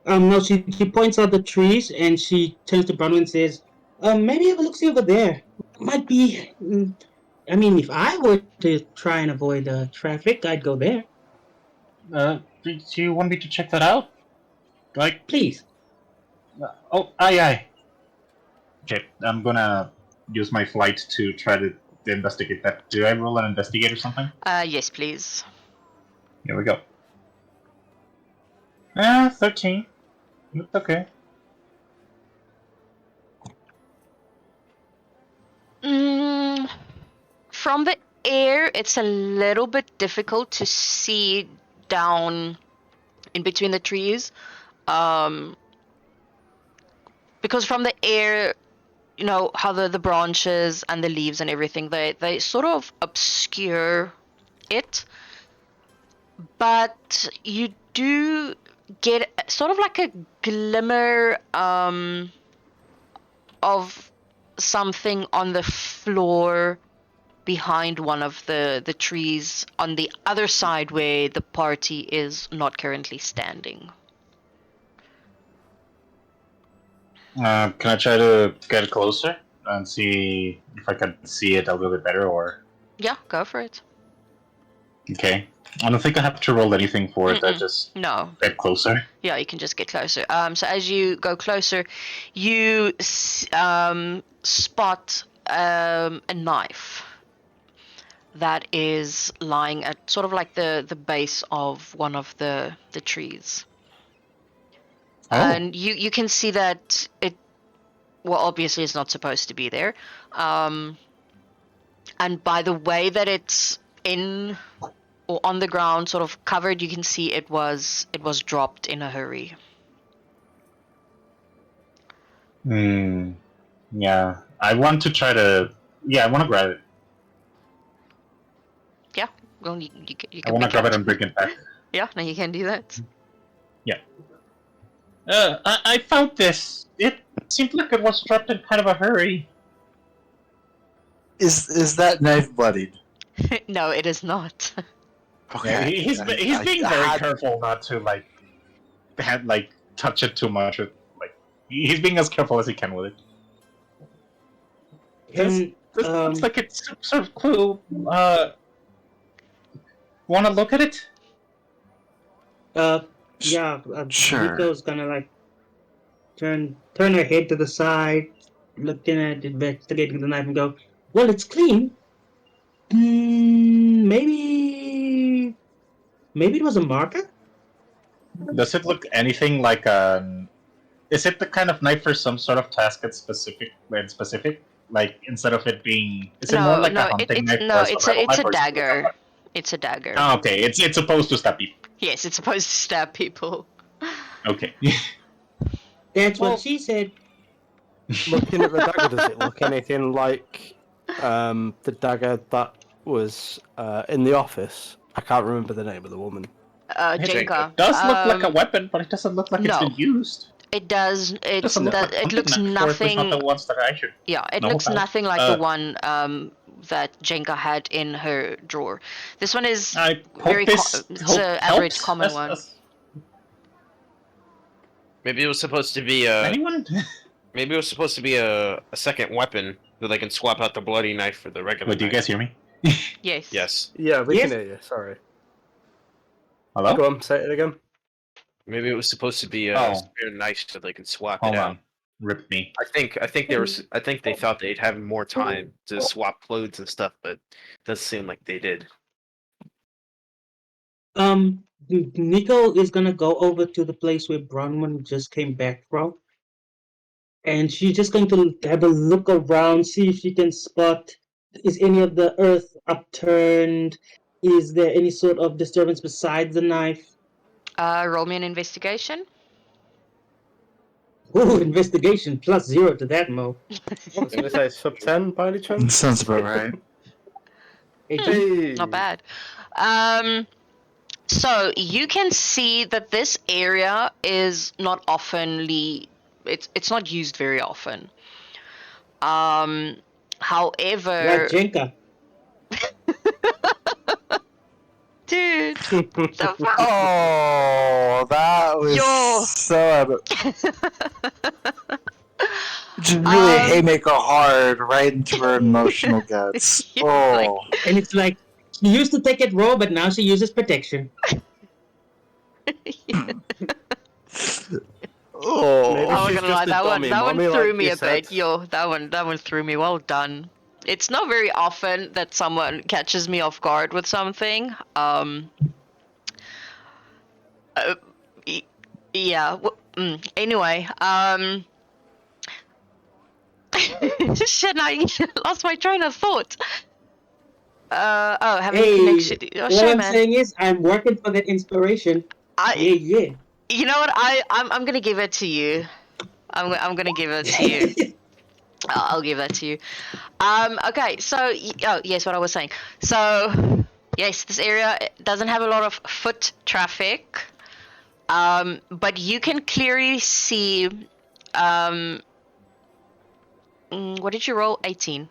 on. No, she points out the trees and she turns to Bron and says, maybe have a look see over there. Might be. I mean, if I were to try and avoid traffic, I'd go there. Do you want me to check that out? Like, Please." Aye. Okay, I'm gonna use my flight to try to investigate that. Do I roll an investigate or something? Yes, please. Here we go. 13. That's okay. From the air, it's a little bit difficult to see down in between the trees. Because from the air, you know how the branches and the leaves and everything, they sort of obscure it, but you do get sort of like a glimmer of something on the floor behind one of the trees on the other side where the party is not currently standing. Can I try to get closer and see if I can see it a little bit better, or... Yeah, go for it. Okay. I don't think I have to roll anything for it, I just No. get closer. Yeah, you can just get closer. So as you go closer, you spot a knife that is lying at sort of like the base of one of the trees. Oh. And you can see that it, well, obviously it's not supposed to be there. And by the way that it's in or on the ground, sort of covered, you can see it was dropped in a hurry. Yeah. I want to try to... Yeah, I want to grab it. Yeah, well, you I can want to pick grab it and bring it back. Yeah, no, you can do that. Yeah. I found this. It seemed like it was dropped in kind of a hurry. Is that knife bloodied? No, it is not. Yeah, he's being very careful not to touch it too much. He's being as careful as he can with it. This looks like it's some sort of clue. Want to look at it? Yeah. Sure. Nico's gonna like turn her head to the side, looking at it, investigating the knife, and go, "Well, it's clean. Maybe it was a marker." Does it look anything like an? Is it the kind of knife for some sort of task that's specific? Like instead of it being, is it more like a hunting knife or a survival it's knife, a or is it like dagger. It's a dagger. Oh, okay, it's supposed to stab people. Yes, it's supposed to stab people. Okay. That's what she said. Looking at the dagger, does it look anything like the dagger that was in the office? I can't remember the name of the woman. Jenka. It does look like a weapon, but it doesn't look like it's no. been used. It does. It doesn't look like It looks hunting knife, or it was nothing. not the ones that I should. Yeah, it know looks about. nothing like the one that Jenka had in her drawer. This one is I hope very. this It's an average helps common one. Maybe it was supposed to be a. Anyone? Maybe it was supposed to be a second weapon that they can swap out the bloody knife for the regular. Wait, do you knife. guys hear me? Yes. Yes. Yeah, we Yes. can hear you. Sorry. Hello? Go on, say it again. Maybe it was supposed to be a Oh. spare knife so they can swap Hold it out. on. Rip me. I think they thought they'd have more time to swap clothes and stuff, but it doesn't seem like they did. Nico is gonna go over to the place where Bronwyn just came back from, and she's just going to have a look around, see if she can spot, is any of the earth upturned? Is there any sort of disturbance besides the knife? Roll me an investigation. Ooh, investigation plus 0 to that, Mo. I was going to say sub 10 by any chance. Sounds about right. Hey. Not bad. So you can see that this area is not oftenly. It's not used very often. However, Like Jenka. dude, the fuck? Oh, that was Yo. so. Just really a haymaker hard right into her emotional guts. Yeah, Oh, And it's like, she used to take it raw, but now she uses protection. Maybe I'm not she's gonna just lie, a that one dummy. Mommy threw like me you a bit. said. Yo, that one threw me. Well done. It's not very often that someone catches me off guard with something. Y- yeah. Anyway, shit, I lost my train of thought. Having Hey, connection. Oh, what shame, I'm man. saying is, I'm working for that inspiration. Yeah, yeah. You know what? I'm gonna give it to you. I'm gonna give it to you. I'll give that to you. Okay, so oh yes, what I was saying. So yes, this area doesn't have a lot of foot traffic, but you can clearly see. What did you roll? 18.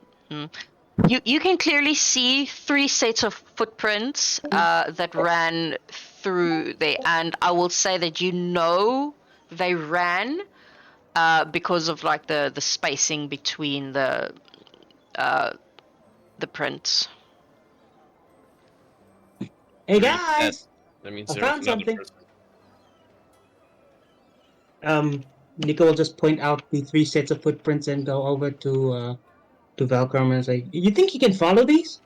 You can clearly see 3 sets of footprints that ran through there, and I will say that they ran because of like the spacing between the prints. Hey That guys, that means I there was found another something. person. Nico will just point out the 3 sets of footprints and go over to Valcrum and say, "You think you can follow these?"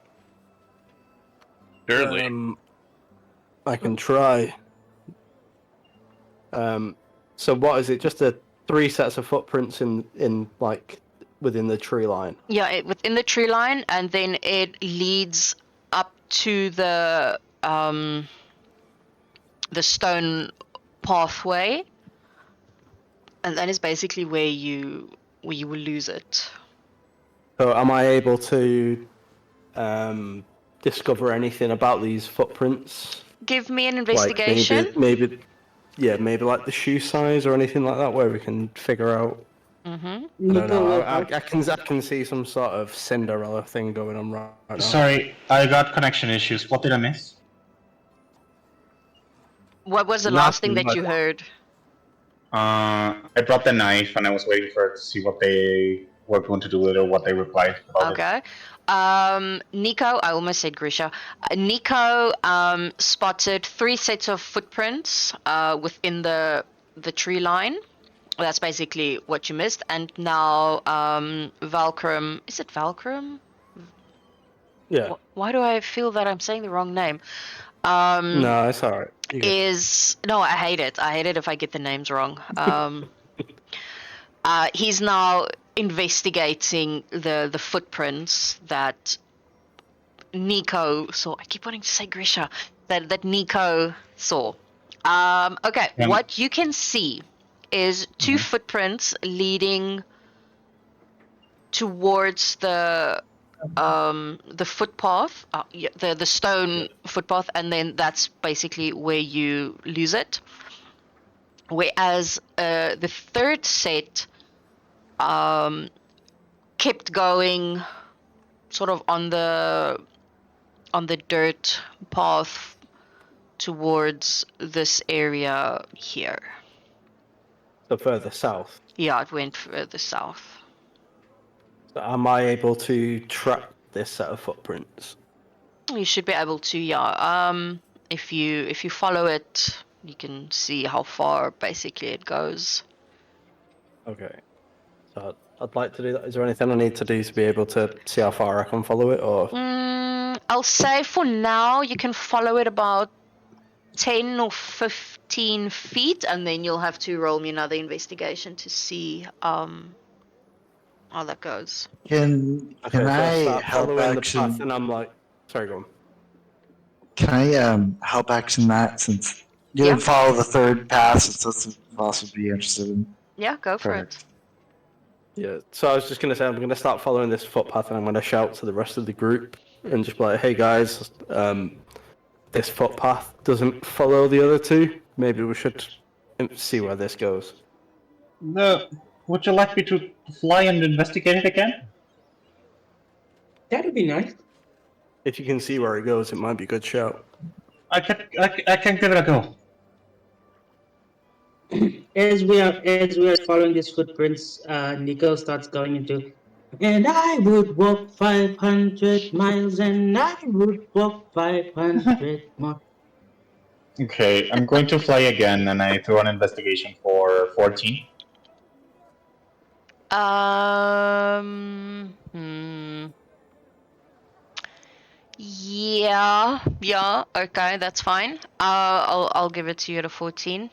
Surely. I can try. So what is it? Just 3 sets of footprints in like within the tree line. Yeah, within the tree line, and then it leads up to the stone pathway, and that is basically where you will lose it. So am I able to discover anything about these footprints? Give me an Like investigation. maybe like the shoe size or anything like that, where we can figure out. Mm-hmm. I don't Nico know. will I help. can see some sort of Cinderella thing going on right now. Sorry, I got connection issues. What did I miss? What was the last thing Nothing, that you but- heard? I brought the knife and I was waiting for it to see what they were going to do with it or what they replied about it. Okay. Nico, I almost said Grisha. Nico spotted 3 sets of footprints within the tree line. That's basically what you missed. And now Valcrum. Is it Valcrum? Yeah. Why do I feel that I'm saying the wrong name? No, it's alright. No, I hate it. I hate it if I get the names wrong. He's now investigating the footprints that Nico saw. I keep wanting to say Grisha. That Nico saw. Okay, what you can see is 2 footprints leading towards the footpath, the stone footpath, and then that's basically where you lose it. Whereas the 3rd set kept going, sort of on the dirt path towards this area here. So further south. Yeah, it went further south. So am I able to track this set of footprints? You should be able to, yeah. If you follow it, you can see how far basically it goes. Okay. So I'd like to do that. Is there anything I need to do to be able to see how far I can follow it, or? I'll say for now you can follow it about 10 or 15 feet, and then you'll have to roll me another investigation to see how that goes. Can Okay, so I start help following the action? path, and I'm like, sorry, go on. Can I help action that since you Yeah. didn't follow the 3rd path? Since that's what Voss would be interested in. Yeah, go for Perfect. Yeah. So I was just gonna say I'm gonna start following this footpath, and I'm gonna shout to the rest of the group and just be like, "Hey guys, this footpath doesn't follow the other 2. Maybe we should see where this goes." Would you like me to fly and investigate it again? That'd be nice. If you can see where it goes, it might be a good shout. I can give it a go. As we are following these footprints, Nico starts going into, and I would walk 500 miles, and I would walk 500 more. Okay, I'm going to fly again, and I throw an investigation for 14. Yeah, okay, that's fine. I'll give it to you at a 14.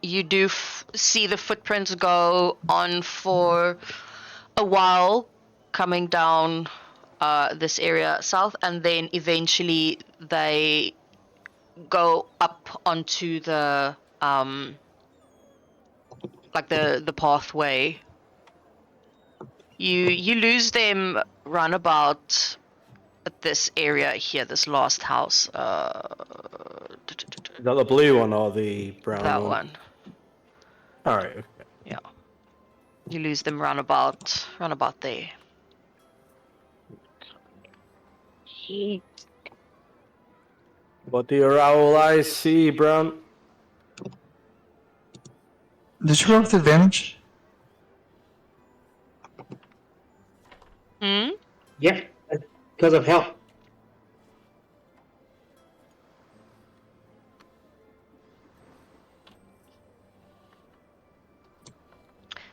You do see the footprints go on for a while, coming down this area south, and then eventually they go up onto the like the pathway. You lose them roundabout at this area here, this last house. Is that the blue one or the brown That one? one. All right. Okay. Yeah. You lose them roundabout there. What do your owl eyes see, Brown? Did you roll with advantage? Hmm? Yep, because of help.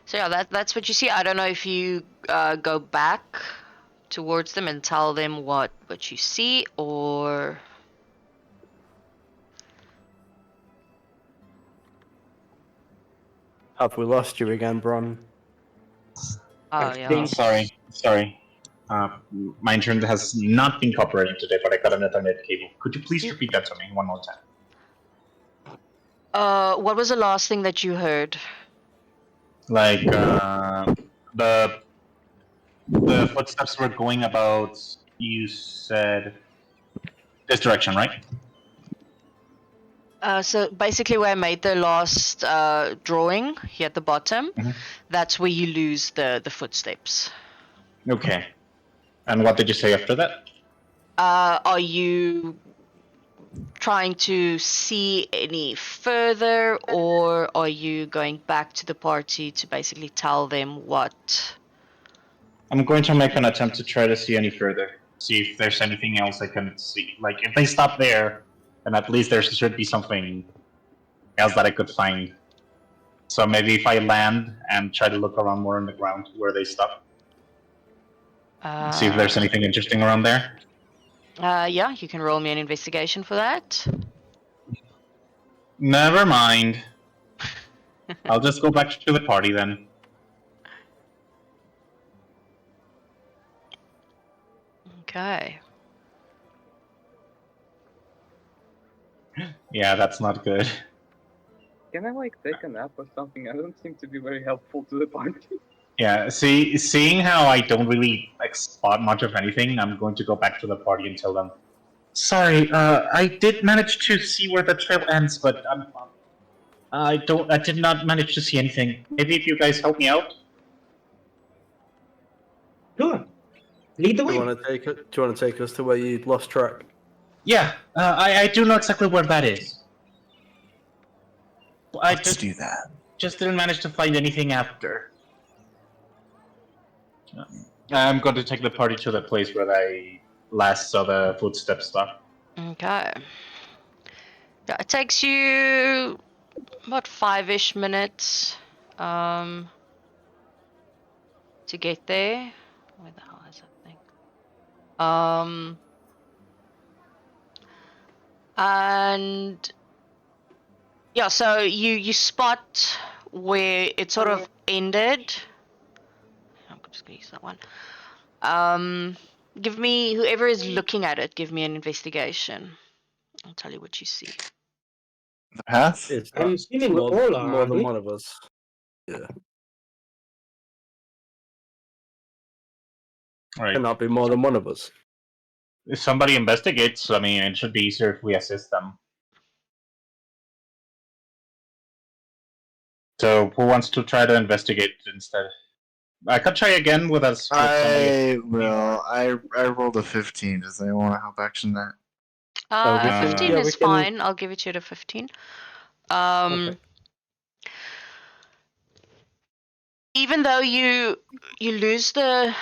So yeah, that's what you see. I don't know if you go back towards them and tell them what you see, or Have we lost you again, Bron? oh yeah. Sorry. My internet has not been cooperating today, but I got an Ethernet cable. Could you please repeat that to me one more time? What was the last thing that you heard? Like the footsteps were going about. You said this direction, right? So basically, where I made the last drawing here at the bottom, Mhm. that's where you lose the footsteps. Okay. And what did you say after that? Are you trying to see any further, or are you going back to the party to basically tell them what? I'm going to make an attempt to try to see any further. See if there's anything else I can see. Like, if they stop there, then at least there should be something else that I could find. So maybe if I land and try to look around more on the ground where they stop, see if there's anything interesting around there. Yeah, you can roll me an investigation for that. Never mind. I'll just go back to the party then. Okay. Yeah, that's not good. Can I like take a nap or something? I don't seem to be very helpful to the party. Yeah, seeing how I don't really like spot much of anything, I'm going to go back to the party and tell them, sorry, I did manage to see where the trail ends, but I did not manage to see anything. Maybe if you guys help me out. Sure. Lead the Do you way. want to take it? Do you want to take us to where you lost track? Yeah, I do know exactly where that is. I Let's do that. just didn't manage to find anything after. I'm going to take the party to the place where I last saw the footsteps stuff. Okay. Yeah, it takes you about 5-ish minutes to get there. Where the hell is that thing? And yeah, so you spot where it sort of ended. I'm just gonna use that one. Give me, whoever is looking at it, give me an investigation. I'll tell you what you see. The path? It's I'm assuming we all are, more aren't than we? one of us. Yeah, All right. cannot be more than one of us. If somebody investigates, I mean, it should be easier if we assist them. So, who wants to try to investigate instead? I could try again with us. With somebody. I will. I rolled a 15. Does anyone want to help action that? Oh, we can- 15 yeah, is we can- fine. I'll give it to you to 15. Okay. Even though you lose the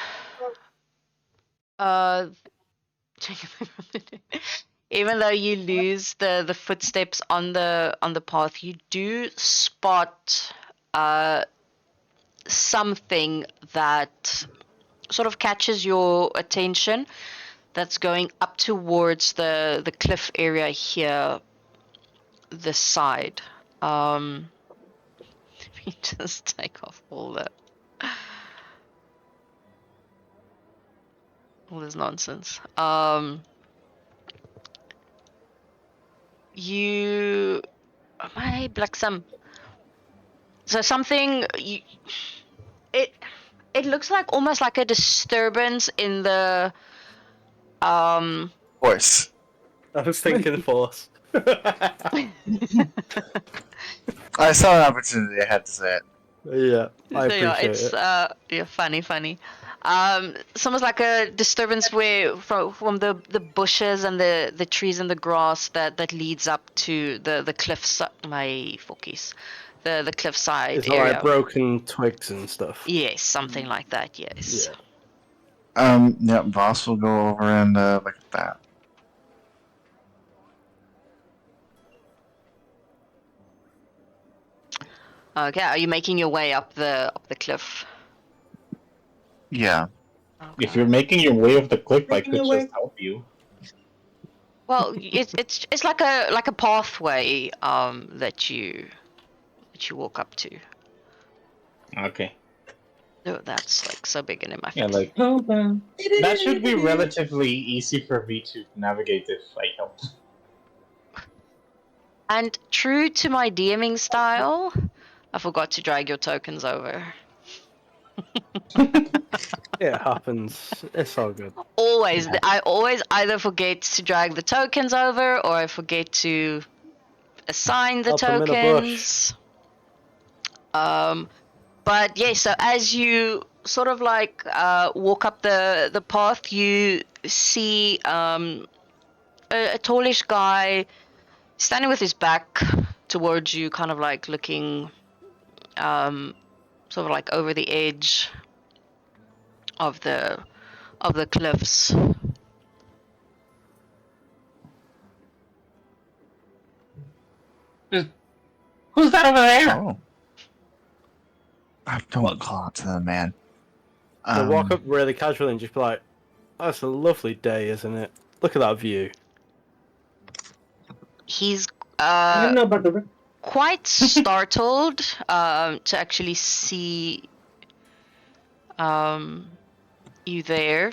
even though you lose the footsteps on the path, you do spot something that sort of catches your attention. That's going up towards the cliff area here, this side. We just take off all this nonsense. You, my Blacksum. So something it looks like almost like a disturbance in the Force. I was thinking force. I saw an opportunity. I had to say it. Yeah, I So yeah, appreciate it's it. yeah, funny. It's almost like a disturbance where from the bushes and the trees and the grass that leads up to the cliffs. My focus, the cliffside Is that area. like broken twigs and stuff? Yes, something like that. Yes. Yeah. Yep, Voss will go over and look at that. Okay, are you making your way up the cliff? Yeah. If you're making your way up the cliff, I Making could your just way. help you. Well, it's like a pathway that you walk up to. Okay. Oh, that's like so big and in my face. Yeah, like Hold on. that should be relatively easy for me to navigate if I help. And true to my DMing style, I forgot to drag your tokens over. It happens. It's all good. Always, Yeah. I always either forget to drag the tokens over or I forget to assign the Help 'em in a bush. tokens. But yeah, so as you sort of like walk up the path, you see a tallish guy standing with his back towards you, kind of like looking sort of like over the edge of the cliffs. Who's that over there? Oh. Don't call out to the man. So walk up really casually and just be like, "That's a lovely day, isn't it? Look at that view." He's I don't know about the. quite startled to actually see you there,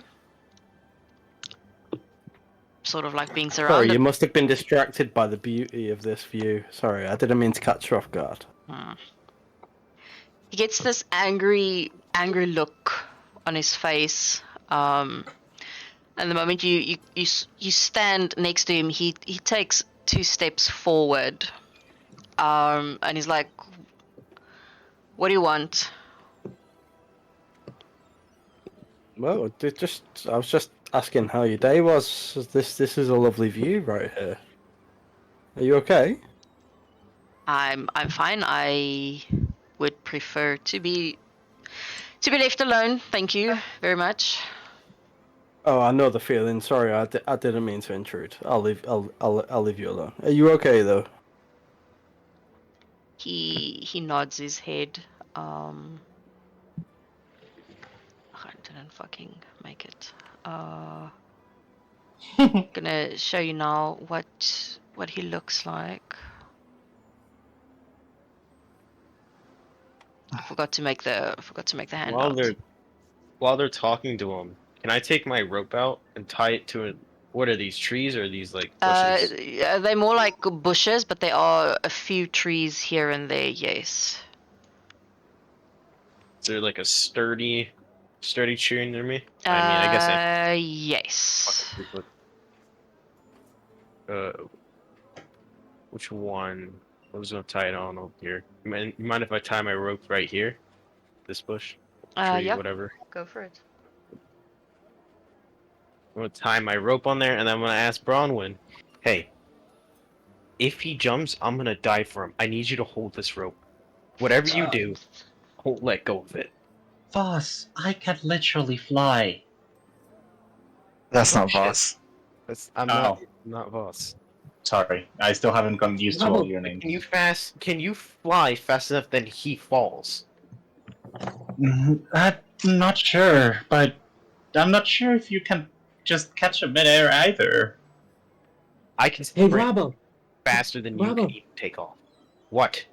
sort of like being Sorry, surrounded. you must have been distracted by the beauty of this view. Sorry, I didn't mean to catch you off guard. He gets this angry look on his face. And the moment you stand next to him, he takes 2 steps forward. And he's like, "What do you want?" Well, I was just asking how your day was. This is a lovely view right here. Are you okay? I'm fine. I would prefer to be left alone. Thank you very much. Oh, I know the feeling. Sorry, I didn't mean to intrude. I'll leave you alone. Are you okay though? He nods his head. I didn't fucking make it. Gonna show you now what he looks like. I forgot to make the handout. While they're talking to him, can I take my rope out and tie it to it? What are these, trees or are these like bushes? Yeah, they're more like bushes, but there are a few trees here and there. Yes. Is there like a sturdy tree near me? I mean, I guess I Yes. which one? I was gonna tie it on over here. You mind if I tie my rope right here? This bush, tree, Yeah. whatever. Go for it. I'm gonna tie my rope on there, and I'm gonna ask Bronwyn, "Hey, if he jumps, I'm gonna die for him. I need you to hold this rope. Whatever you do, let go of it." Boss, I can literally fly. That's Oh, not shit. Voss. I'm not. not Voss. Sorry, I still haven't gotten used to all Bravo. your names. Can you fly fast enough that he falls? I'm not sure, but I'm not sure if you can just catch a midair either. I can Hey, sprint Bravo. faster than you Bravo. can even take off. What?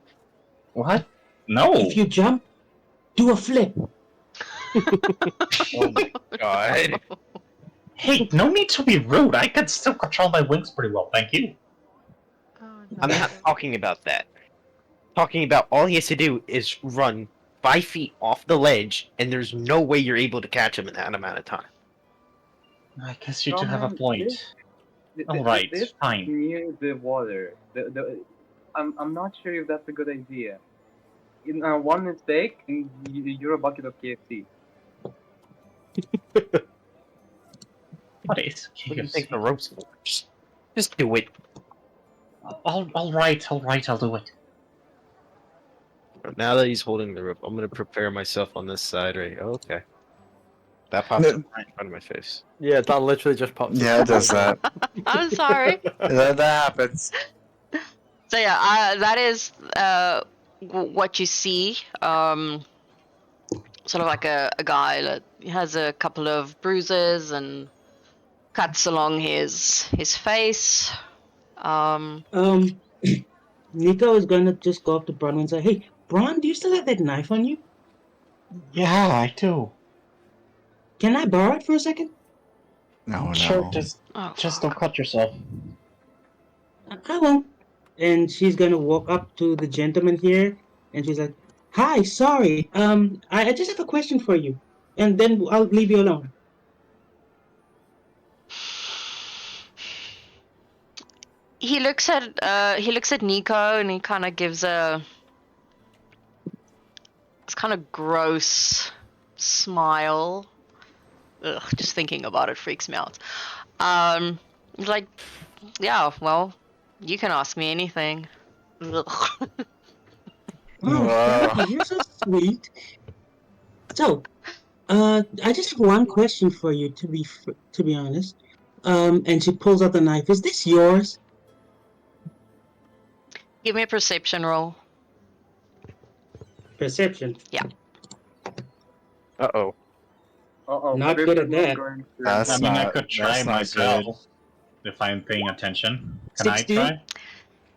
What? No. If you jump, do a flip. Oh my god. Hey, no need to be rude. I can still control my wings pretty well, thank you. I'm not talking about that. Talking about all he has to do is run 5 feet off the ledge, and there's no way you're able to catch him in that amount of time. I guess you Oh, do have a man, point. Th- All th- right, this is fine. near the water. I'm not sure if that's a good idea. One mistake, and you're a bucket of KFC. What is What do you think KFC? the ropes for? Just do it. All right, I'll do it. Now that he's holding the rope, I'm gonna prepare myself on this side right. Oh, okay. That popped up right in front of my face. Yeah, that literally just popped. Yeah, it does that. I'm sorry. That happens. So yeah, that is what you see. Sort of like a guy that has a couple of bruises and cuts along his face. Nico is gonna just go up to Bron and say, "Hey, Bron, do you still have that knife on you? Yeah, I do. Can I borrow it for a second?" No, Sure, no. just don't cut yourself. I won't. And she's gonna walk up to the gentleman here, and she's like, "Hi, sorry. I just have a question for you, and then I'll leave you alone." He looks at Nico and he kind of gives it's kind of gross smile. Ugh, just thinking about it freaks me out. He's like, yeah, well, you can ask me anything. Ugh. Oh, thank you. You're so sweet. So, I just have one question for you, to be honest. And she pulls out the knife. Is this yours? Give me a perception roll. Perception. Uh-oh. Uh-oh. Not good at that. That's I mean, I not- could try that's not myself if I'm paying attention. Can 16? I try?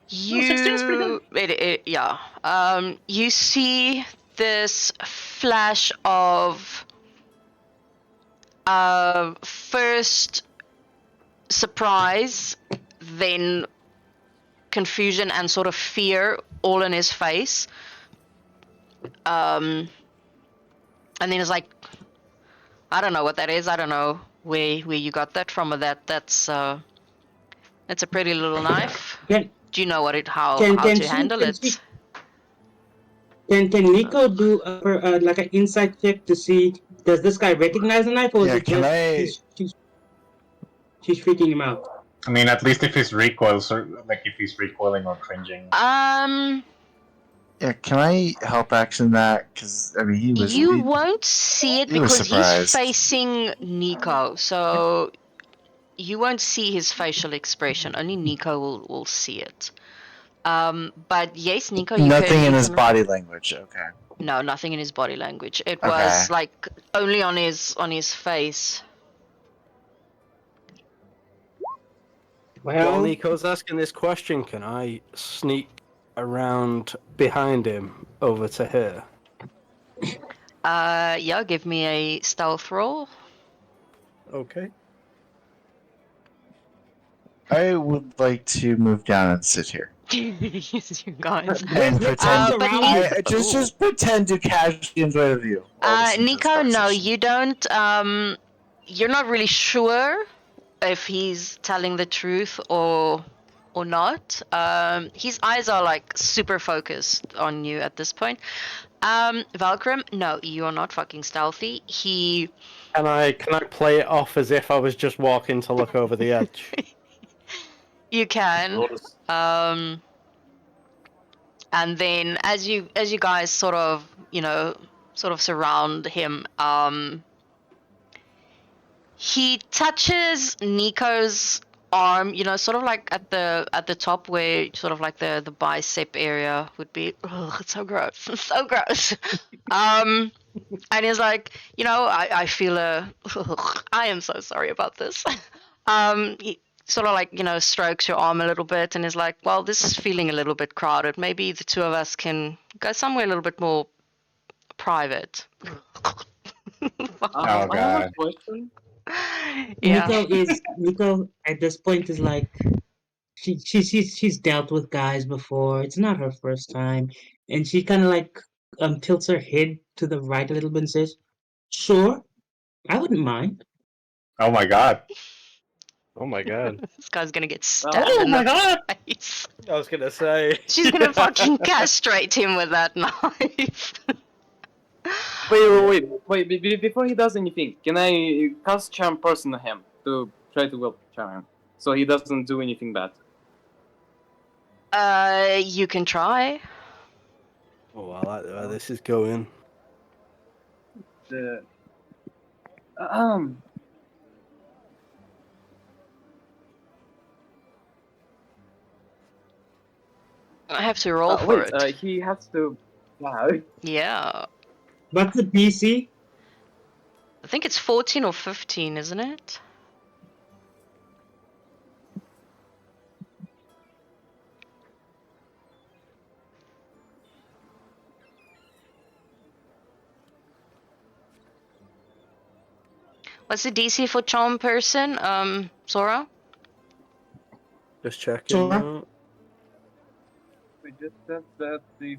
16 is pretty good. Yeah. You see this flash of first surprise, then confusion and sort of fear all in his face. And then it's like, I don't know what that is. I don't know where you got that from, or that's a pretty little knife. Can Do you know how can to handle it? Can Nico do like an insight check to see does this guy recognize the knife, or is Yeah, it can just I- she's freaking him out? I mean, at least if he's recoils, or like if he's recoiling or cringing. Yeah, can I help action that? Because I mean, he was. You won't see it he was because he's surprised. facing Nico, so you won't see his facial expression. Only Nico will see it. But yes, Nico, you Nothing in you his can- body language. Okay. No, nothing in his body language. It Okay. was like only on his face. While Well, Nico's asking this question, can I sneak around behind him over to here? Yeah, give me a stealth roll. Okay. I would like to move down and sit here You guys. and pretend. but Just pretend to casually enjoy the view. while listening to this Nico, no, conversation. you don't. You're not really sure if he's telling the truth or not. His eyes are like super focused on you at this point. Valkyrim, no, you are not fucking stealthy. Can I play it off as if I was just walking to look over the edge? You can. And then as you guys sort of surround him, he touches Nico's arm, you know, sort of like at the top where sort of like the bicep area would be. Ugh, it's so gross. It's so gross. And he's like, you know, I feel I am so sorry about this. He sort of like, you know, strokes your arm a little bit and is like, well, this is feeling a little bit crowded. Maybe the two of us can go somewhere a little bit more private. Oh, I have a God. question. Yeah. Nico at this point is like she's dealt with guys before. It's not her first time, and she kind of like tilts her head to the right a little bit and says, "Sure, I wouldn't mind." Oh my God. Oh my god. This guy's gonna get Well, stabbed in the face. I was gonna say. She's gonna fucking castrate him with that knife. wait, before he does anything, can I cast charm person on him to try to will charm him so he doesn't do anything bad? You can try. Oh, I like where this is going. The I have to roll for wait, it. he has to. Yeah. Yeah. What's the DC? I think it's 14 or 15, isn't it? What's the DC for charm person? Sora? Just checking. Sure. Now. We just said that they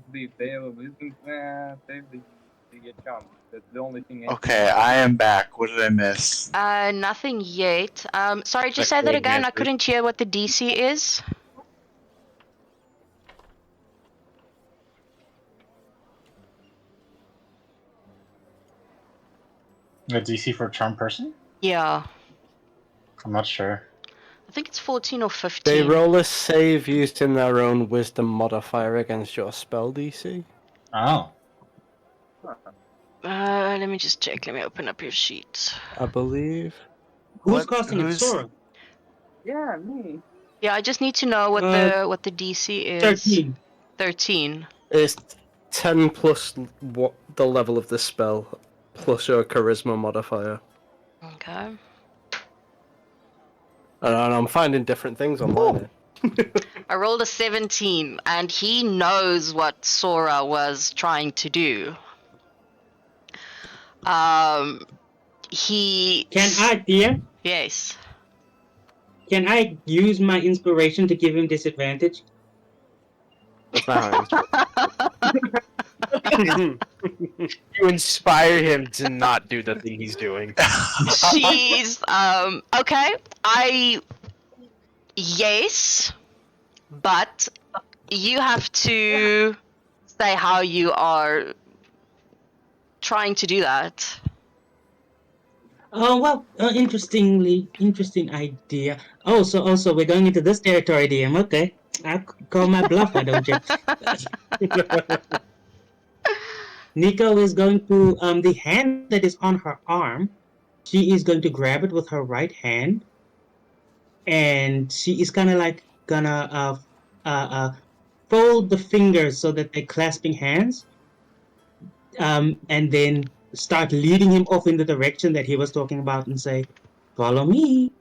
have a wisdom they get charm. That's the only thing. Okay, I am back. What did I miss? Nothing yet. Sorry, just Like say that old again. I man. couldn't hear what the DC is. The DC for charm person? Yeah. I'm not sure. I think it's 14 or They 15. roll a save using their own wisdom modifier against your spell DC. Oh. Let me just check. Let me open up your sheet. I believe. Who's casting it? Who's- Sora. Yeah, me. Yeah, I just need to know what the DC is. 13. 13. It's 10 plus what the level of the spell, plus your charisma modifier. Okay. And I'm finding different things online. I rolled a 17, and he knows what Sora was trying to do. He. Can I, dear? Yes. Can I use my inspiration to give him disadvantage? That's not how it You inspire him to not do the thing he's doing. She's okay. Yes, but you have to say how you are trying to do that. Oh well, interesting idea. Also, we're going into this territory, DM. Okay, I call my bluff, why don't you? Nico is going to the hand that is on her arm. She is going to grab it with her right hand, and she is kind of like gonna fold the fingers so that they're clasping hands, and then start leading him off in the direction that he was talking about, and say, "Follow me."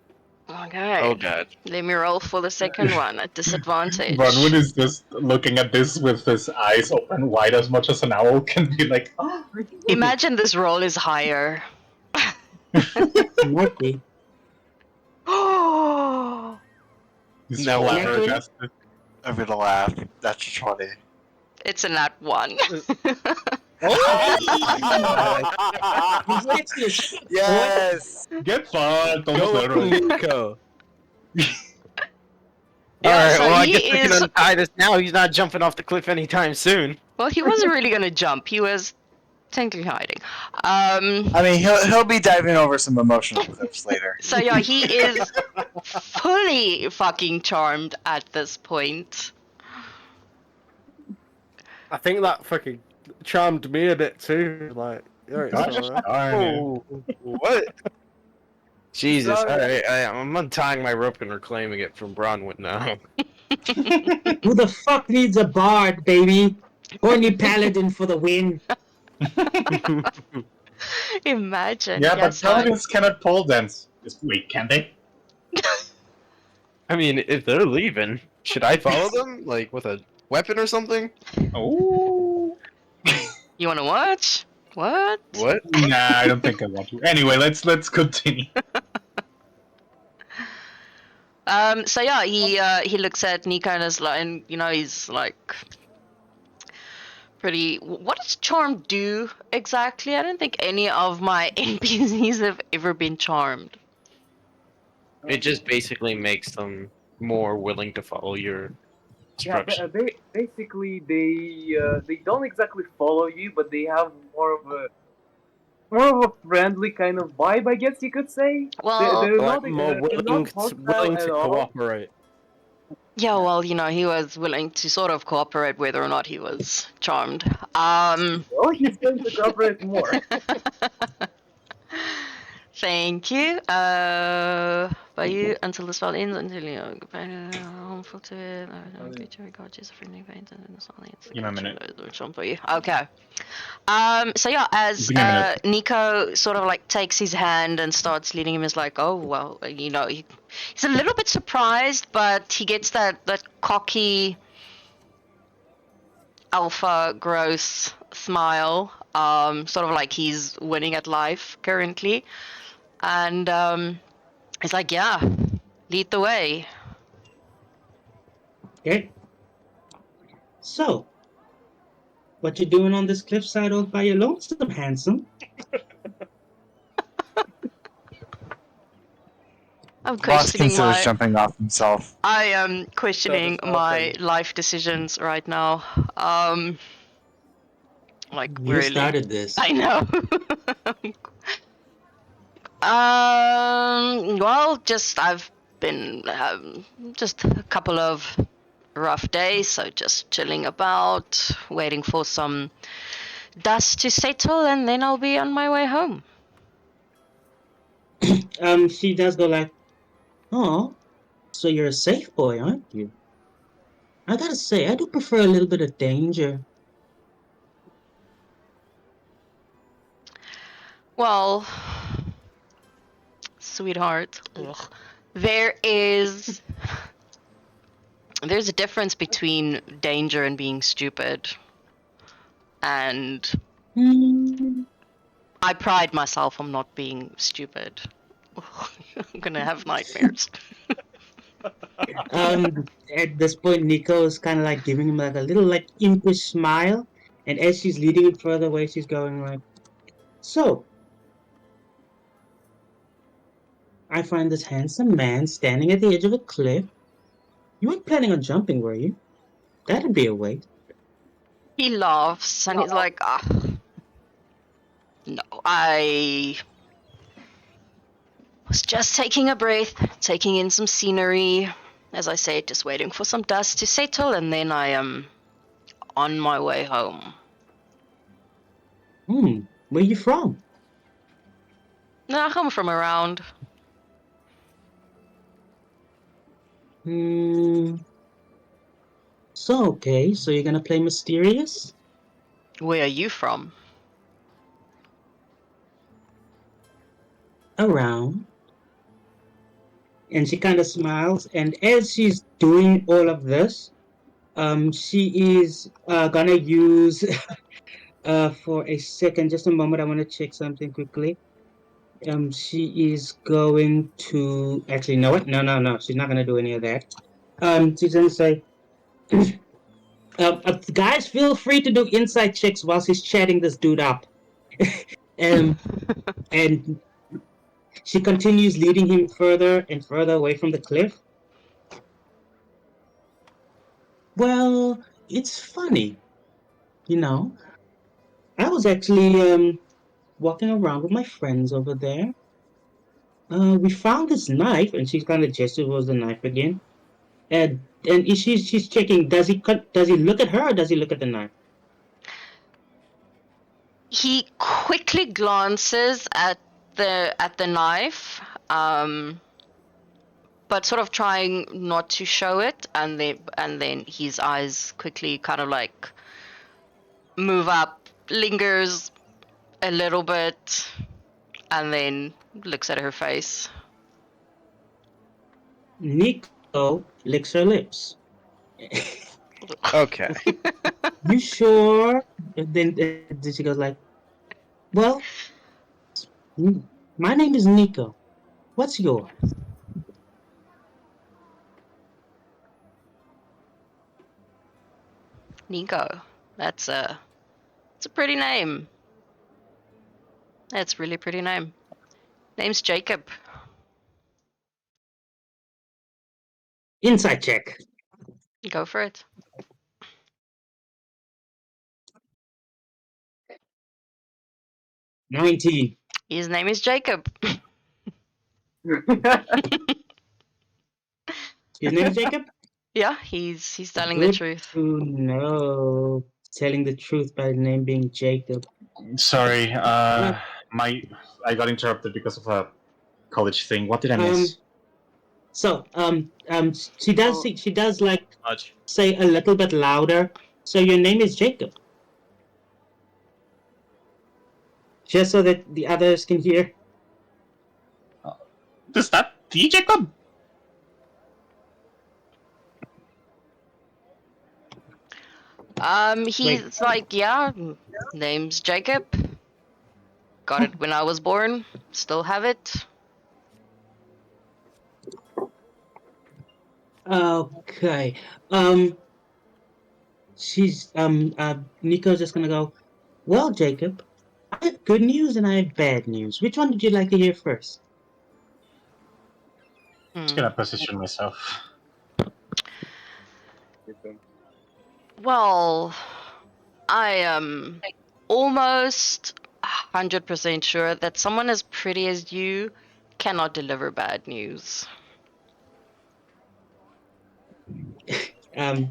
Okay. Oh god. Let me roll for the second one at disadvantage. Bronwyn is just looking at this with his eyes open wide as much as an owl can be like, oh. Imagine this roll is higher. Might be. Oh. He's No, flabbergasted. I'm gonna laugh. That's funny. It's a nat 1. Yes! Get fucked. Almost Go literally. Nico. Yeah, Alright, so well I he guess we can is. untie this now. He's not jumping off the cliff anytime soon. Well, he wasn't really gonna jump. He was technically hiding. I mean, he'll be diving over some emotional cliffs later. So yeah, he is fully fucking charmed at this point. I think that fucking charmed me a bit too. Like, alright, Gosh alright. darn it. Oh, what? Jesus, Sorry. alright, I'm untying my rope and reclaiming it from Bronwyn now. Who the fuck needs a bard, baby? Horny paladin for the win. Imagine. Yeah, Yeah, but so paladins cannot pole dance. Wait, can they? I mean, if they're leaving, should I follow them? Like, with a weapon or something? Oh. you want to watch? What? What? Nah, I don't think I want to. Anyway, let's continue. So yeah, he looks at Nico and is like, and you know, he's like pretty. What does charm do exactly? I don't think any of my NPCs have ever been charmed. It just basically makes them more willing to follow your Yeah, instructions. basically they don't exactly follow you, but they have more of a friendly kind of vibe, I guess you could say. Well, They're Like not more they're not hostile willing at to all. cooperate. yeah, well, you know, he was willing to sort of cooperate whether or not he was charmed. Well, he's going to cooperate more. Thank you. By you until the spell ends, until you know, harmful to it. I don't get to regard just a friendly paint and then suddenly it's Give me a minute. charm for you. Okay. So yeah, as Give me a minute. Nico sort of like takes his hand and starts leading him, is like, oh well, you know, he's a little bit surprised, but he gets that cocky alpha gross smile, sort of like he's winning at life currently, and he's like, yeah, lead the way. Okay. So, what you doing on this cliffside all by your lonesome, handsome? I'm Boss questioning considers my jumping off himself. I am questioning That is my nothing. life decisions right now. Like You really. started this. I know. Well, just I've been just a couple of rough days, so just chilling about, waiting for some dust to settle, and then I'll be on my way home. She does go like, oh, so you're a safe boy, aren't you? I gotta say, I do prefer a little bit of danger. Well, sweetheart, there's a difference between danger and being stupid, and Hmm. I pride myself on not being stupid. I'm gonna have nightmares. At this point, Nico is kind of like giving him like a little like impish smile, and as she's leading him further away, she's going like, so. I find this handsome man standing at the edge of a cliff. You weren't planning on jumping, were you? That'd be a wait. He laughs and he's like, no, I was just taking a breath, taking in some scenery. As I say, just waiting for some dust to settle, and then I am on my way home. Where you from? No, I come from around. So, okay, so you're gonna play mysterious? Where are you from? Around. And she kind of smiles, and as she's doing all of this, she is gonna use for a second, just a moment, I want to check something quickly. She is going to actually know it. No. She's not gonna do any of that. She's gonna say, guys, feel free to do inside checks while she's chatting this dude up. And she continues leading him further and further away from the cliff. Well, it's funny, you know. I was actually walking around with my friends over there. We found this knife, and she kind of gestured towards the knife again. And she's checking. Does he look at her, or does he look at the knife? He quickly glances at the knife, but sort of trying not to show it, and then his eyes quickly kind of like move up, lingers a little bit, and then looks at her face. Nico licks her lips. Okay. You sure? And then she goes like, well, my name is Nico. What's yours? Nico. It's a pretty name. That's really pretty name. Name's Jacob. Insight check. Go for it. 19. His name is Jacob. His name is Jacob? Yeah, he's telling the Good truth. to know. Telling the truth by his name being Jacob. Sorry, I got interrupted because of a college thing. What did I miss? She does she does like say a little bit louder. So your name is Jacob. Just so that the others can hear. Is that the Jacob? He's like, yeah, name's Jacob. Got it when I was born. Still have it. Okay. Nico's just gonna go, well, Jacob, I have good news and I have bad news. Which one would you like to hear first? Just gonna position myself. Well, I am almost 100% sure that someone as pretty as you cannot deliver bad news.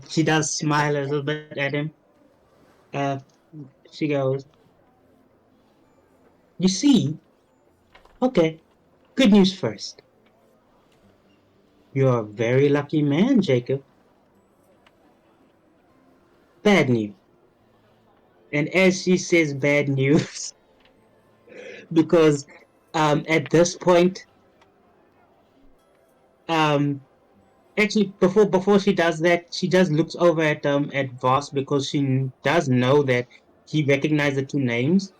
She does smile a little bit at him. She goes, you see, okay, good news first. You're a very lucky man, Jacob. Bad news. And as she says bad news, because at this point, actually before she does that, she just looks over at Voss because she does know that he recognized the two names.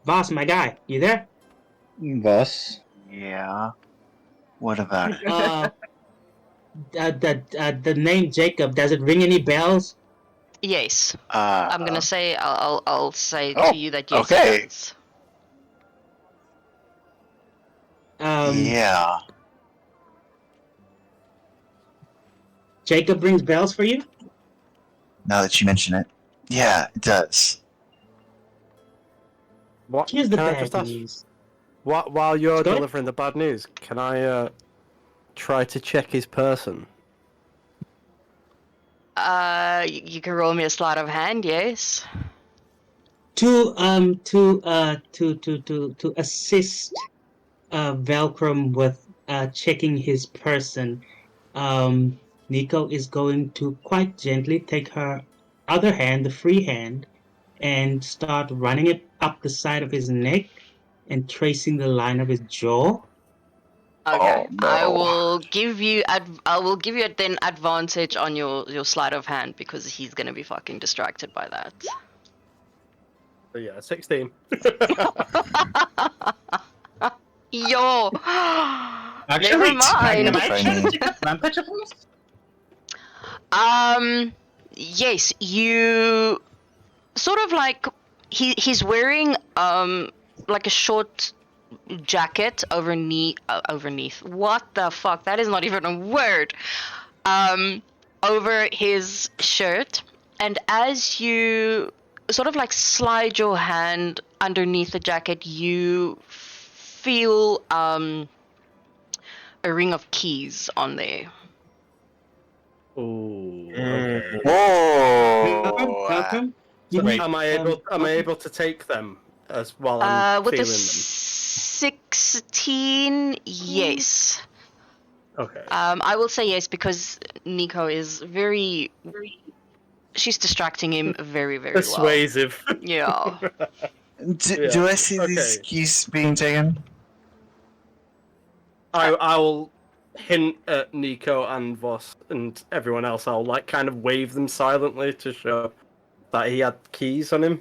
Voss, my guy, you there? Boss. Yeah. What about it? The name Jacob, does it ring any bells? Yes, I'm gonna say I'll say Oh, to you that yes, okay. it does. Yeah. Jacob rings bells for you? Now that you mention it. Yeah, it does. What? Here's the Can I bad just ask? news. While you're Go ahead. delivering the bad news, can I try to check his person? You can roll me a sleight of hand, yes. To assist Velcrum with checking his person, Nico is going to quite gently take her other hand, the free hand, and start running it up the side of his neck and tracing the line of his jaw. Okay, Oh, no. I will give you then advantage on your sleight of hand because he's gonna be fucking distracted by that. So yeah, 16. Yo, Actually, never mind. Am I trying to take advantage of this? Yes, you sort of like he's wearing like a short jacket overneath. What the fuck? That is not even a word. Over his shirt, and as you sort of like slide your hand underneath the jacket, you feel a ring of keys on there. Ooh. Okay. Whoa! Velcrum, So you need, am I able to take them as while I'm With a feeling 16, yes. them? Okay. I will say yes because Nico is very. She's distracting him very, very well. Persuasive. Yeah. Do I see these Okay. keys being taken? I will hint at Nico and Voss and everyone else. I'll like kind of wave them silently to show that he had keys on him.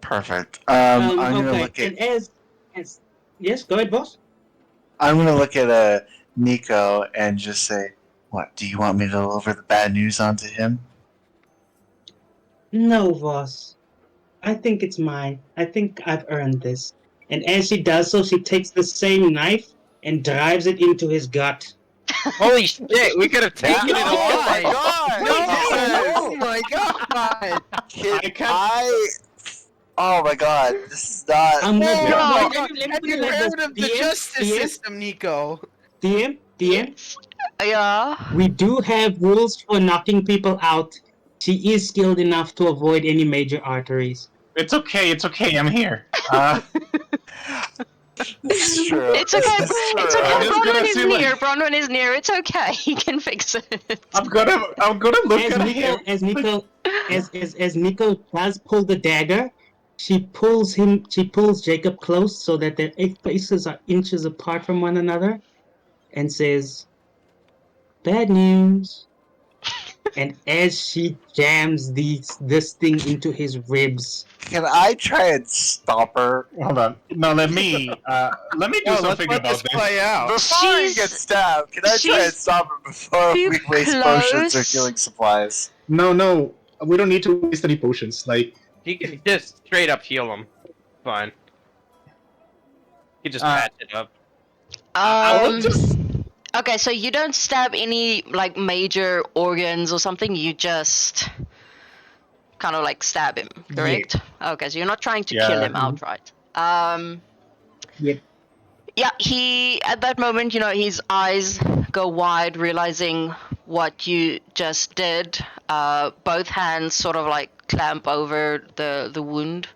Perfect. I'm gonna Okay. look at. And as yes, go ahead, boss. I'm gonna look at Nico and just say, "What? Do you want me to deliver the bad news onto him?" No, boss. I think it's mine. I think I've earned this. And as she does so, she takes the same knife and drives it into his gut. Holy shit, we could have taken it Oh my alive! god! Oh my god! Oh my god! This is not. I'm not. Oh No, my let god! me put And it you like this. out of the justice system, Nico! DM. Yes. Yeah. We do have rules for knocking people out. She is skilled enough to avoid any major arteries. It's okay. I'm here. This is true. It's okay. This is It's true. okay. I'm just Bronwyn gonna is see, near. like- Bronwyn is near. It's okay. He can fix it. I'm gonna look at him. As Nico does pull the dagger, she pulls Jacob close so that their faces are inches apart from one another, and says, "Bad news." And as she jams this thing into his ribs, Can I try and stop her Hold on. No, let me do Let's something let about this this. play out. before he She's- gets stabbed? Can I try and she's stop her before too we waste potions or close. healing supplies? No, we don't need to waste any potions. Like, He can just straight up heal him. Fine. He just Uh, patch it up. I will just. Okay, so you don't stab any like major organs or something. You just kind of like stab him, correct? Okay, so you're not trying to kill Yeah. him outright. Yep. Yeah, he at that moment, his eyes go wide, realizing what you just did. Both hands sort of like clamp over the wound.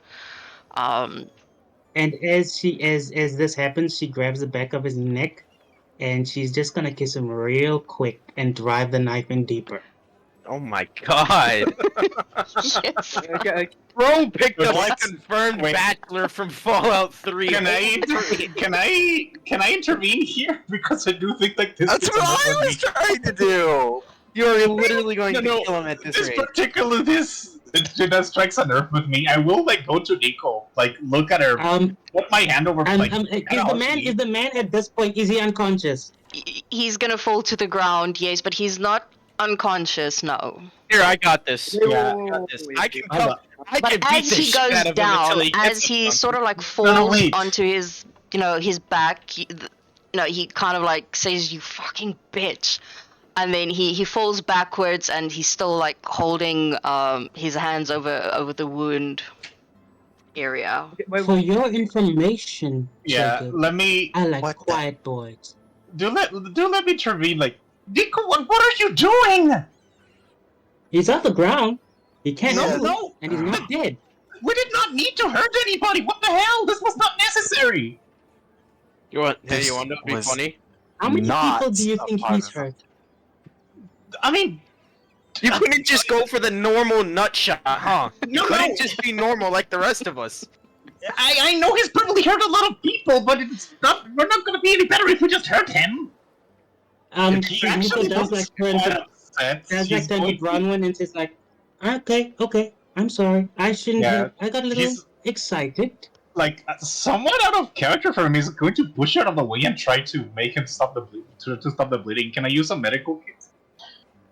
and as this happens, she grabs the back of his neck, and she's just gonna kiss him real quick and drive the knife in deeper. Oh my god! Yes. Okay, Rome picked up What? a confirmed Wait. bachelor from Fallout 3. Can I intervene here because I do think like this. That's is what enough I for me. was trying to do. You're literally going to No, kill him at this This rate. particular that strikes a nerve with me. I will like go to Nico, like look at her, put my hand over like. Is the man at this point, is he unconscious? He's gonna fall to the ground, yes, but he's not unconscious, no. Here, I got this. Yeah. I got this. I can Hold come. on. I can But beat as the he shit out goes of him down, until he hits as he him. sort of like falls wait. onto his, his back, he kind of like says, "You fucking bitch," and then he falls backwards, and he's still like holding his hands over the wound area. wait, For your information, Yeah, Jacob, let me I like What the- quiet boys. do let me intervene. Like, Nico, what are you doing? He's off the ground. He can't No, move, no. and he's not dead. We did not need to hurt anybody. What the hell? This was not necessary. You want? Hey, This you want to be was- funny? How many Not people do you a think part he's of- hurt? I mean, You couldn't just go for the normal nut shot, huh? You No, couldn't no. just be normal like the rest of us. I know he's probably hurt a lot of people, but it's not. We're not going to be any better if we just hurt him. He Nico actually does looks like turn quite to upset. turn He's to going- Bronwyn and says like, okay, I'm sorry. I shouldn't Yeah, have. I got a little he's- excited. like somewhat out of character for him. He's going to push out of the way and try to make him stop the to stop the bleeding. Can I use a medical kit?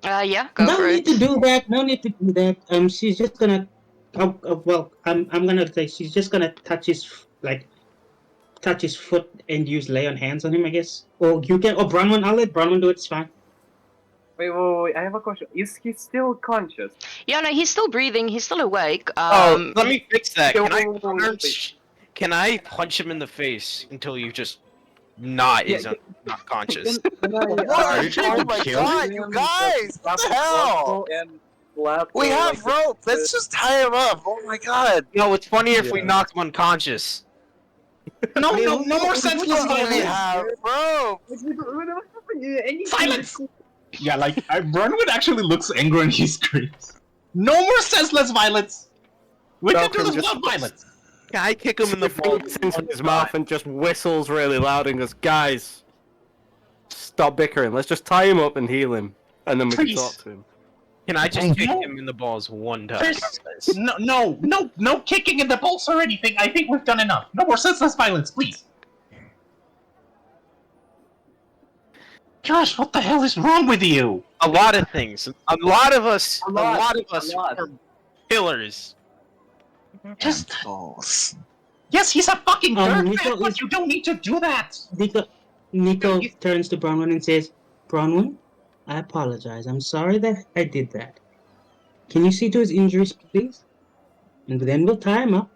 Yeah, go No for need it. to do that. No need to do that. She's just gonna. Well, I'm gonna say she's just gonna touch his foot and use lay on hands on him, I guess. Or you can. Or Bronwyn, I'll let Bronwyn do it. It's fine. wait, I have a question. Is he still conscious? Yeah, no, he's still breathing. He's still awake. Oh, let me fix that. Yo, Can I punch him in the face until you just not is not conscious? Can I, What? Are you trying Oh to my kill god, you guys! What the hell? And slap. We or, have like, rope. Let's just tie him up. Oh my god. No, it's funnier if we Yeah. knock him unconscious. No, I mean, no more senseless We only violence. have rope. Anything. Yeah, like Bronwyn actually looks angry and he screams. No more senseless violence. We can do Malcolm this just without violence. Can I kick him in the balls? into his mouth and just whistles really loud and goes, "Guys, stop bickering. Let's just tie him up and heal him, and then we can Please. talk to him." Can I just Thank kick you. him in the balls one time? There's no kicking in the balls or anything. I think we've done enough. No more senseless violence, please. Gosh, what the hell is wrong with you? A lot of things. A lot of us A lot. are pillars. Just Balls. yes, he's a fucking dirtbag, Nico but is- you don't need to do that. Nico turns to Bronwyn and says, "Bronwyn, I apologize. I'm sorry that I did that. Can you see to his injuries, please? And then we'll tie him up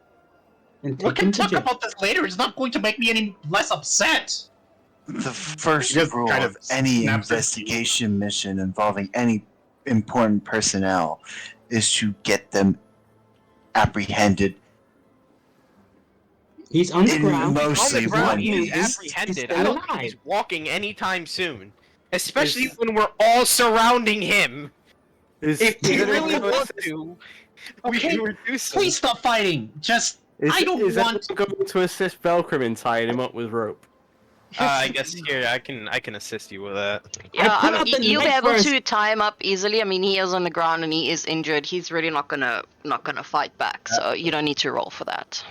and We take can him to talk jail." about this later. It's not going to make me any less upset. The first Just rule kind of of any snaps at investigation mission involving any important personnel is to get them apprehended He's on the in ground. mostly On the ground, one he is piece. apprehended. He's I don't think alive. he's walking anytime soon. Especially Is- when we're all surrounding him. Is, If is we anyone really gonna want assist- to, Okay, we can reduce him. Please stop fighting. Just Is, I don't is want. anyone going to assist Velcrum in tying him up with rope? I guess here I can assist you with that. Yeah, pull out the you'll be knife able first. to tie him up easily. I mean, he is on the ground and he is injured. He's really not gonna fight back. So you don't need to roll for that.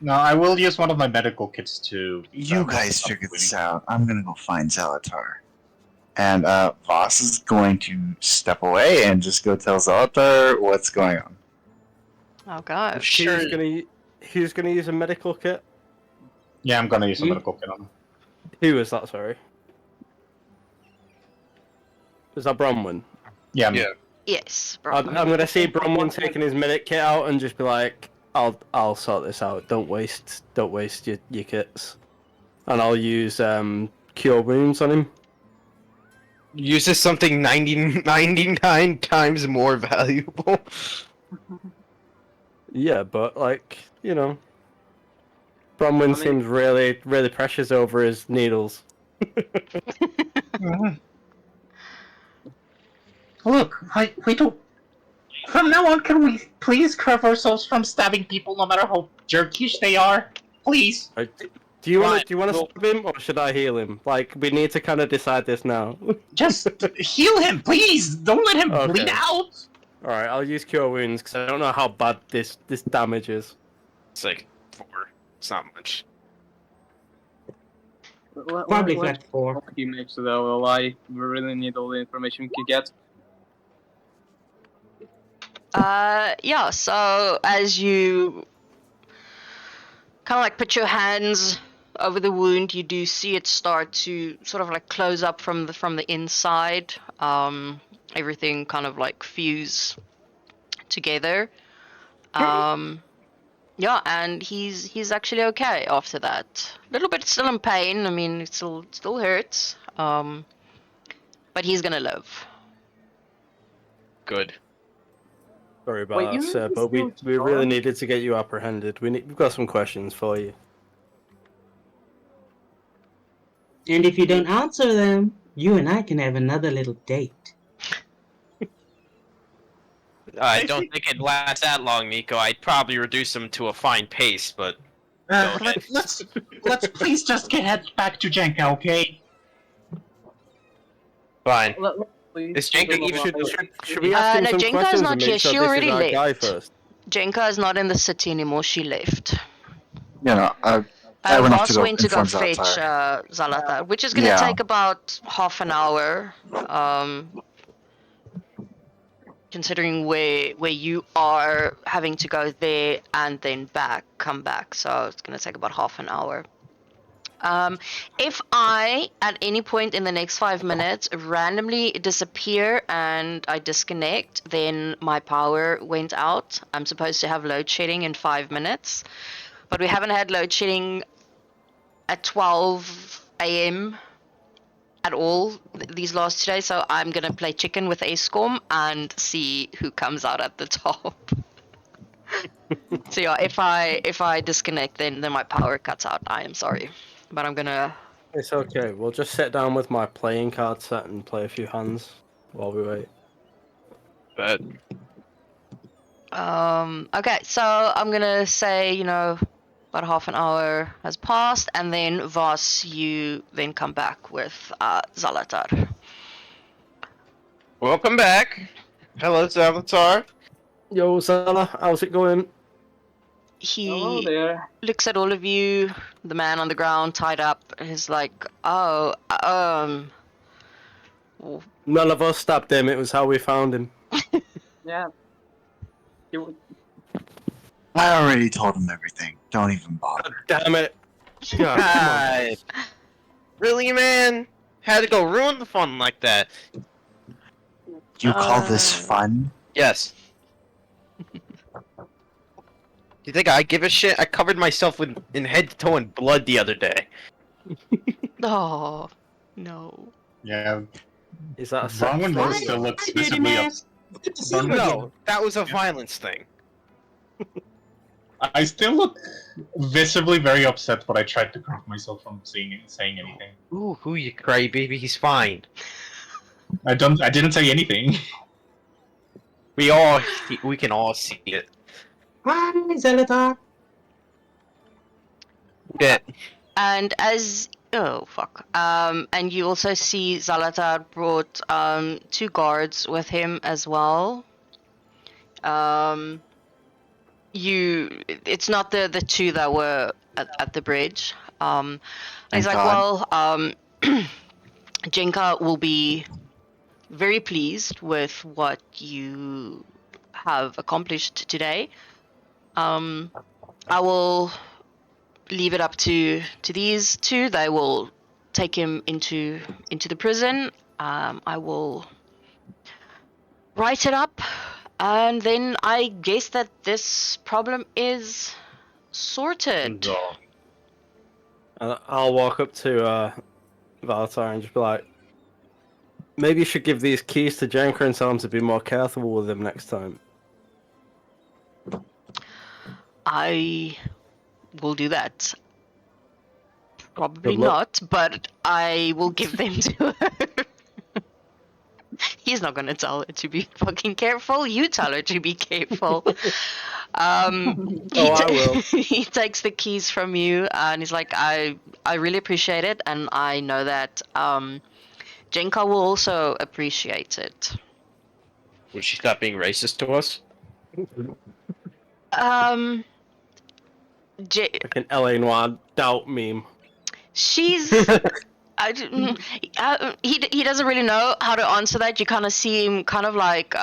No, I will use one of my medical kits to. You guys figure this out. I'm gonna go find Zalatar. And Voss is going to step away and just go tell Zalatar what's going on. Oh god. Sure. Who's gonna use a medical kit? Yeah, I'm gonna use a medical kit on him. Who was that? Sorry. Was that Bronwyn? Yeah, Yeah. Yes. I'm gonna see Bronwyn taking his medic kit out and just be like, "I'll sort this out. Don't waste your kits." And I'll use cure wounds on him. Uses something 99 times more valuable. Yeah, but like Bronwyn seems really precious over his needles. Look, we don't. From now on, can we please curb ourselves from stabbing people, no matter how jerkish they are? Please. Do you want Right, to stab him or should I heal him? Like we need to kind of decide this now. Just heal him, please. Don't let him Okay. bleed out. All right, I'll use cure wounds because I don't know how bad this damage is. It's like 4. It's not much. Probably flat 4. He makes it out alive. We really need all the information we can get. Yeah, so as you kind of like put your hands over the wound, you do see it start to sort of like close up from the inside. Everything kind of like fuse together. Yeah, and he's actually okay after that. A little bit still in pain. I mean, it still hurts. But he's gonna live. Good. Sorry about Wait, that, you sir, mean but we he's really still needed to get you apprehended. We've got some questions for you. And if you don't answer them, you and I can have another little date. I don't think it lasts that long, Nico. I'd probably reduce him to a fine pace, but Let's please just get back to Jenka, okay? fine. Please. Is Jenka Should we ask him no, some Jenka is questions not and here. make sure She this already is our guy left. first? Jenka is not in the city anymore. She left. You know, I went off Voss to go went to go inform fetch Zalatar. Zalatar, which is going to Yeah. take about half an hour. Considering where you are having to go there and then come back, so it's going to take about half an hour. If I, at any point in the next 5 minutes, randomly disappear and I disconnect, then my power went out. I'm supposed to have load shedding in 5 minutes, but we haven't had load shedding at 12 a.m. at all these last 2 days, so I'm gonna play chicken with Ascorm and see who comes out at the top. So yeah, if I disconnect, then my power cuts out. I am sorry, but I'm gonna. It's okay. We'll just sit down with my playing card set and play a few hands while we wait. But Okay, so I'm gonna say, about half an hour has passed, and then Voss, you then come back with Zalatar. welcome back. Hello, Zalatar. Yo, Zala, how's it going? Hello He there. looks at all of you, the man on the ground tied up, and he's like, oh, None of us stabbed him. It was how we found him. Yeah. He was- I already told him everything. Don't even bother. Damn it! God, God. Really, man? Had to go ruin the fun like that. You call this Uh, fun? Yes. You think I give a shit? I covered myself in head to toe in blood the other day. oh, no. Yeah, Is that a Bronwyn sex Rose thing? still looks Dirty visibly man. upset. Good to see you again. No, that was a violence thing. I still look visibly very upset, but I tried to correct myself from saying anything. Ooh, who you cry, baby? He's fine. I didn't say anything. We can all see it. Hi, Zalatar. Yeah. And and you also see Zalatar brought 2 guards with him as well. It's not the 2 that were at the bridge. And he's Thank like, God. well, Jenka will be very pleased with what you have accomplished today. I will leave it up to these 2. They will take him into the prison. I will write it up, and then I guess that this problem is sorted. I'll walk up to Valatar and just be like, maybe you should give these keys to Jenka and tell him to be more careful with them next time. I will do that. Probably Good luck. not, but I will give them to her. He's not gonna tell her to be fucking careful. You tell her to be careful. Oh, I will. He takes the keys from you and he's like, I really appreciate it, and I know that Jenka will also appreciate it. Would she stop being racist to us? Um, Like an LA Noir doubt meme. she's he doesn't really know how to answer that. You kind of see him kind of like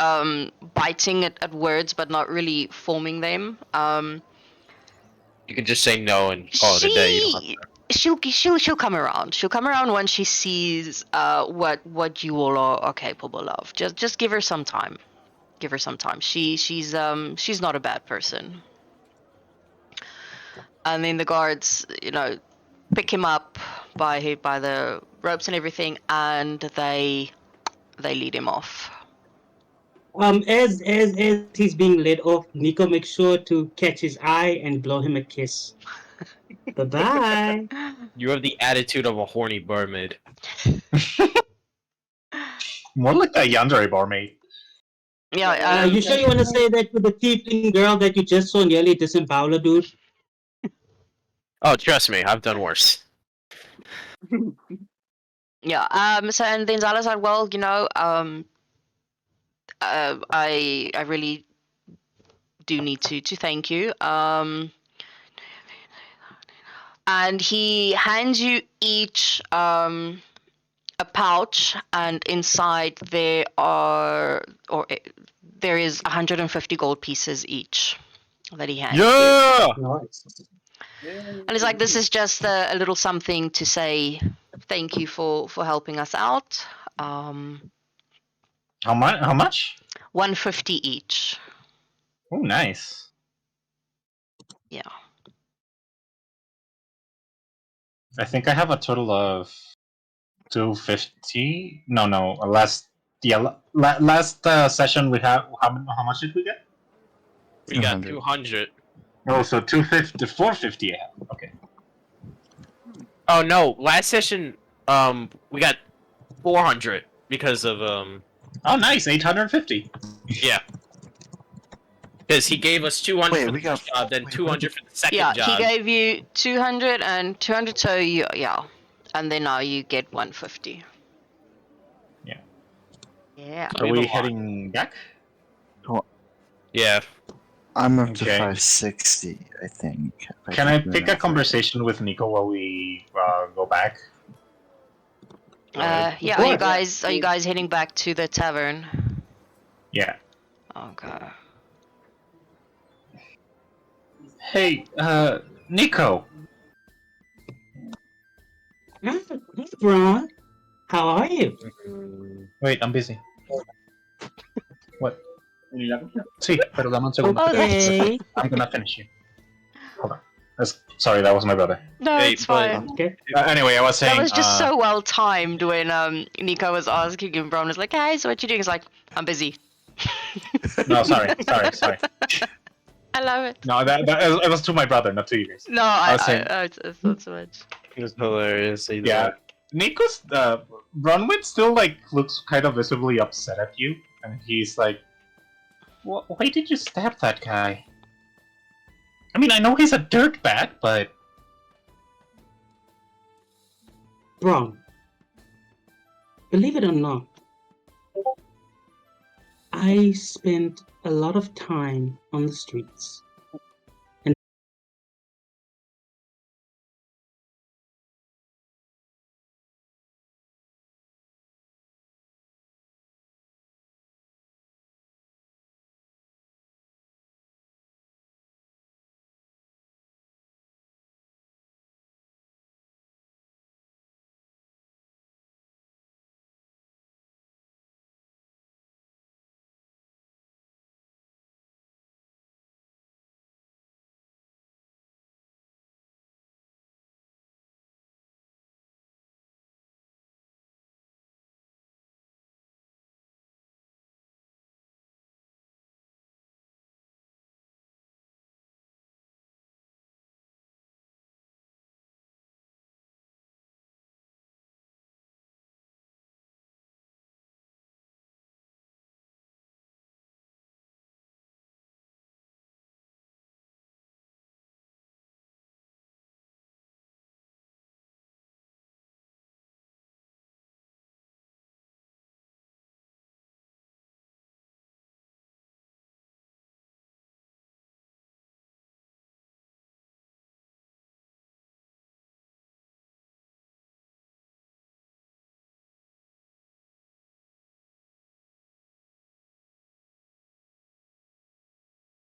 biting at words but not really forming them. You can just say no and call it a day. You don't have She'll come around. She'll come around when she sees what you all are capable of. Just give her some time. Give her some time. She's not a bad person. And then the guards, pick him up by the ropes and everything, and they lead him off. As he's being led off, Nico makes sure to catch his eye and blow him a kiss. Bye-bye. You have the attitude of a horny barmaid. More like a yandere barmaid. Yeah. You sure you want to say that to the tiefling girl that you just saw nearly disembowel her, dude? Oh, trust me, I've done worse. Yeah. So and then Zala said, well, I really do need to thank you. And he hands you each a pouch, and inside there is 150 gold pieces each that he hands you. Yeah! Nice. And it's like, this is just a little something to say thank you for helping us out. How much? 150 each. Oh, nice. Yeah. I think I have a total of 250. No. Last last session we have how much did we get? We got 200. 200. Oh, so 250, 450. I have. Okay. Oh no, last session we got 400 because of Oh, nice, 850. yeah. Because he gave us 200 Wait, for we the got- first job, then wait, 200 for the second Yeah, job. he gave you 200 and 200, so yeah. And then now you get 150. Yeah. Yeah. Are Leave we a lot. heading back? Yeah. I'm up to Okay. 560, I think. Can I pick a conversation with Nico while we go back? Yeah, Of are you course. guys heading back to the tavern? Yeah. Okay. Hey, Nico. Hey, Ron. How are you? Wait, I'm busy. What? Sí, pero dame un segundo. Oh, that's Okay. I'm gonna finish you. Hold on. Sorry, that was my brother. No, Hey, it's but- fine. Okay. Anyway, I was saying. That was just so well timed when Nico was asking and Bron was like, "Hey, so what you doing?" He's like, "I'm busy." No, sorry. I love it. No, it was to my brother, not to you guys. No, was saying- it's not so much. It was hilarious. Either Yeah. way. Nico's Bronwyn still like looks kind of visibly upset at you, and he's like, "Why did you stab that guy?" I mean, I know he's a dirtbag, but Ron, believe it or not, I spent a lot of time on the streets.